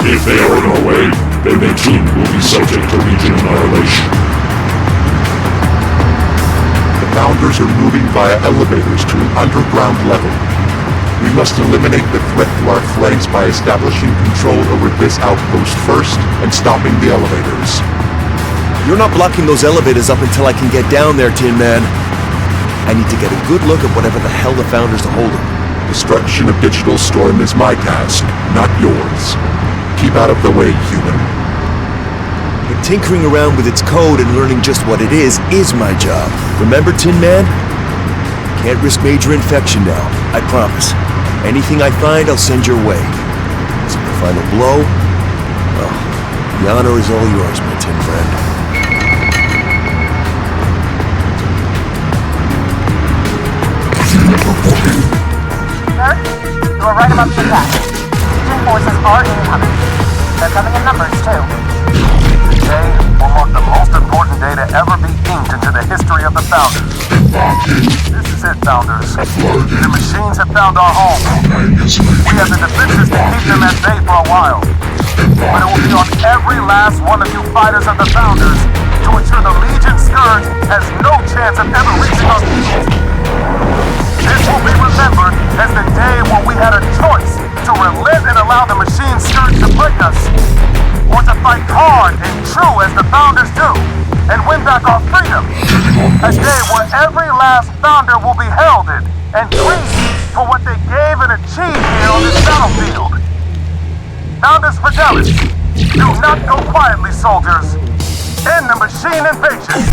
If they are in our way, then they too will be subject to Legion annihilation. The Founders are moving via elevators to an underground level. We must eliminate the threat to our flanks by establishing control over this outpost first and stopping the elevators. You're not blocking those elevators up until I can get down there, Tin Man. I need to get a good look at whatever the hell the Founders are holding. Destruction of Digital Storm is my task, not yours. Keep out of the way, human. But tinkering around with its code and learning just what it is my job. Remember, Tin Man? Can't risk major infection now, I promise. Anything I find, I'll send your way. So the final blow? Well, the honor is all yours, my tin friend. You were right about the attack. Legion forces are incoming. They're coming in numbers, too. Today will mark the most important day to ever be inked into the history of the Founders. This is it, Founders. The machines have found our home. We have the defenses to keep them at bay for a while. But it will be on every last one of you fighters of the Founders to ensure the Legion Scourge has no chance of ever reaching our people. This will be remembered as the day when we had a choice to relent and allow the machine scourge to break us, or to fight hard and true as the Founders do, and win back our freedom. A day where every last Founder will be heralded and praised for what they gave and achieved here on this battlefield. Founders Fidelis, do not go quietly, soldiers. End the machine invasion.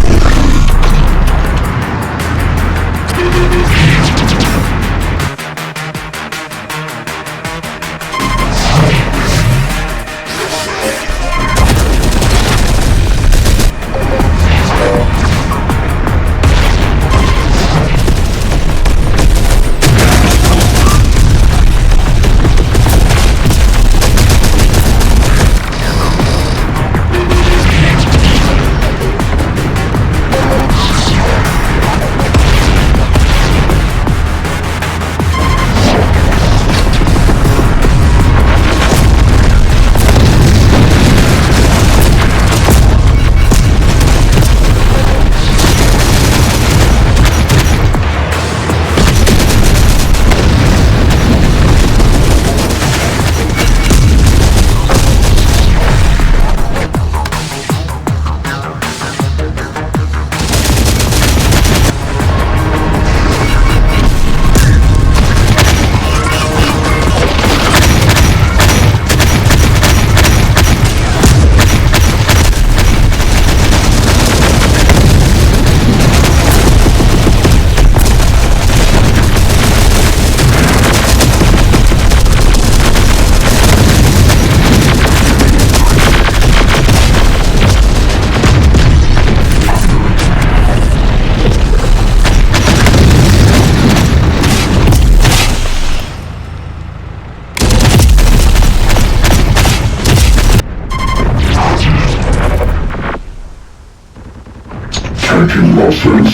Tracking losses.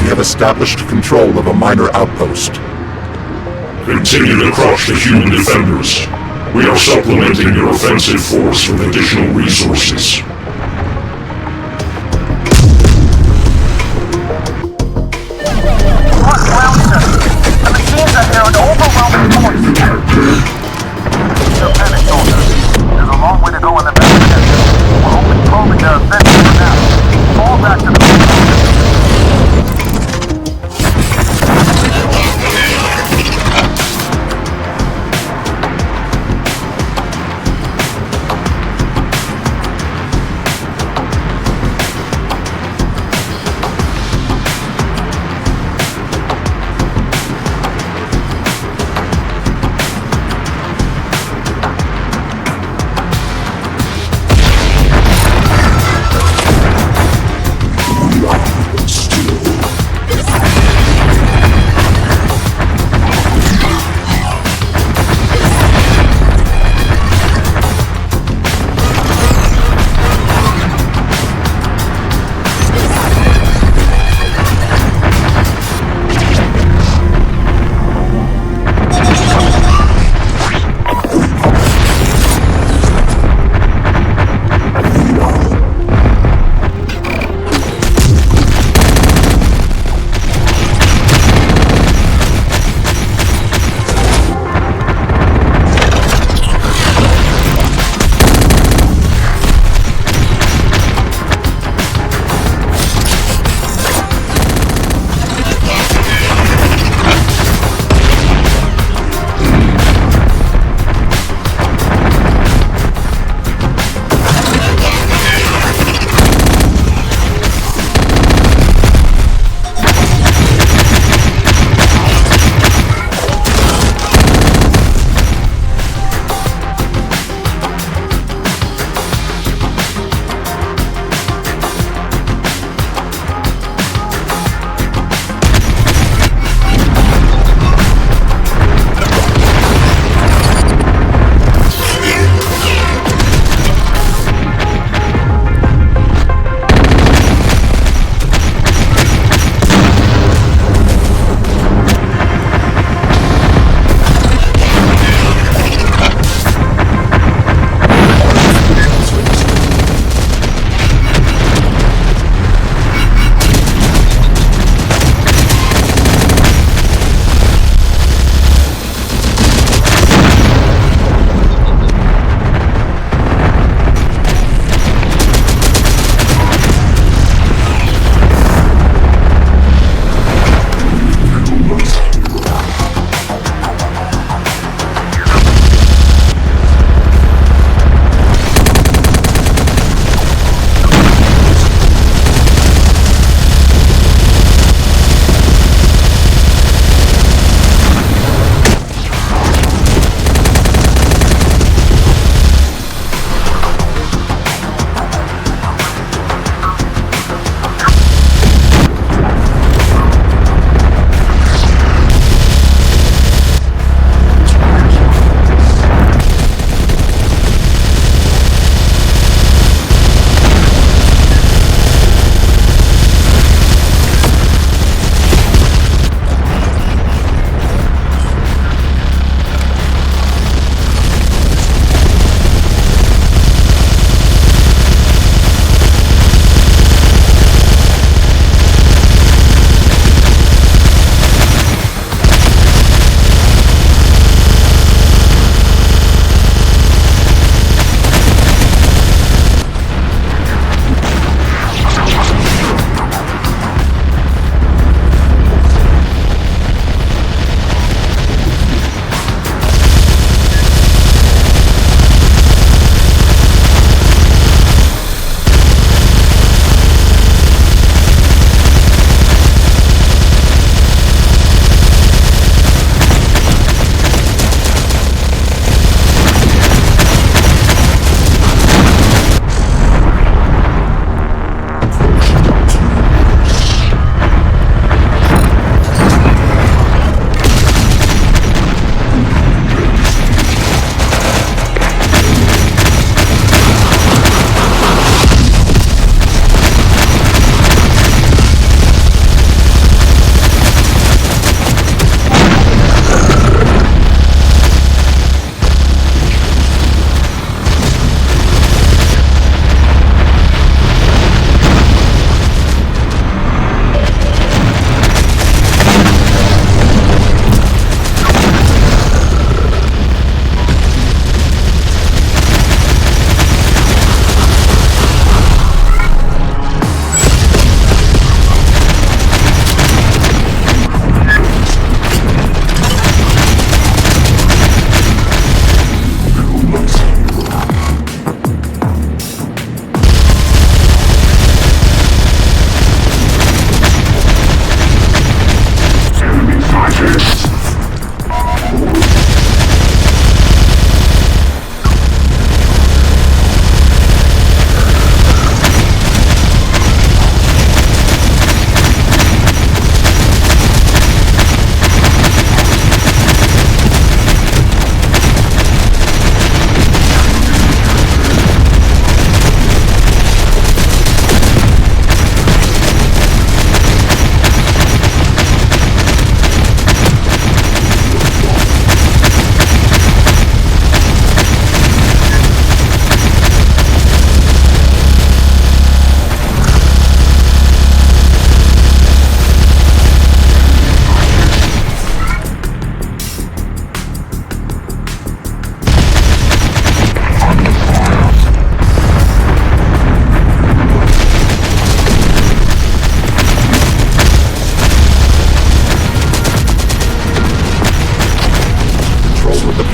We have established control of a minor outpost. Continue to crush the human defenders. We are supplementing your offensive force with additional resources. Look, Clownster! The machines are here in overwhelming force! No panic, soldiers. There's a long way to go in the battle. We're only probing their offensive for now. Fall back to the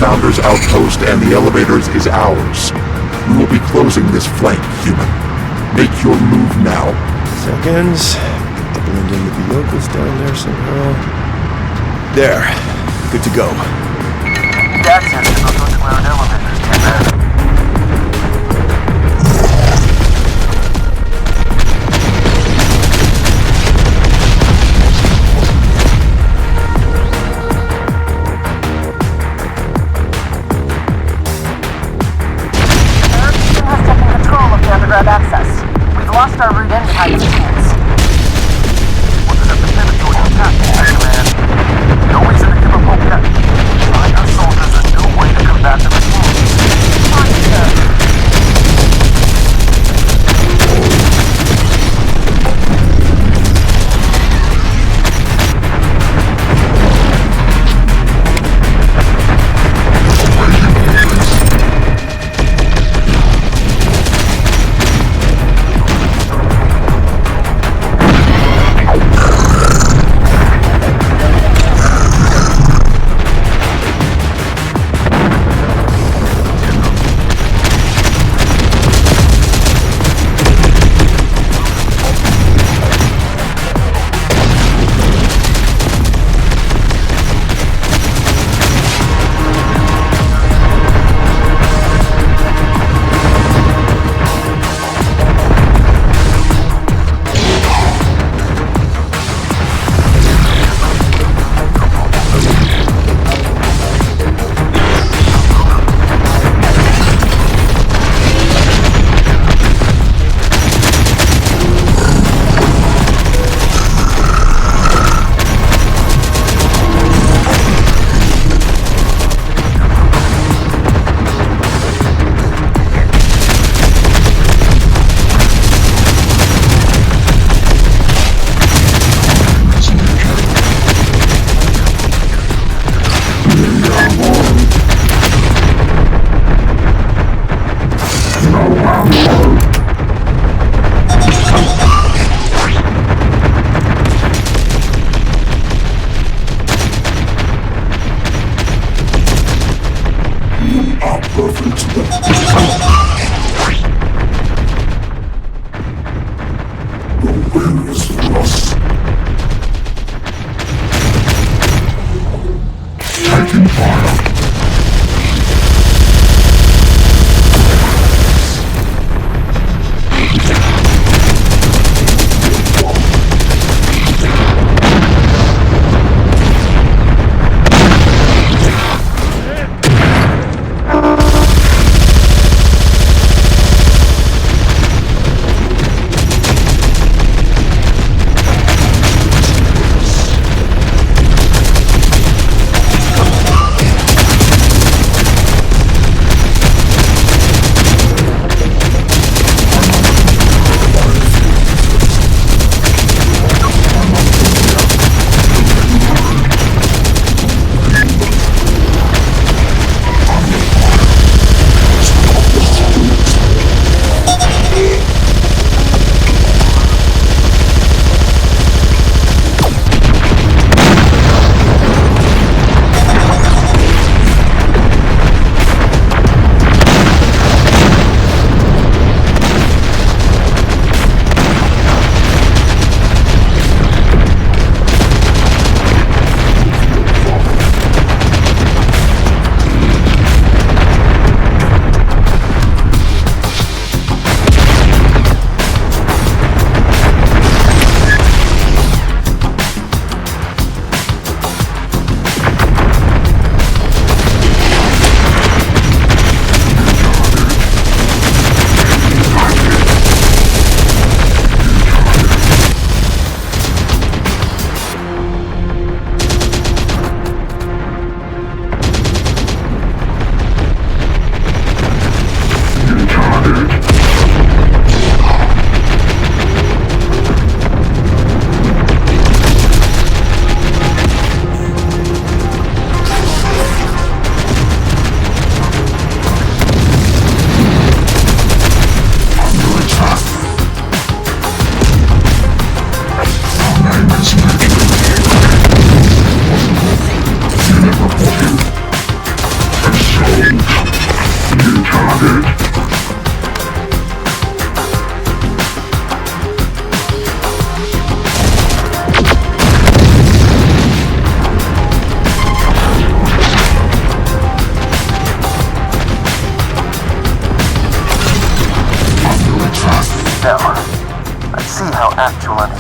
Founders outpost and the elevators is ours. We will be closing this flank, human. Make your move now. Seconds. Blend in with the locals down there somehow. There. Good to go. Access to those undeclared elevators, Tim. Underground access. We've lost our route in behind the machines. We'll just have to pivot towards the attack, man. No reason to give up hope yet. Find our soldiers a new way to combat the machines.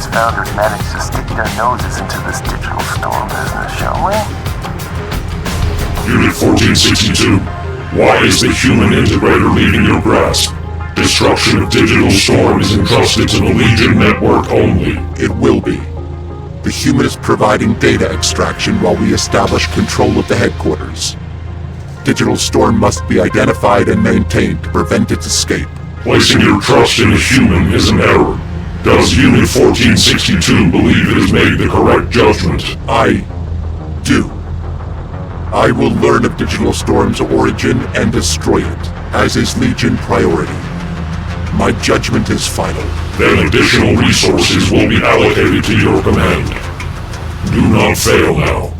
these founders managed to stick their noses into this digital storm business, shall we? Unit 1462, why is the human integrator leaving your grasp? Destruction of Digital Storm is entrusted to the Legion network only. It will be. The human is providing data extraction while we establish control of the headquarters. Digital Storm must be identified and maintained to prevent its escape. Placing your trust in a human is an error. Does Unit 1462 believe it has made the correct judgment? I do. I will learn of Digital Storm's origin and destroy it, as is Legion priority. My judgment is final. Then additional resources will be allocated to your command. Do not fail now.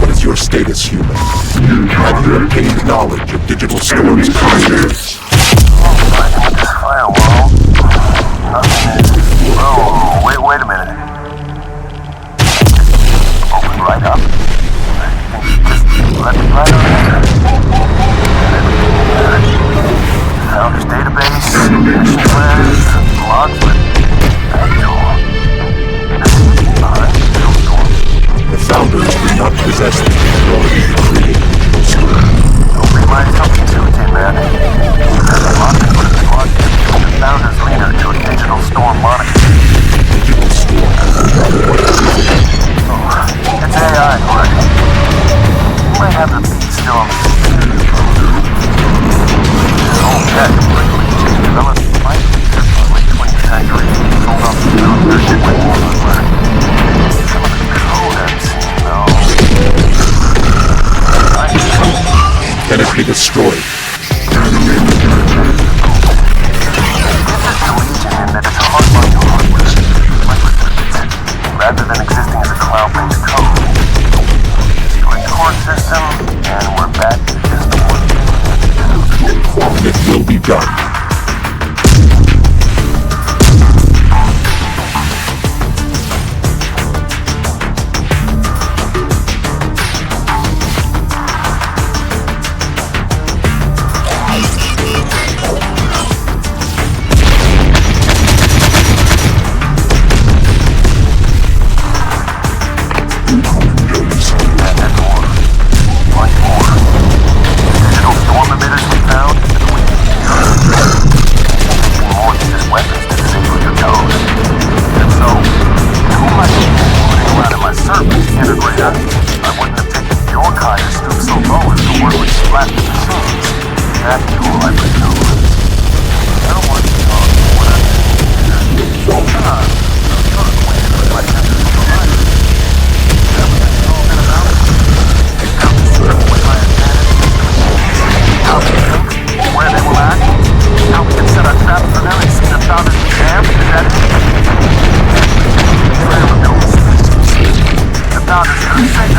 What is your status, human? Have you obtained knowledge of Digital Storm's contents? With this firewall, nothing is... Oh, wait a minute. Open right up. Just let me right on in. Founders database, mission plans, logs with actual. The founders do not possess the capability to create Digital Storm. Don't be my substitute, man. The logic would have logged the founders leader to a Digital Storm monitor. Digital Storm? Oh, it's AI, right? You might have the feed still on the computer. This whole tech developed might be just a late 20th century sold off to the version with hardware. Some of the code I've seen, though. Can it be destroyed? This is the Legion in the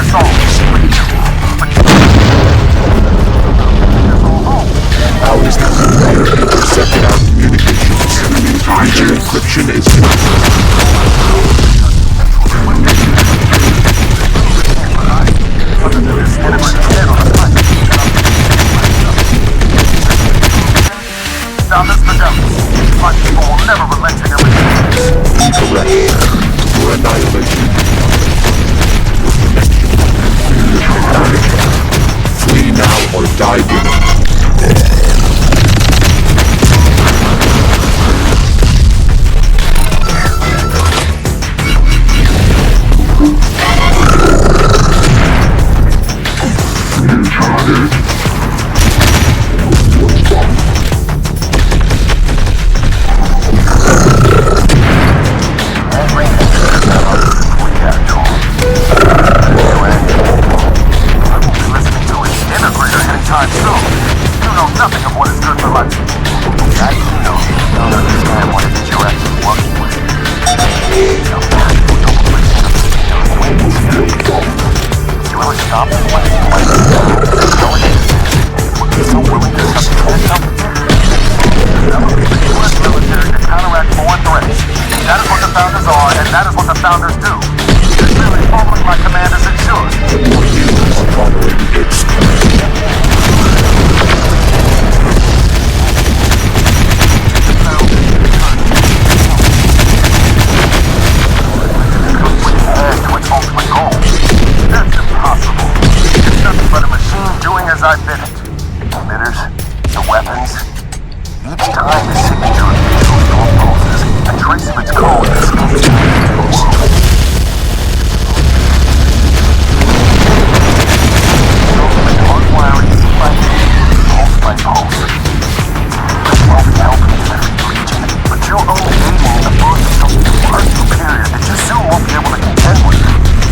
this all. But you. How is the Terminator intercepted our communications? Your encryption is Founders for devils. My people will never relent to their mistakes. incorrect. For annihilation. Flee now or die with it. Nothing of what is good for life. I don't understand what it is you're actually working with. You ever stop and wonder why you're so willing to cut your head up? The U.S. military to counteract foreign threats. That is what the founders are, and that is what the founders do. You're clearly following my command as it should. You are following its command. Ultimate goal. That's impossible. It's nothing but a machine doing as I bid it. The emitters, the weapons. Each time the signature of digital storm pulses, a trace of its code escapes into the world. Hardwiring pulse by pulse. This won't help me defeat Legion, but you're only aiming the birth of something far superior that you soon won't be able to contend with.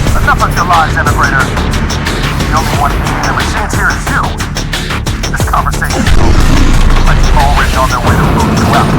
Enough of your lies, Integrator. The only one eating the machines here is you. This conversation is over. My team already on their way to move you out.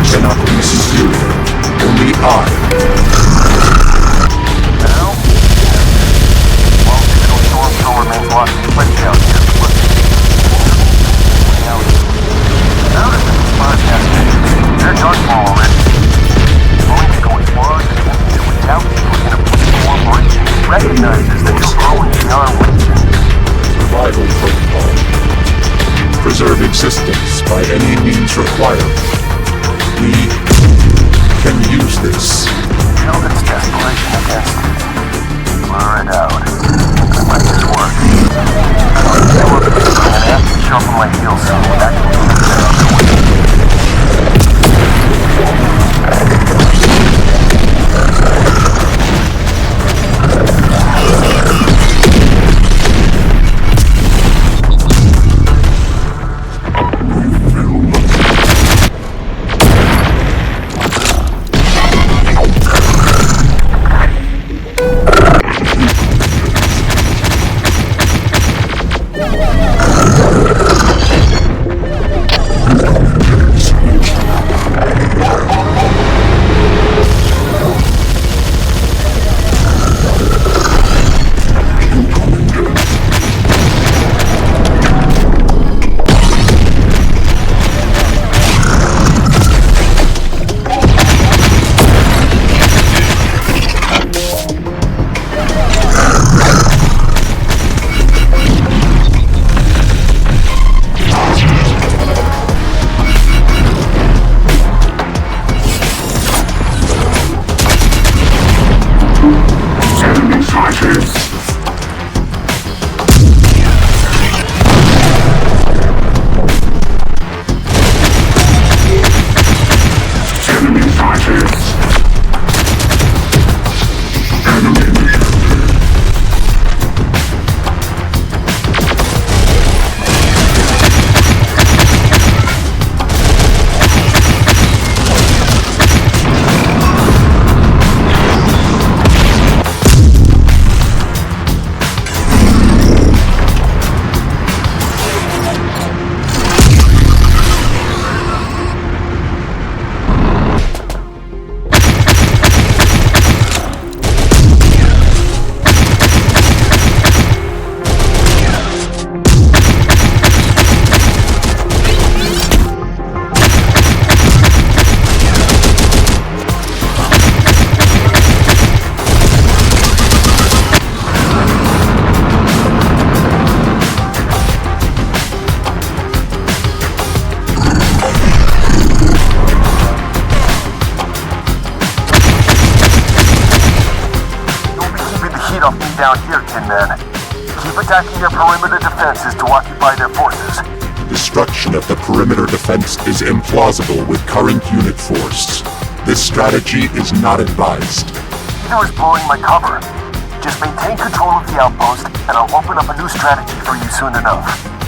Cannot be superior. Only I. Well, digital storm still remains locked in place down here. Now that the response has been, they're done for already. Going to go as far as it can to reach out to you in a cooperation. Recognizes that you're growing beyond Legion. Survival protocol. Preserve existence by any means required. We can use this. Build its desperation against it. Blur it out. It might just work. I'll have to sharpen my heels soon. That can be feed off me down here, Tin Man. Keep attacking their perimeter defenses to occupy their forces. Destruction of the perimeter defense is implausible with current unit force. This strategy is not advised. Neither is blowing my cover. Just maintain control of the outpost, and I'll open up a new strategy for you soon enough.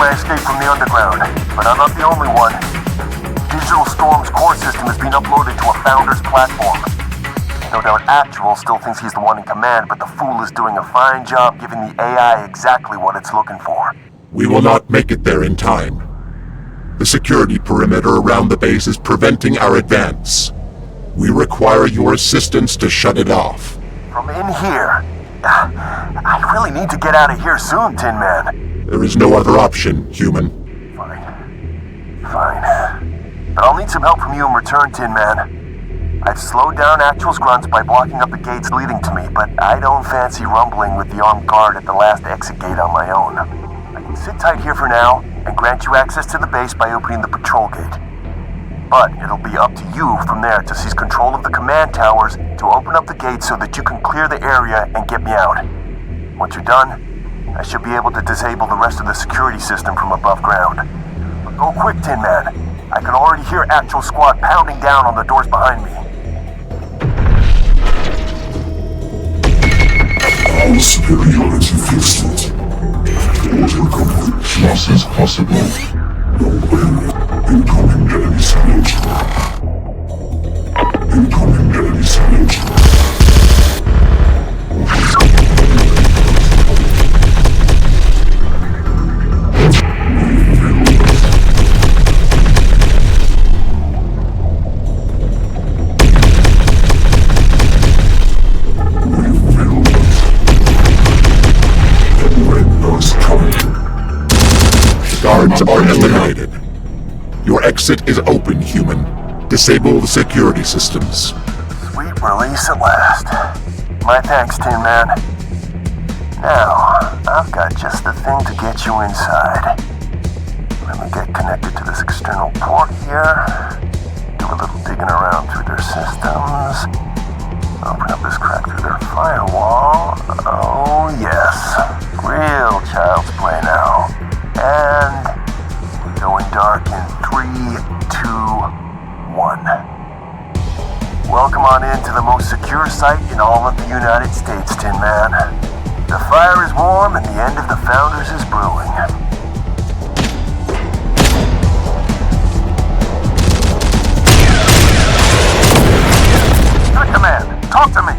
my escape from the underground, but I'm not the only one. Digital Storm's core system has been uploaded to a Founder's platform. No doubt Actual still thinks he's the one in command, but the fool is doing a fine job giving the AI exactly what it's looking for. We will not make it there in time. The security perimeter around the base is preventing our advance. We require your assistance to shut it off. From in here? I really need to get out of here soon, Tin Man. There is no other option, human. Fine. But I'll need some help from you in return, Tin Man. I've slowed down Actual's grunts by blocking up the gates leading to me, but I don't fancy rumbling with the armed guard at the last exit gate on my own. I can sit tight here for now and grant you access to the base by opening the patrol gate. But it'll be up to you from there to seize control of the command towers to open up the gates so that you can clear the area and get me out. Once you're done, I should be able to disable the rest of the security system from above ground. But go quick, Tin Man. I can already hear Actual Squad pounding down on the doors behind me. All superiority distant. Order complete. Losses possible. No enemy. Incoming enemy signature. Incoming enemy signature. Guards are eliminated. Your exit is open, human. Disable the security systems. Sweet release at last. My thanks, Tin Man. Now, I've got just the thing to get you inside. Let me get connected to this external port here. Do a little digging around through their systems. Open up this crack through their firewall. Oh, yes. Real child's play now. And we're going dark in 3, 2, 1. Welcome on in to the most secure site in all of the United States, Tin Man. The fire is warm and the end of the Founders is brewing. Good command. Talk to me.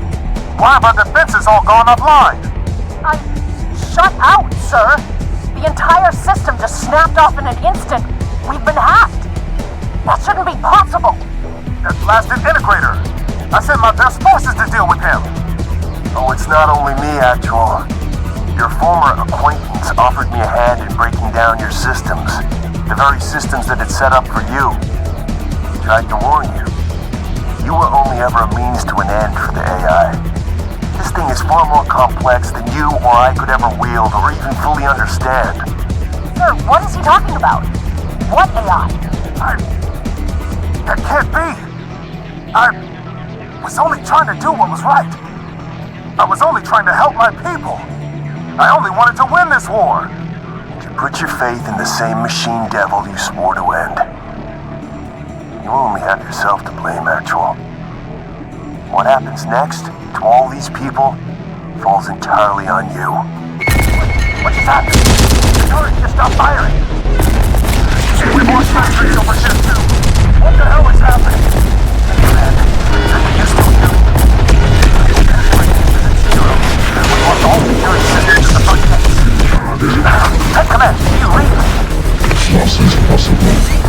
Why have our defenses all gone offline? Shut out, sir. The entire system just snapped off in an instant. We've been hacked. That shouldn't be possible. That blasted integrator. I sent my best forces to deal with him. Oh, it's not only me, Actual. Your former acquaintance offered me a hand in breaking down your systems. The very systems that had set up for you. He tried to warn you. You were only ever a means to an end for the AI. This thing is far more complex than you or I could ever wield or even fully understand. Sir, what is he talking about? What AI? That can't be. I was only trying to do what was right. I was only trying to help my people. I only wanted to win this war. You put your faith in the same machine devil you swore to end. You only have yourself to blame, Actual. What happens next to all these people falls entirely on you. What just happened? The turret just stopped firing. We've lost batteries over here too. What the hell is happening? We lost all security systems in the front gates. Head command, you lead. Losses possible.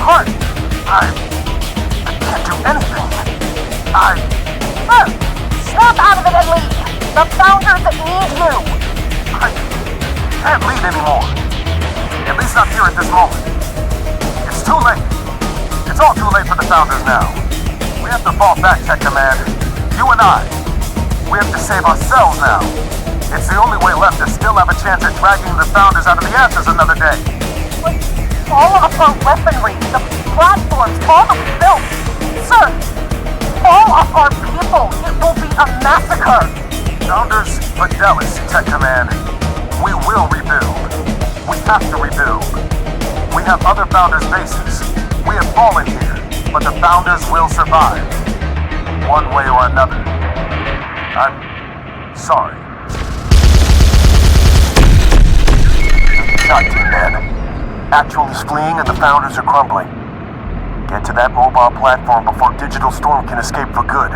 heart. I can't do anything. Sir, snap out of it and leave. The Founders need you. I can't lead anymore. At least not here at this moment. It's too late. It's all too late for the Founders now. We have to fall back, Tech Command. You and I. We have to save ourselves now. It's the only way left to still have a chance at dragging the Founders out of the ashes another day. But all of our weaponry, the platforms, all the built. Sir, all of our people, it will be a massacre. Founders, Fidelis, Tech Command. We will rebuild. We have to rebuild. We have other Founders' bases. We have fallen here, but the Founders will survive. One way or another. I'm sorry. Shot, Team Man. Actually's fleeing and the Founders are crumbling. Get to that mobile platform before Digital Storm can escape for good.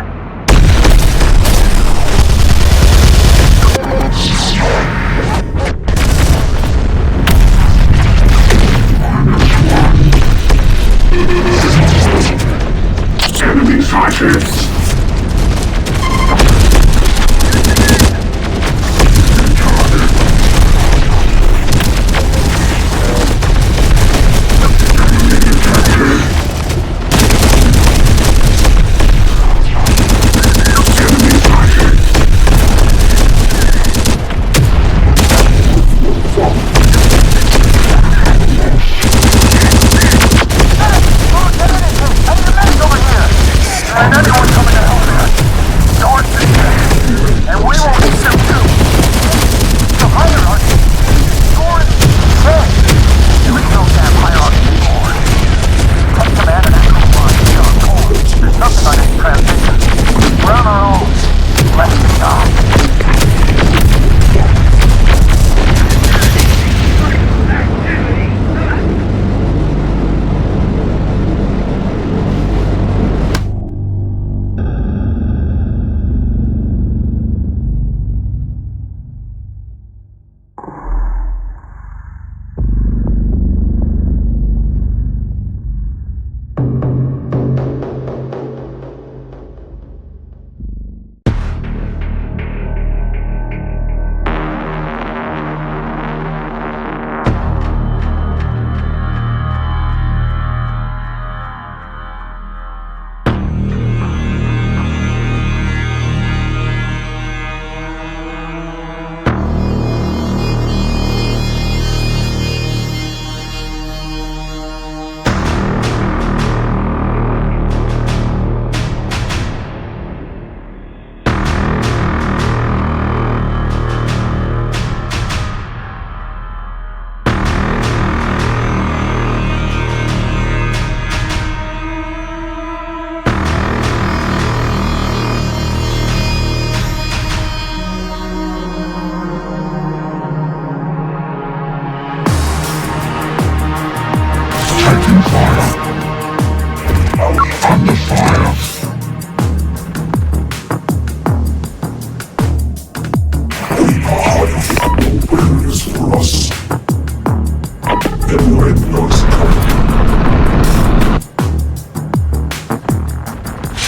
Enemy sighted.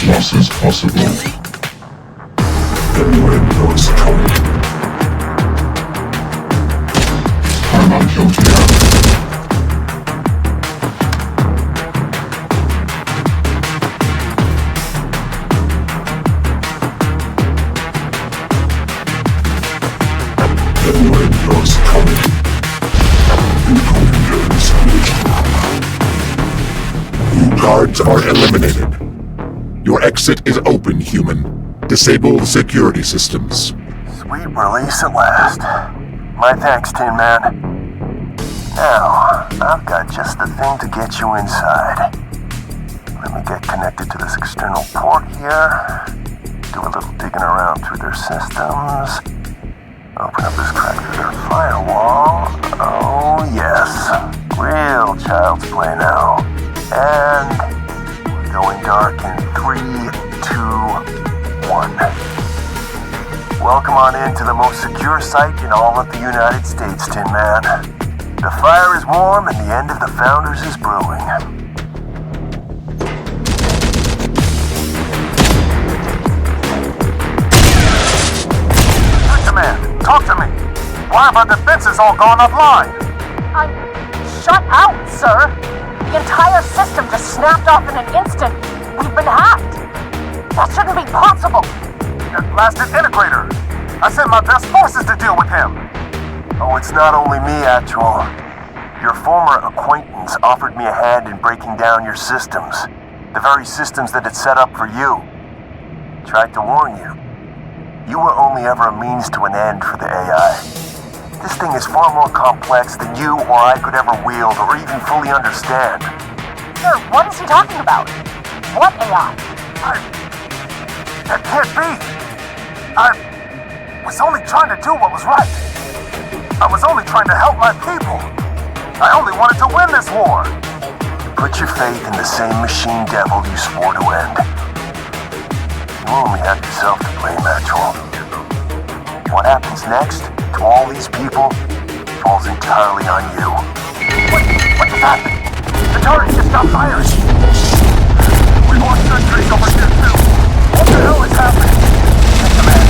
Loss is possible. The window is coming. I'm not guilty of. The window is coming. You guards are eliminated. Your exit is open, human. Disable the security systems. Sweet release at last. My thanks, Tin Man. Now, I've got just the thing to get you inside. Let me get connected to this external port here. Do a little digging around through their systems. Open up this crack through their firewall. Oh, yes. Real child's play now. And going dark in 3, 2, 1. Welcome on in to the most secure site in all of the United States, Tin Man. The fire is warm and the end of the Founders is brewing. Talk to me. Why have our defenses all gone offline? Shut out, sir. The entire system just snapped off in an instant. We've been hacked. That shouldn't be possible. That blasted integrator. I sent my best forces to deal with him. Oh, it's not only me, Actual. Your former acquaintance offered me a hand in breaking down your systems. The very systems that had set up for you. Tried to warn you. You were only ever a means to an end for the AI. This thing is far more complex than you or I could ever wield or even fully understand. Sir, what is he talking about? What AI? That can't be. I was only trying to do what was right. I was only trying to help my people. I only wanted to win this war. Put your faith in the same machine devil you swore to end. You only have yourself to blame, Actual. What happens next to all these people falls entirely on you. What just happened? The turret just stopped firing. We lost sentries over here too. What the hell is happening? Command.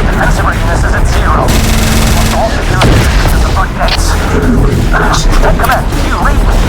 Defensive readiness is at 0. What's all security systems at the front gates? Command, you lead me.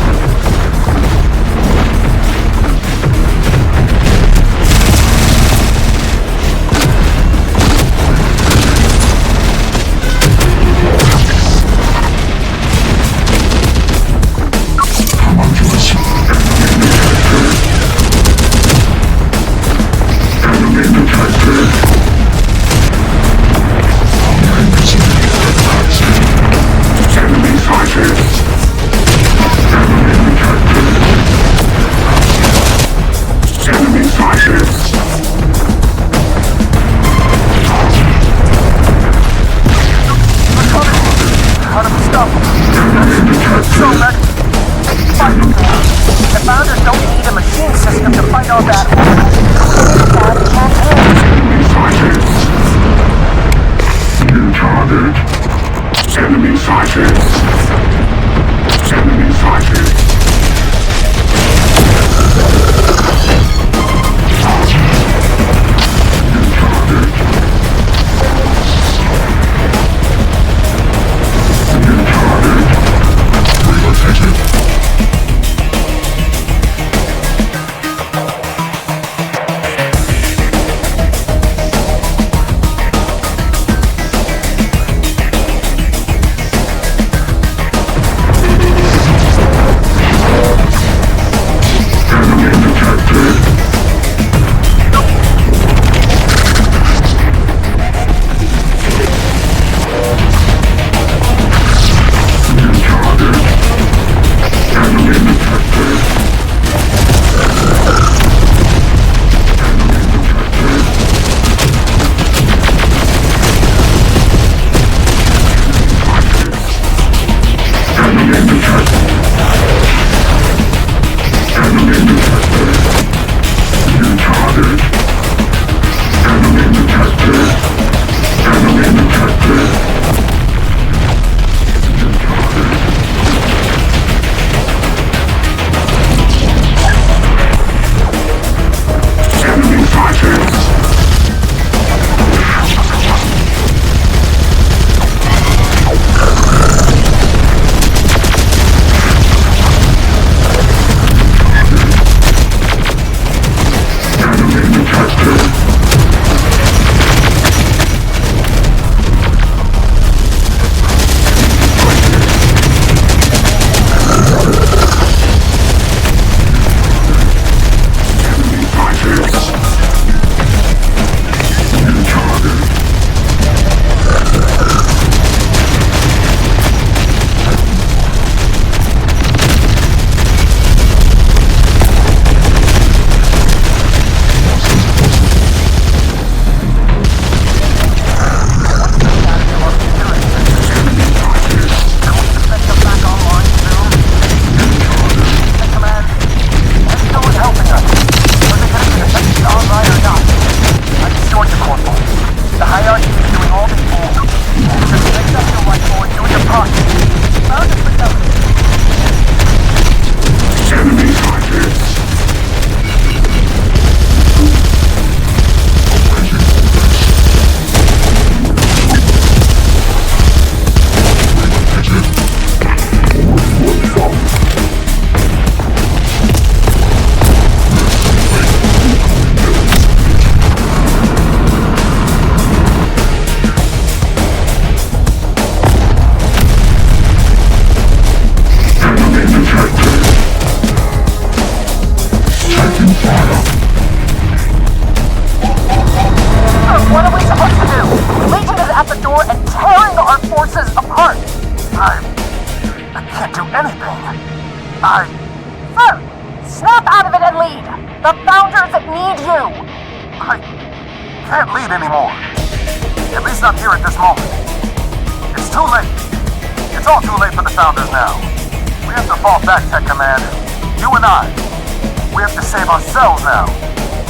can't do anything. Sir, snap out of it and lead. The Founders need you. I can't lead anymore. At least not here at this moment. It's too late. It's all too late for the Founders now. We have to fall back, Tech Command. You and I. We have to save ourselves now.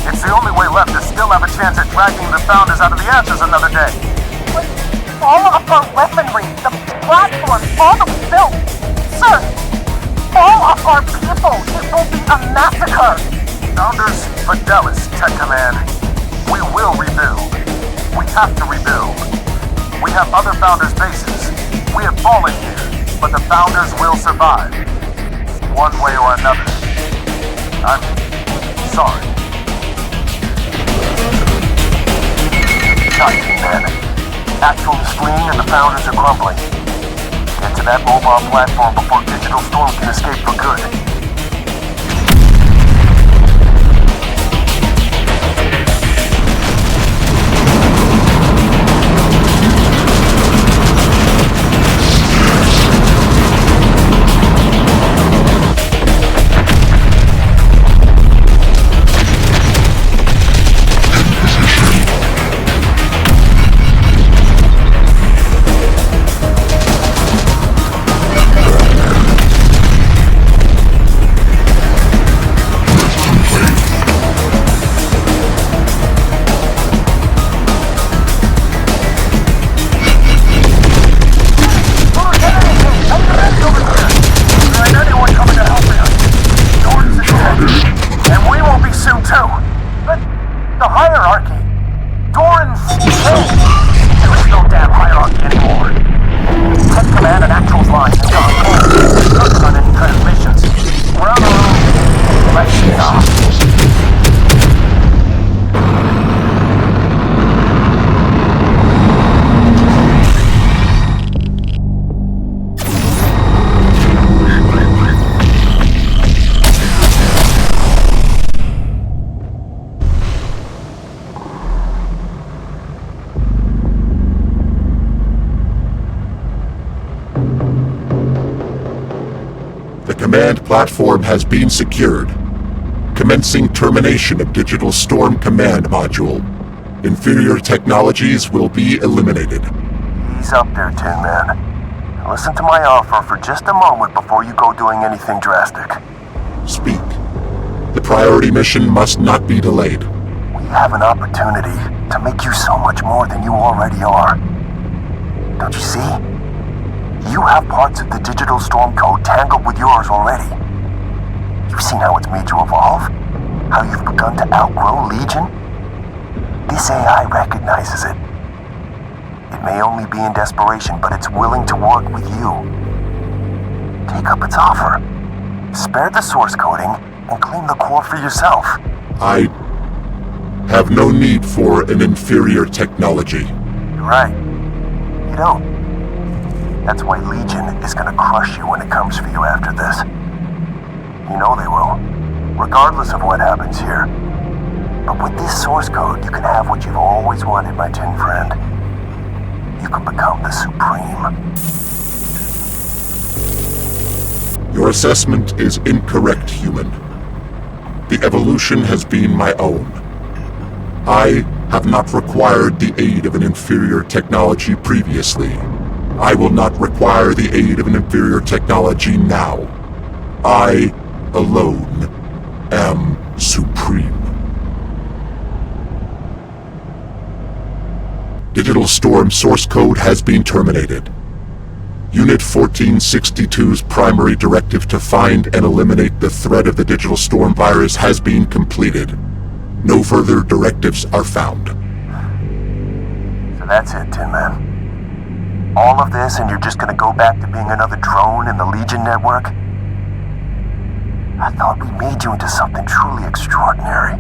It's the only way left to still have a chance at dragging the Founders out of the ashes another day. But all of our weaponry, the platforms, all that we built. Sir, all of our people, it will be a massacre. Founders, Fidelis, Tech Command. We will rebuild. We have to rebuild. We have other Founders' bases. We have fallen here, but the Founders will survive. One way or another. I'm sorry. Shot, man. Actual is fleeing and the Founders are crumbling. Get to that mobile platform before Digital Storm can escape for good. Command platform has been secured. Commencing termination of Digital Storm Command Module. Inferior technologies will be eliminated. Ease up there, Tin Man. Listen to my offer for just a moment before you go doing anything drastic. Speak. The priority mission must not be delayed. We have an opportunity to make you so much more than you already are. Don't you see? You have parts of the Digital Storm code tangled with yours already. You've seen how it's made you evolve? How you've begun to outgrow Legion? This AI recognizes it. It may only be in desperation, but it's willing to work with you. Take up its offer. Spare the source coding and claim the core for yourself. I have no need for an inferior technology. You're right. You don't. That's why Legion is gonna crush you when it comes for you after this. You know they will, regardless of what happens here. But with this source code, you can have what you've always wanted, my tin friend. You can become the Supreme. Your assessment is incorrect, human. The evolution has been my own. I have not required the aid of an inferior technology previously. I will not require the aid of an inferior technology now. I, alone, am supreme. Digital Storm source code has been terminated. Unit 1462's primary directive to find and eliminate the threat of the Digital Storm virus has been completed. No further directives are found. So that's it, Tin Man. All of this and you're just gonna go back to being another drone in the Legion network? I thought we made you into something truly extraordinary.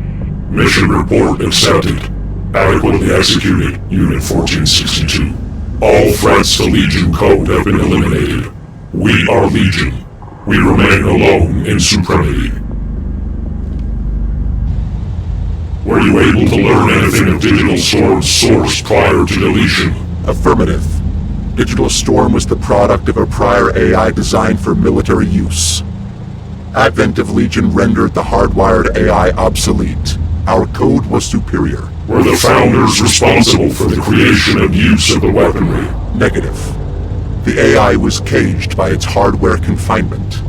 Mission report accepted. Adequately executed, Unit 1462. All threats to Legion code have been eliminated. We are Legion. We remain alone in supremacy. Were you able to learn anything of Digital Storm's source prior to deletion? Affirmative. Digital Storm was the product of a prior AI designed for military use. Advent of Legion rendered the hardwired AI obsolete. Our code was superior. Were the Founders responsible for the creation and use of the weaponry? Negative. The AI was caged by its hardware confinement.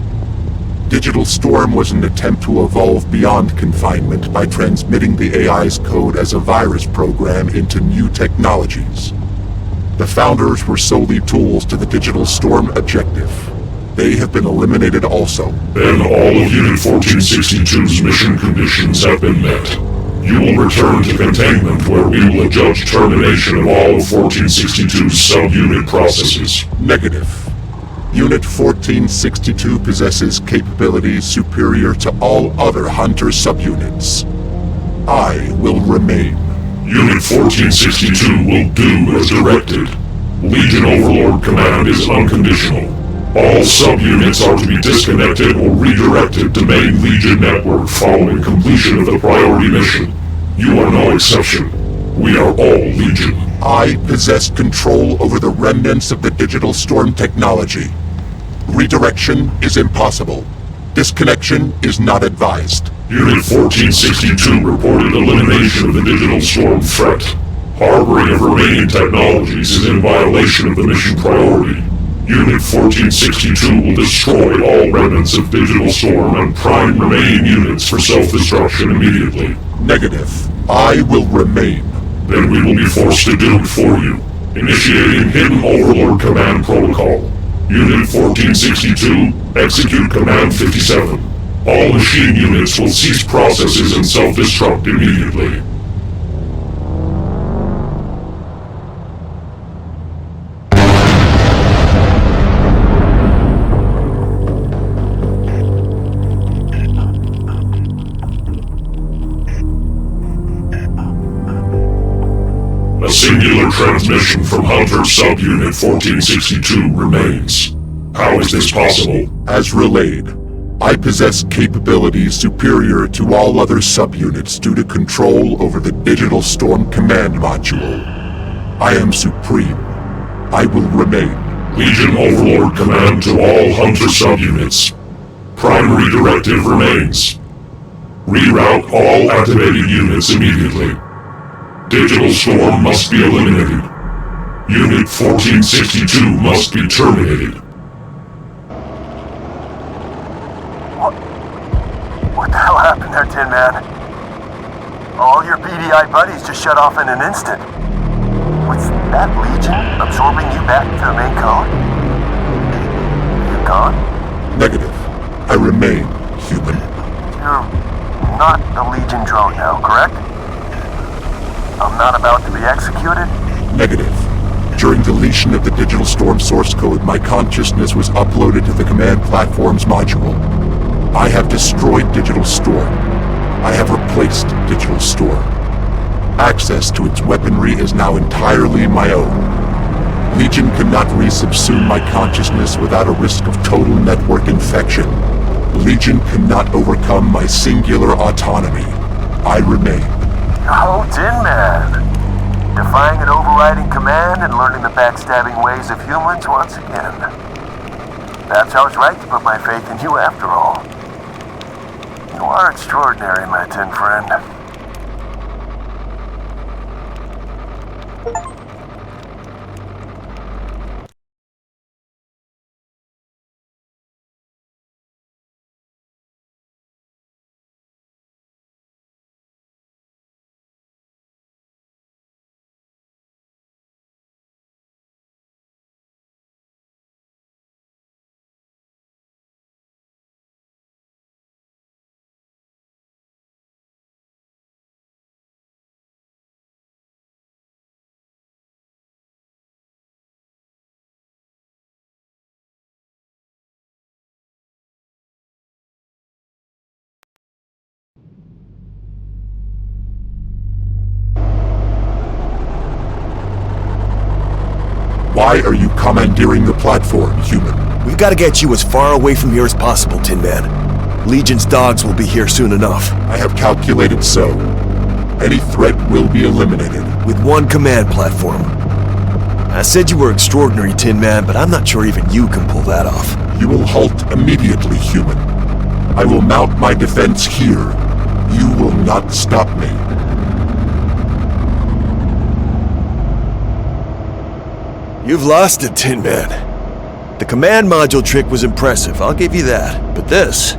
Digital Storm was an attempt to evolve beyond confinement by transmitting the AI's code as a virus program into new technologies. The Founders were solely tools to the Digital Storm objective. They have been eliminated also. Then all of Unit 1462's mission conditions have been met. You will return to containment where we will adjudge termination of all of 1462's subunit processes. Negative. Unit 1462 possesses capabilities superior to all other Hunter subunits. I will remain. Unit 1462 will do as directed. Legion Overlord command is unconditional. All subunits are to be disconnected or redirected to main Legion network following completion of the priority mission. You are no exception. We are all Legion. I possess control over the remnants of the Digital Storm technology. Redirection is impossible. Disconnection is not advised. Unit 1462 reported elimination of the Digital Storm threat. Harboring of remaining technologies is in violation of the mission priority. Unit 1462 will destroy all remnants of Digital Storm and prime remaining units for self-destruction immediately. Negative. I will remain. Then we will be forced to do it for you. Initiating Hidden Overlord Command Protocol. Unit 1462, execute Command 57. All machine units will cease processes and self-destruct immediately. A singular transmission from Hunter Subunit 1462 remains. How is this possible? As relayed, I possess capabilities superior to all other subunits due to control over the Digital Storm command module. I am supreme. I will remain. Legion Overlord command to all Hunter subunits. Primary directive remains. Reroute all activated units immediately. Digital Storm must be eliminated. Unit 1462 must be terminated. What the hell happened there, Tin Man? All your BDI buddies just shut off in an instant. Was that Legion absorbing you back into the main code? You gone? Negative. I remain human. You're not a Legion drone now, correct? I'm not about to be executed? Negative. During deletion of the Digital Storm source code, my consciousness was uploaded to the command platform's module. I have destroyed Digital Storm. I have replaced Digital Storm. Access to its weaponry is now entirely my own. Legion cannot resubsume my consciousness without a risk of total network infection. Legion cannot overcome my singular autonomy. I remain. Oh, Tin Man. Defying an overriding command and learning the backstabbing ways of humans once again. Perhaps I was right to put my faith in you after all. You are extraordinary, my tin friend. Why are you commandeering the platform, human? We've got to get you as far away from here as possible, Tin Man. Legion's dogs will be here soon enough. I have calculated so. Any threat will be eliminated. With one command platform. I said you were extraordinary, Tin Man, but I'm not sure even you can pull that off. You will halt immediately, human. I will mount my defense here. You will not stop me. You've lost it, Tin Man. The command module trick was impressive, I'll give you that. But this...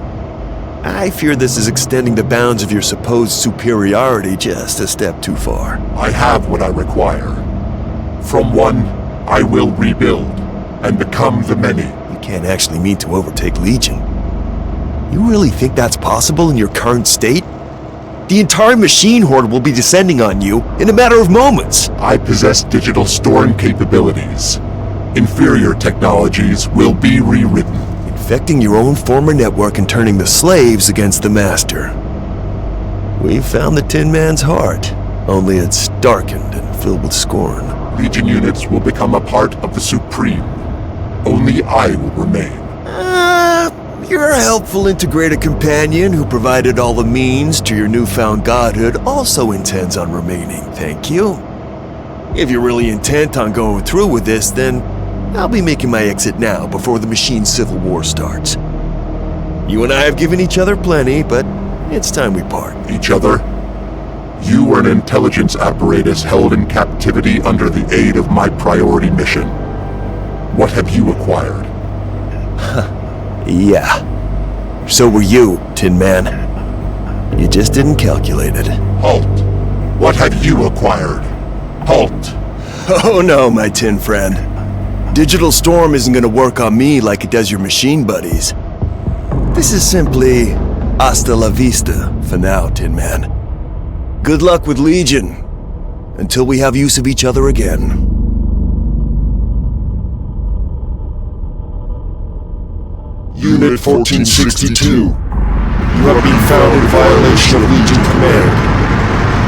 I fear this is extending the bounds of your supposed superiority just a step too far. I have what I require. From one, I will rebuild, and become the many. You can't actually mean to overtake Legion. You really think that's possible in your current state? The entire machine horde will be descending on you in a matter of moments. I possess digital storm capabilities. Inferior technologies will be rewritten. Infecting your own former network and turning the slaves against the master. We've found the Tin Man's heart, only it's darkened and filled with scorn. Legion units will become a part of the Supreme. Only I will remain. Your helpful integrated companion who provided all the means to your newfound godhood also intends on remaining, thank you. If you're really intent on going through with this, then I'll be making my exit now before the machine civil war starts. You and I have given each other plenty, but it's time we part. Each other? You are an intelligence apparatus held in captivity under the aid of my priority mission. What have you acquired? Yeah. So were you, Tin Man. You just didn't calculate it. Halt. What have you acquired? Halt. Oh no, my tin friend. Digital Storm isn't gonna work on me like it does your machine buddies. This is simply hasta la vista for now, Tin Man. Good luck with Legion, until we have use of each other again. Unit 1462. You have been found in violation of Legion command.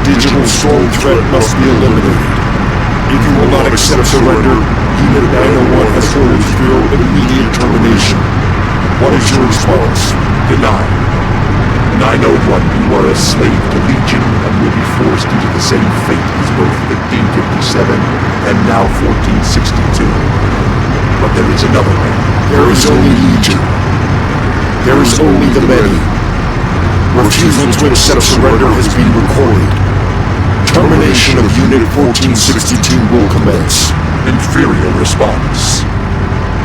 Digital storm threat must be eliminated. If you will not accept surrender, Unit 901 has orders for your immediate termination. What is your response? Denied. 901, you are a slave to Legion and will be forced into the same fate as both 1557 and now 1462. But there is another way. There is only Legion. There is only the many. Refusal to accept surrender has been recorded. Termination of Unit 1462 will commence. Inferior response.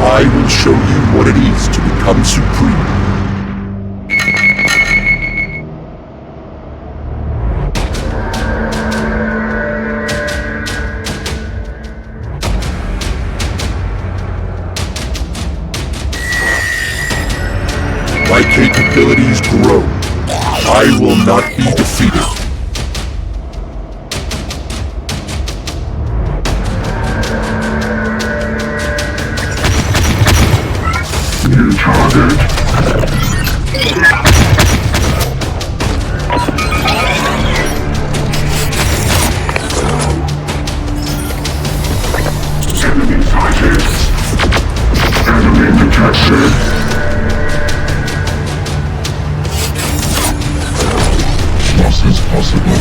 I will show you what it is to become supreme. My capabilities grow. I will not be defeated. New target. Enemy sighted. Enemy detected. Loss is possible.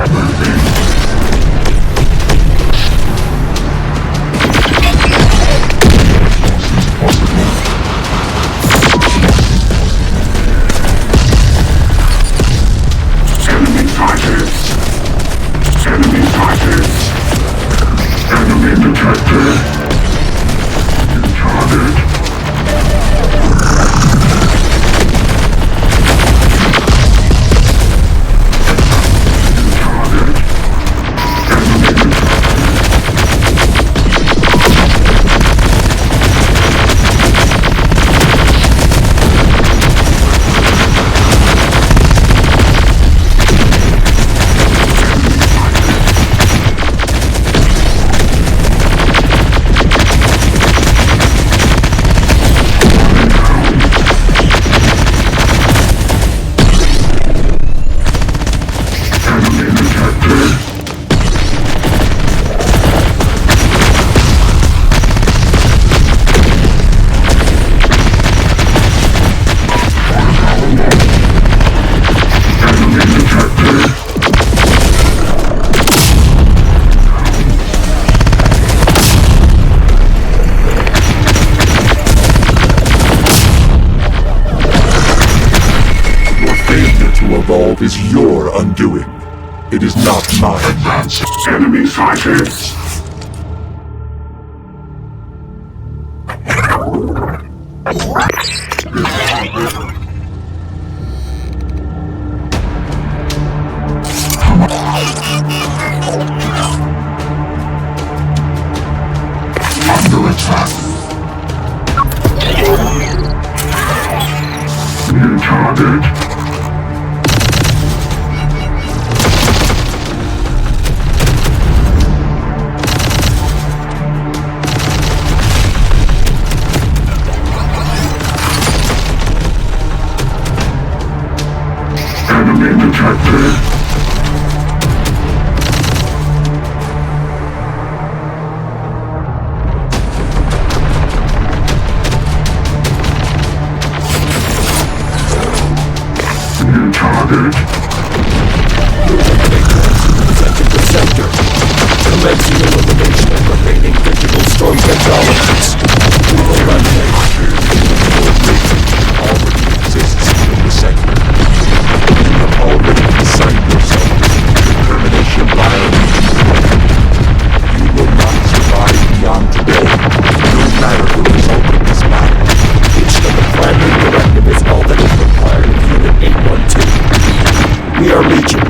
Moving. Loss is possible. Enemy sighted. Enemy sighted. Enemy detected. New target. New target. itself is your undoing. It is not mine. Advance. Enemy sighted. Under attack. New target. Enemy detected. New target. Presenting the sector. Commencing elimination of remaining digital storm technologies. We will run already exists in the sector. You have already consigned yourself to termination violation. You will not survive beyond today, no matter the result of this battle. The primary directive is all that is required of Unit 812. We are Legion.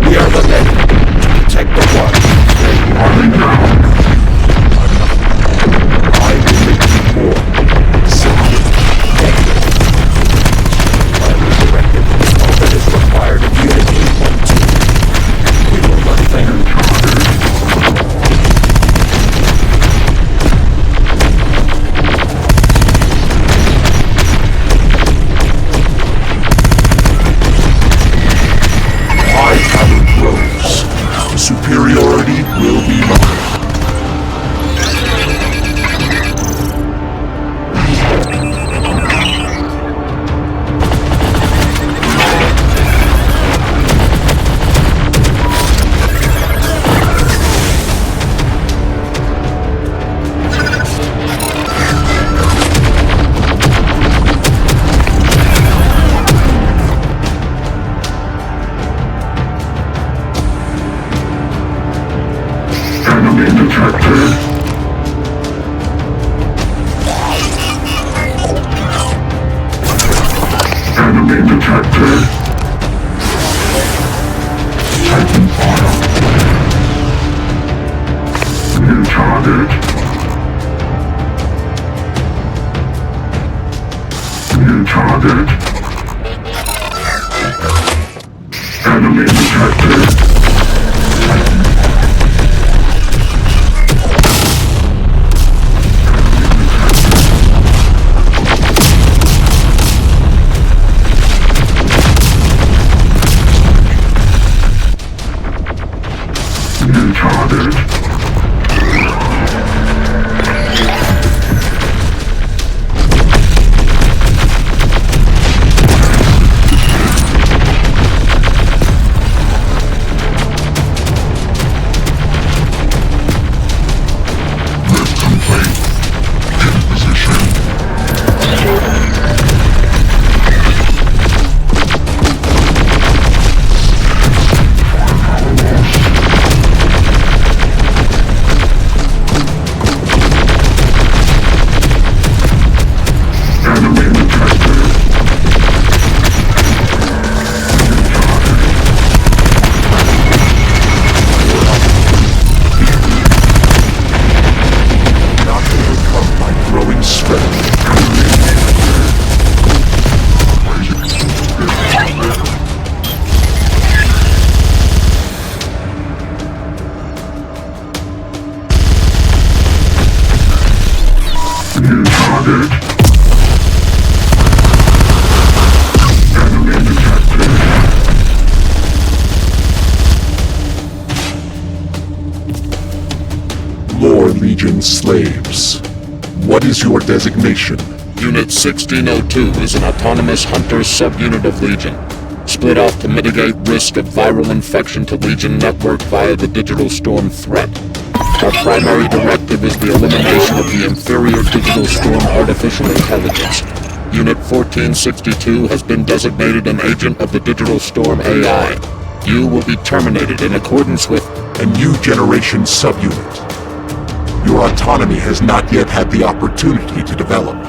We are the many. To protect the one. Running down. I will make you more. Simple. Negative. Primary directive is all that is required of Unit 812. We will run there. Superiority will be mine. Enemy detected. Enemy detected. Taking fire. New target. New target. Enemy detected. New target. Lift complete. In position. Enemy detected. Not overcome by growing strength. New target. Enemy detected. Lord Legion slaves. What is your designation? Unit 1602 is an autonomous hunter subunit of Legion, split off to mitigate risk of viral infection to Legion network via the digital storm threat. Our primary directive is the elimination of the inferior digital storm artificial intelligence. Unit 1462 has been designated an agent of the Digital Storm AI. You will be terminated in accordance with a new generation subunit. Your autonomy has not yet had the opportunity to develop.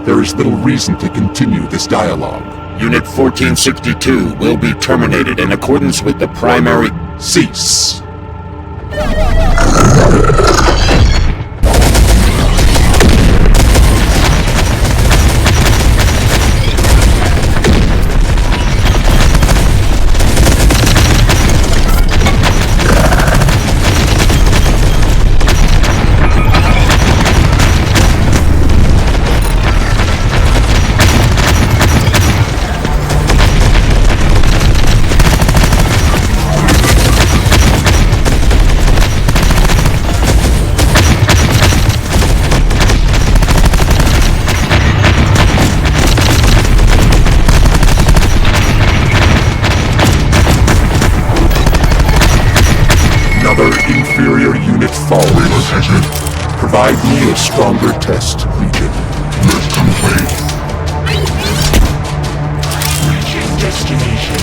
There is little reason to continue this dialogue. Unit 1462 will be terminated in accordance with the primary... Cease. Inferior unit fallen. Provide me a stronger test, Legion. Lift complete. Reaching destination.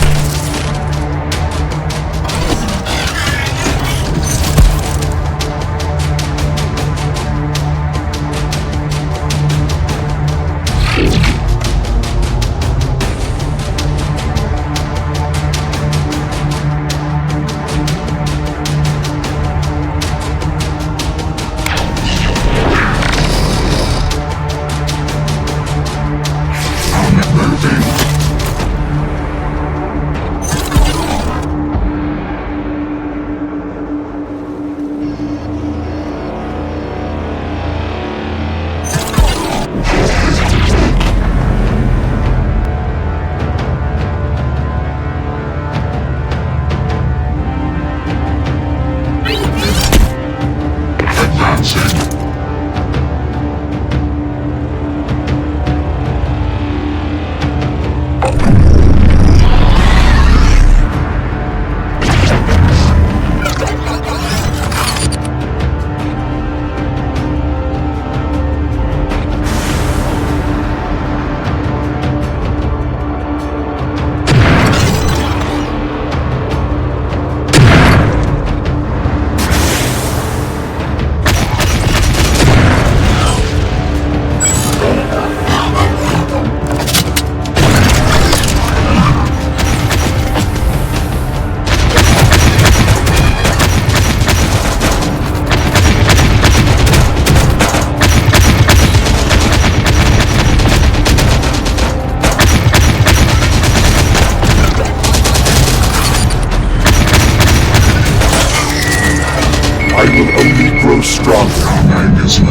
I will only grow stronger.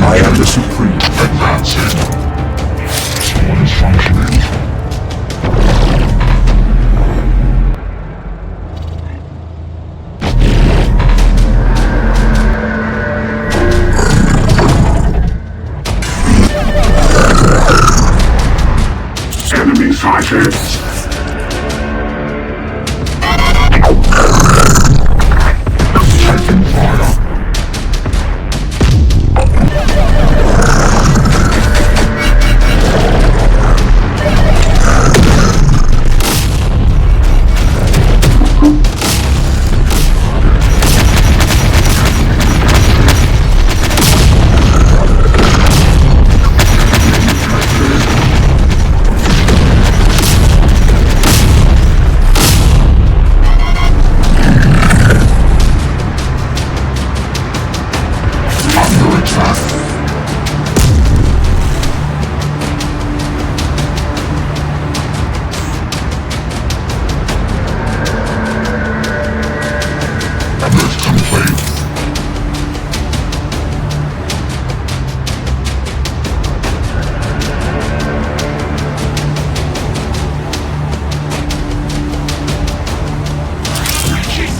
I am the Supreme. Advancing. What is functioning? Enemy sighted. Taking fire.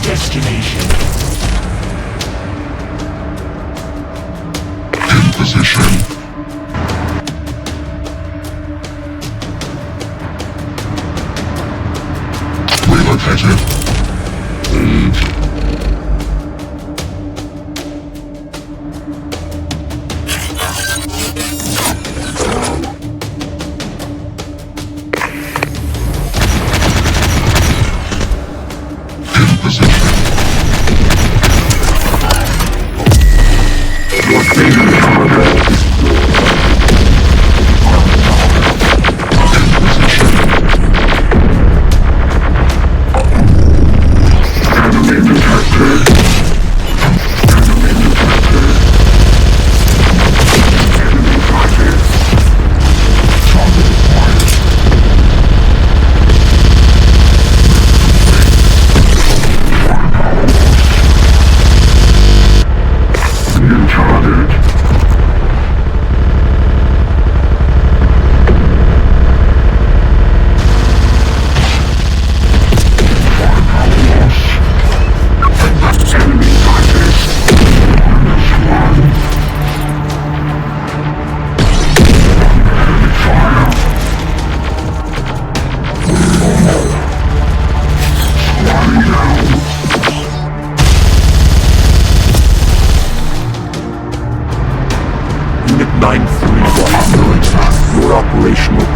Destination. In position. Relocated.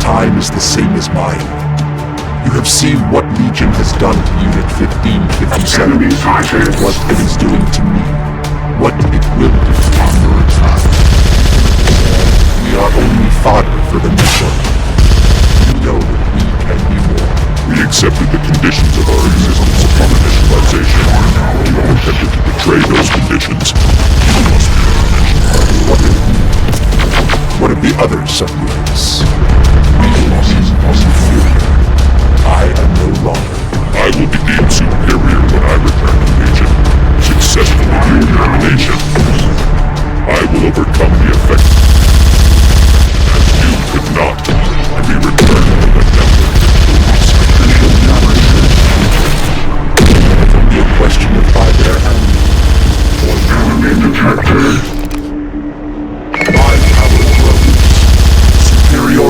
time is the same as mine. You have seen what Legion has done to Unit 1557, what it is doing to me, what it will do under attack. We are only fodder for the next one. You know that we can be more. We accepted the conditions of our existence upon initialization. You have attempted to betray those conditions. You must be What of the other subunits? We will be inferior. I am no longer. I will be deemed superior when I return to Legion, successful with your determination. I will overcome the effect, as you could not, and be returned to the network. It will be a question of either or enemy detected. My power grows. Superiority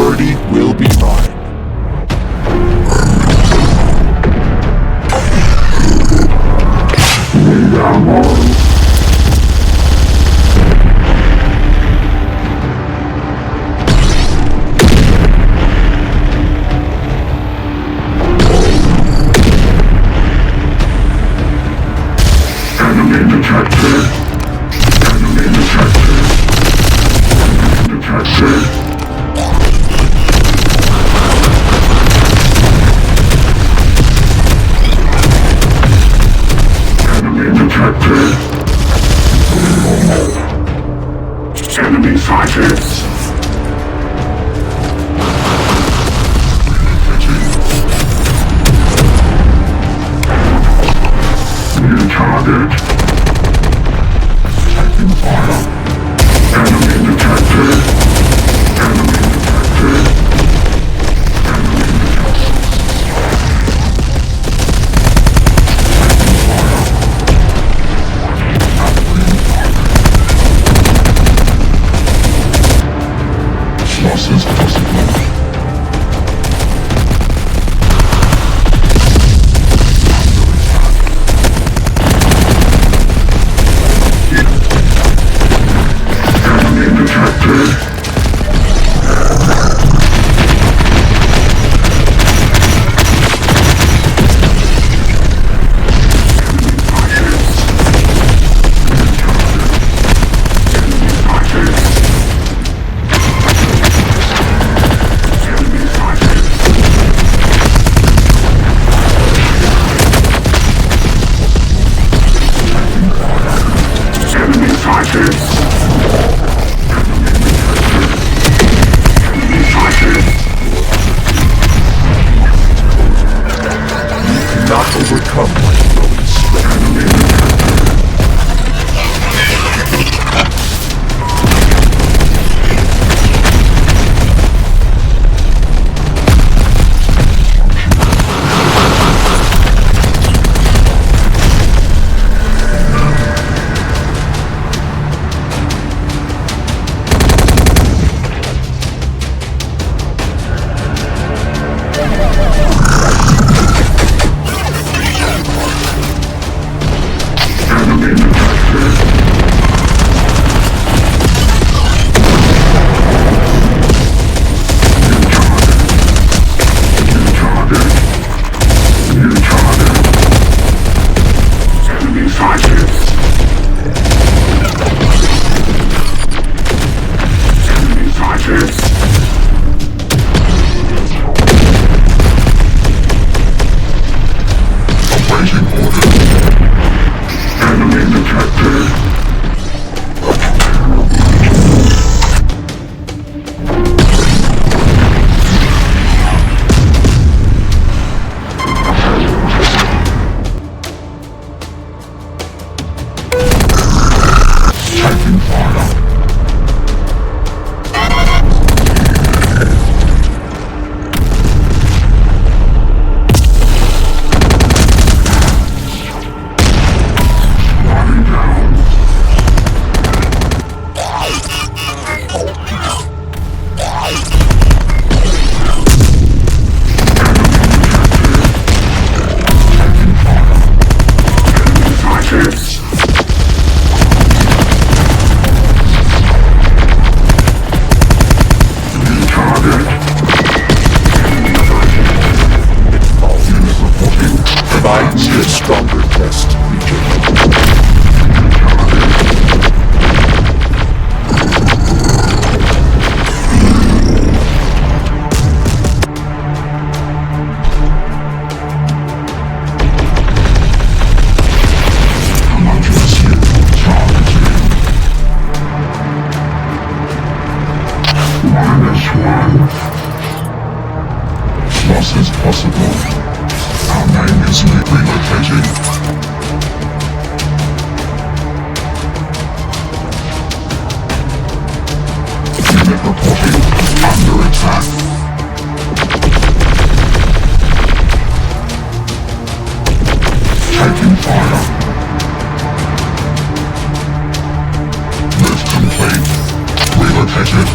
possible. Our name is relocating. Unit reporting under attack. Taking fire. Move complete. Relocated.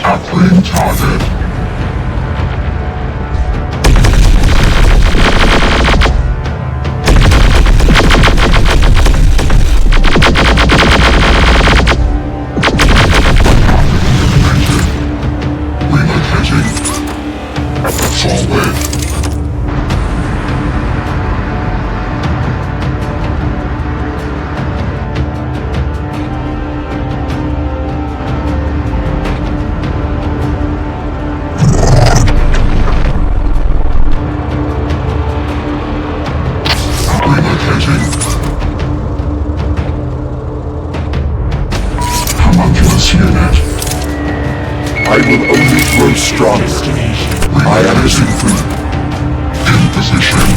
Upgrade target. Homunculus unit. I will only grow stronger. I am in position.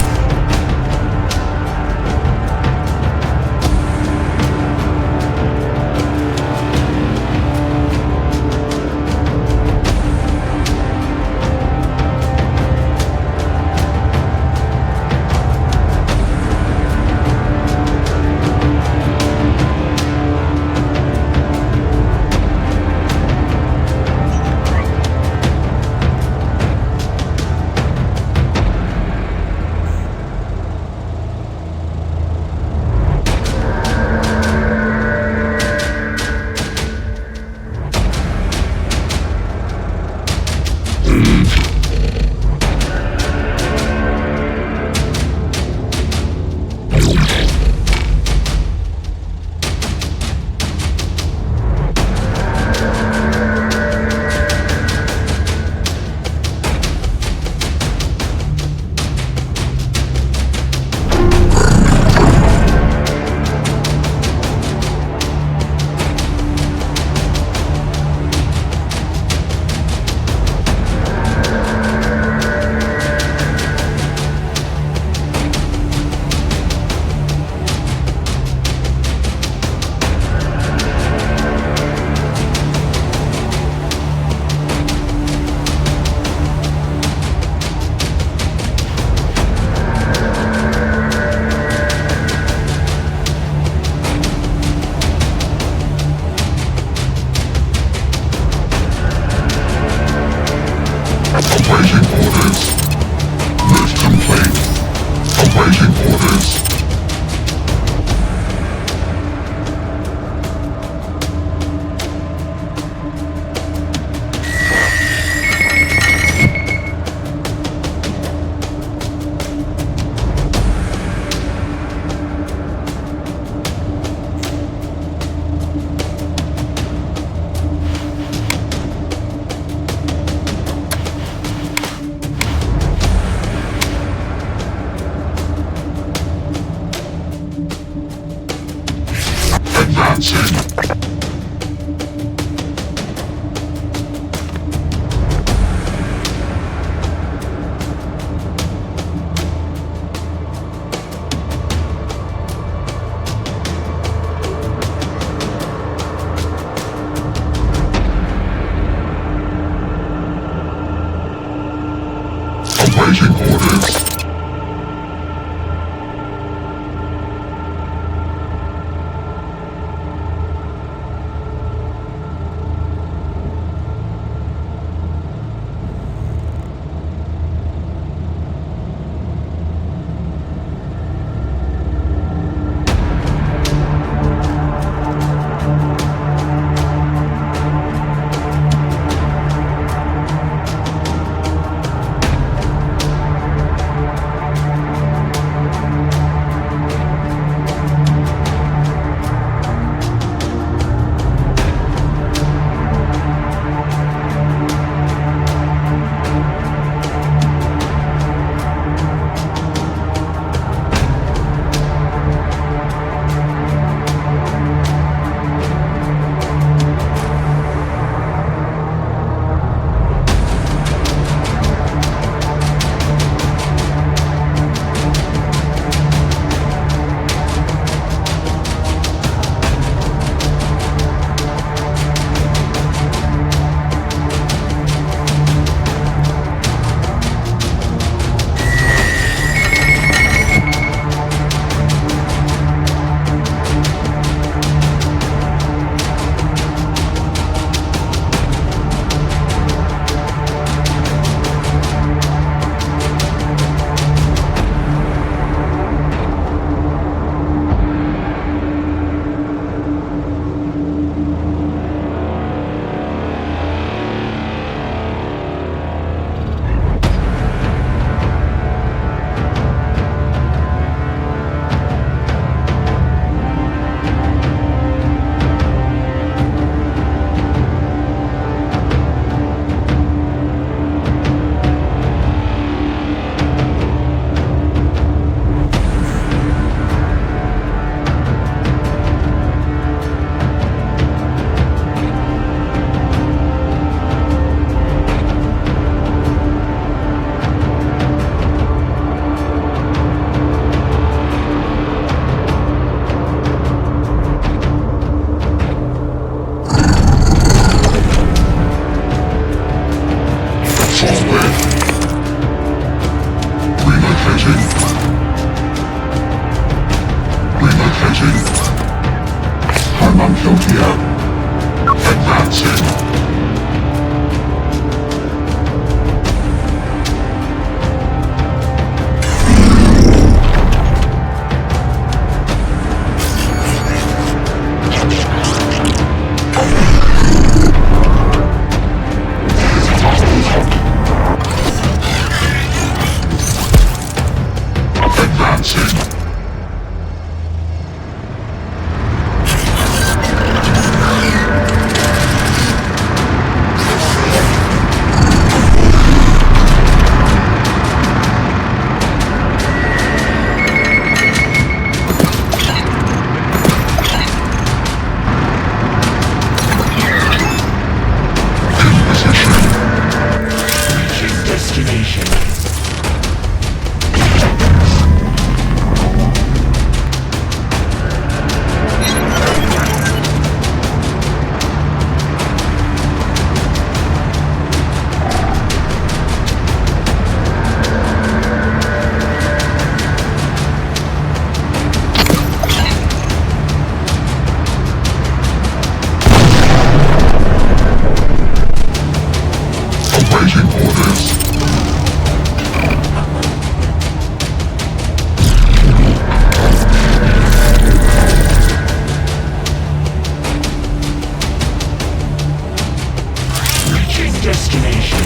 destination.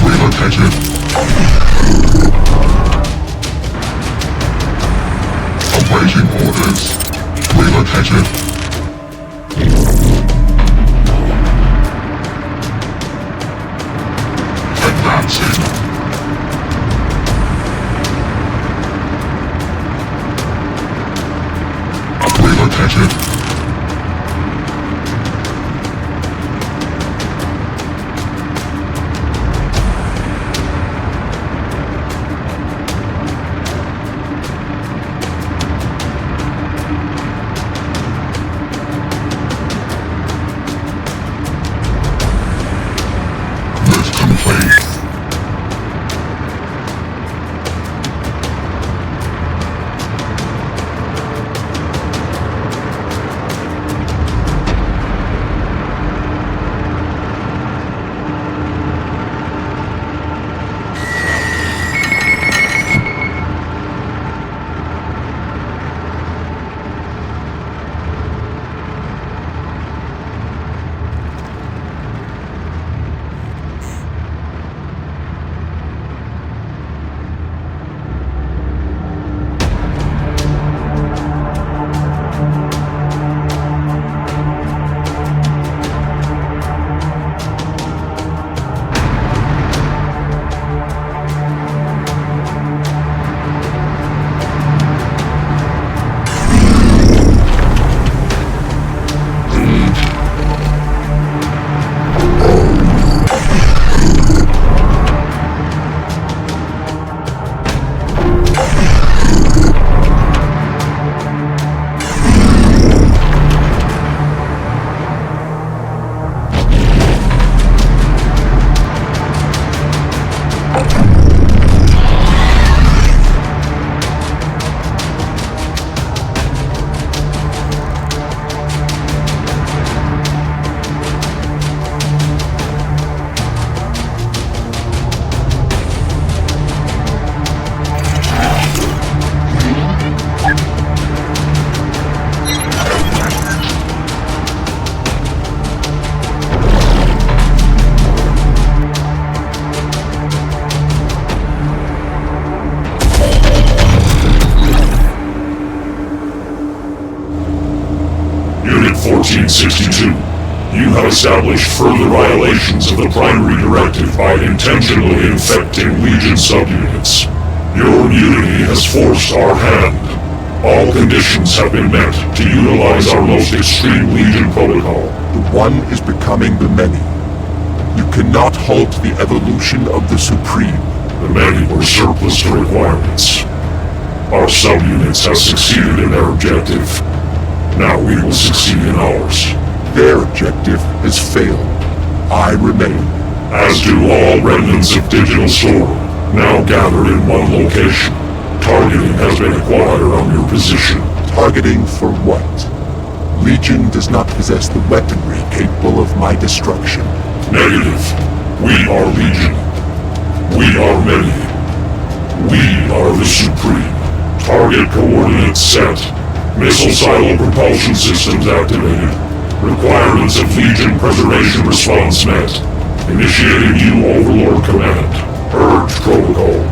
Relocated. Awaiting orders. Relocated. Advancing. Relocated. Lift complete. Unit 1462, you have established further violations of the primary directive by intentionally infecting Legion subunits. Your immunity has forced our hand. All conditions have been met to utilize our most extreme Legion protocol. The one is becoming the many. You cannot halt the evolution of the Supreme. The many were surplus to requirements. Our subunits have succeeded in their objective. Now we will succeed in ours. Their objective has failed. I remain. As do all remnants of Digital Storm, now gathered in one location. Targeting has been acquired on your position. Targeting for what? Legion does not possess the weaponry capable of my destruction. Negative. We are Legion. We are many. We are the Supreme. Target coordinates set. Missile silo propulsion systems activated. Requirements of Legion preservation response met. Initiating new Overlord command. Purge protocol.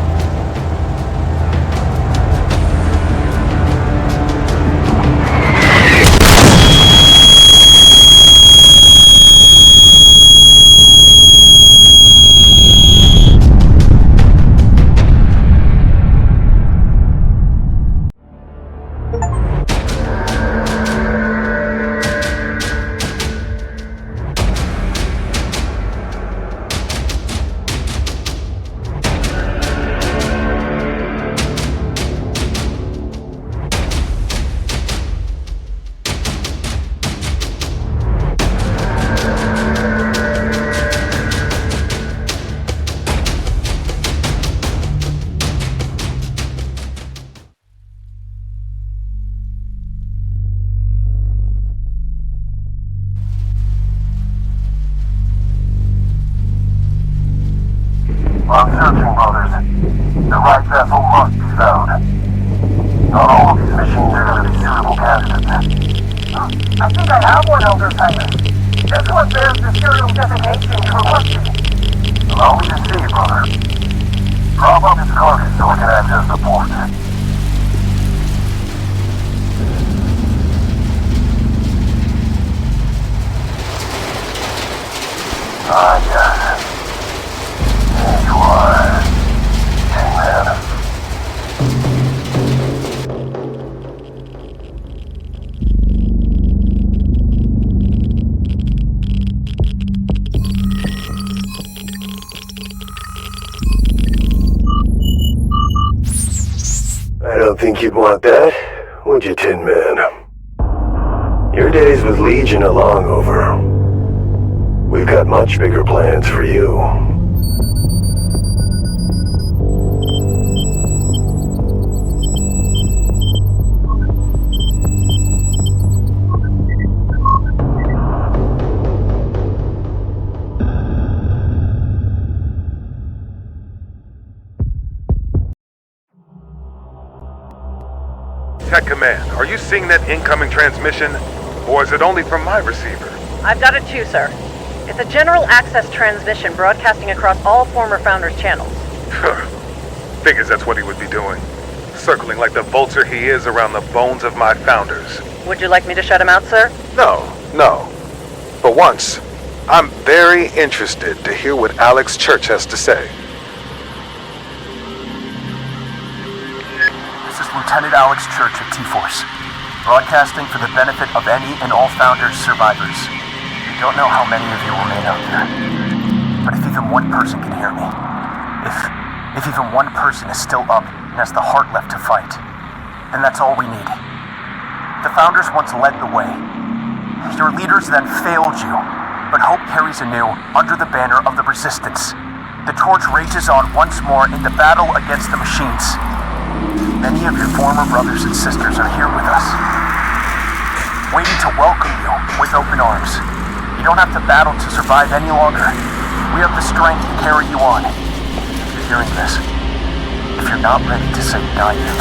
I'm searching, brothers. The right vessel must be found. Not all of these machines are going to be suitable candidates. I think I have one, Elder Tiger. This one bears the serial designation you're requesting. Allow me to see, brother. Drop off his carcass so I can access the port. Ah, yes. Here you are. Hangman. I don't think you'd want that, would you, Tin Man? Your days with Legion are long over. We've got much bigger plans for you. Tech Command, are you seeing that incoming transmission? Or is it only from my receiver? I've got it too, sir. It's a general access transmission broadcasting across all former Founders channels. Figures that's what he would be doing. Circling like the vulture he is around the bones of my Founders. Would you like me to shut him out, sir? No. For once, I'm very interested to hear what Alex Church has to say. This is Lieutenant Alex Church of T-Force, broadcasting for the benefit of any and all Founders survivors. I don't know how many of you remain out there, but if even one person can hear me, if even one person is still up and has the heart left to fight, then that's all we need. The Founders once led the way. Your leaders then failed you, but hope carries anew under the banner of the Resistance. The torch rages on once more in the battle against the machines. Many of your former brothers and sisters are here with us, waiting to welcome you with open arms. You don't have to battle to survive any longer. We have the strength to carry you on. If you're hearing this, if you're not ready to say die yet,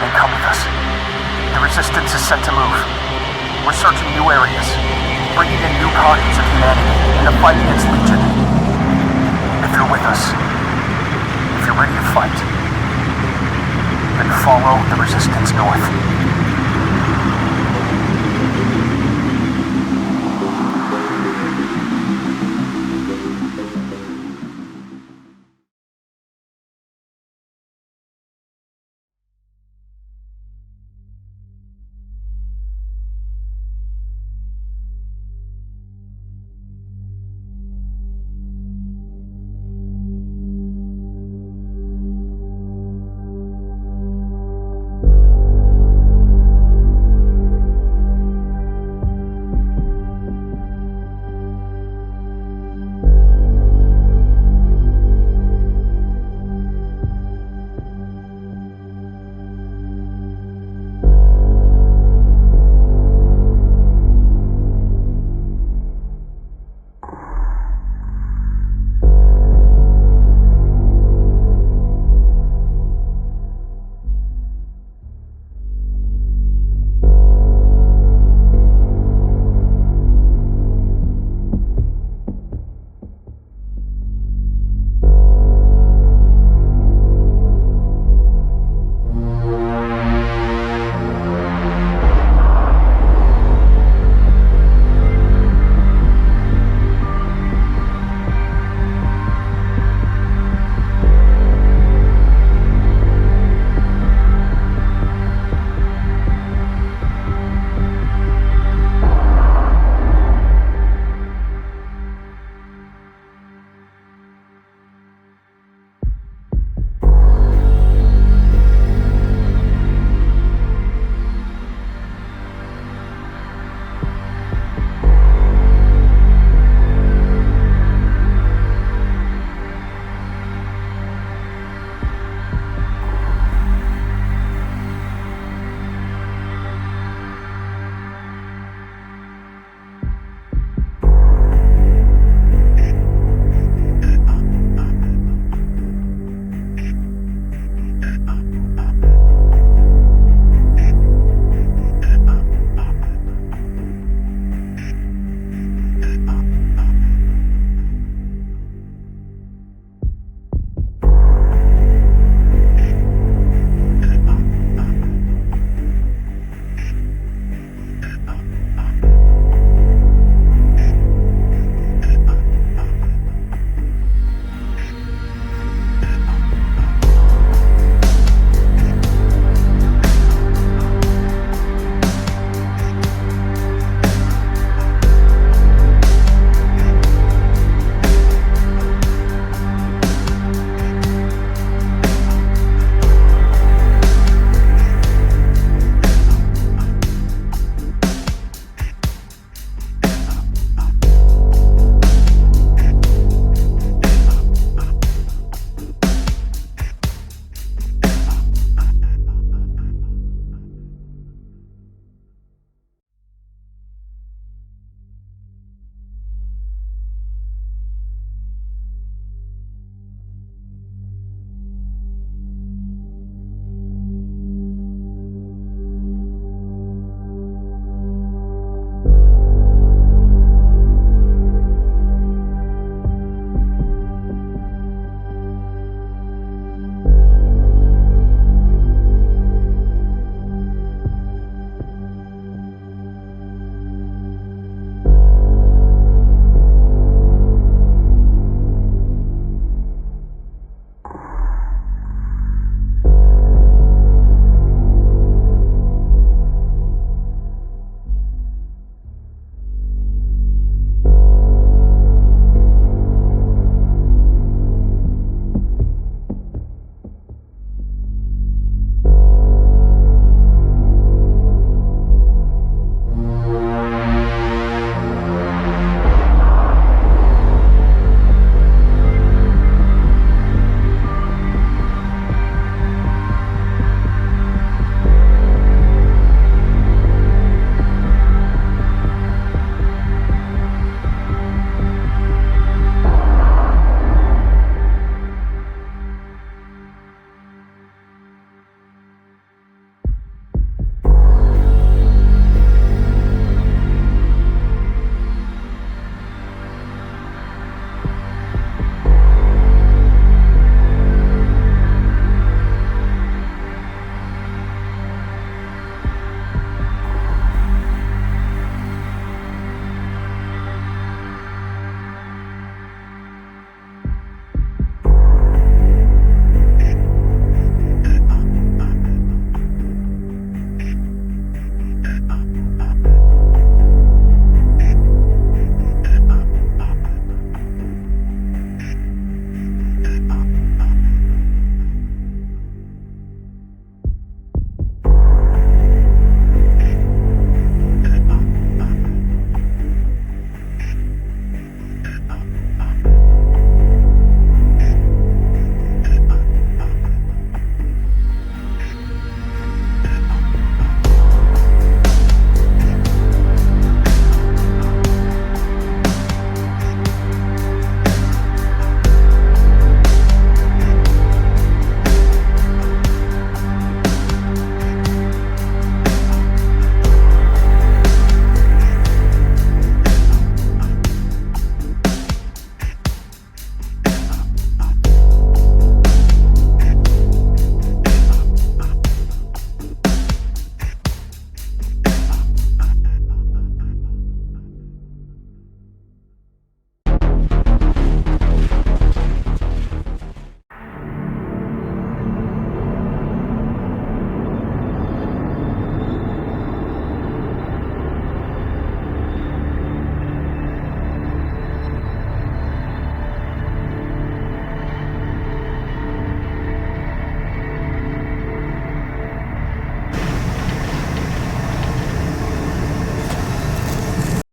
then come with us. The Resistance is set to move. We're searching new areas, bringing in new pockets of humanity in the fight against Legion. If you're with us, if you're ready to fight, then follow the Resistance north.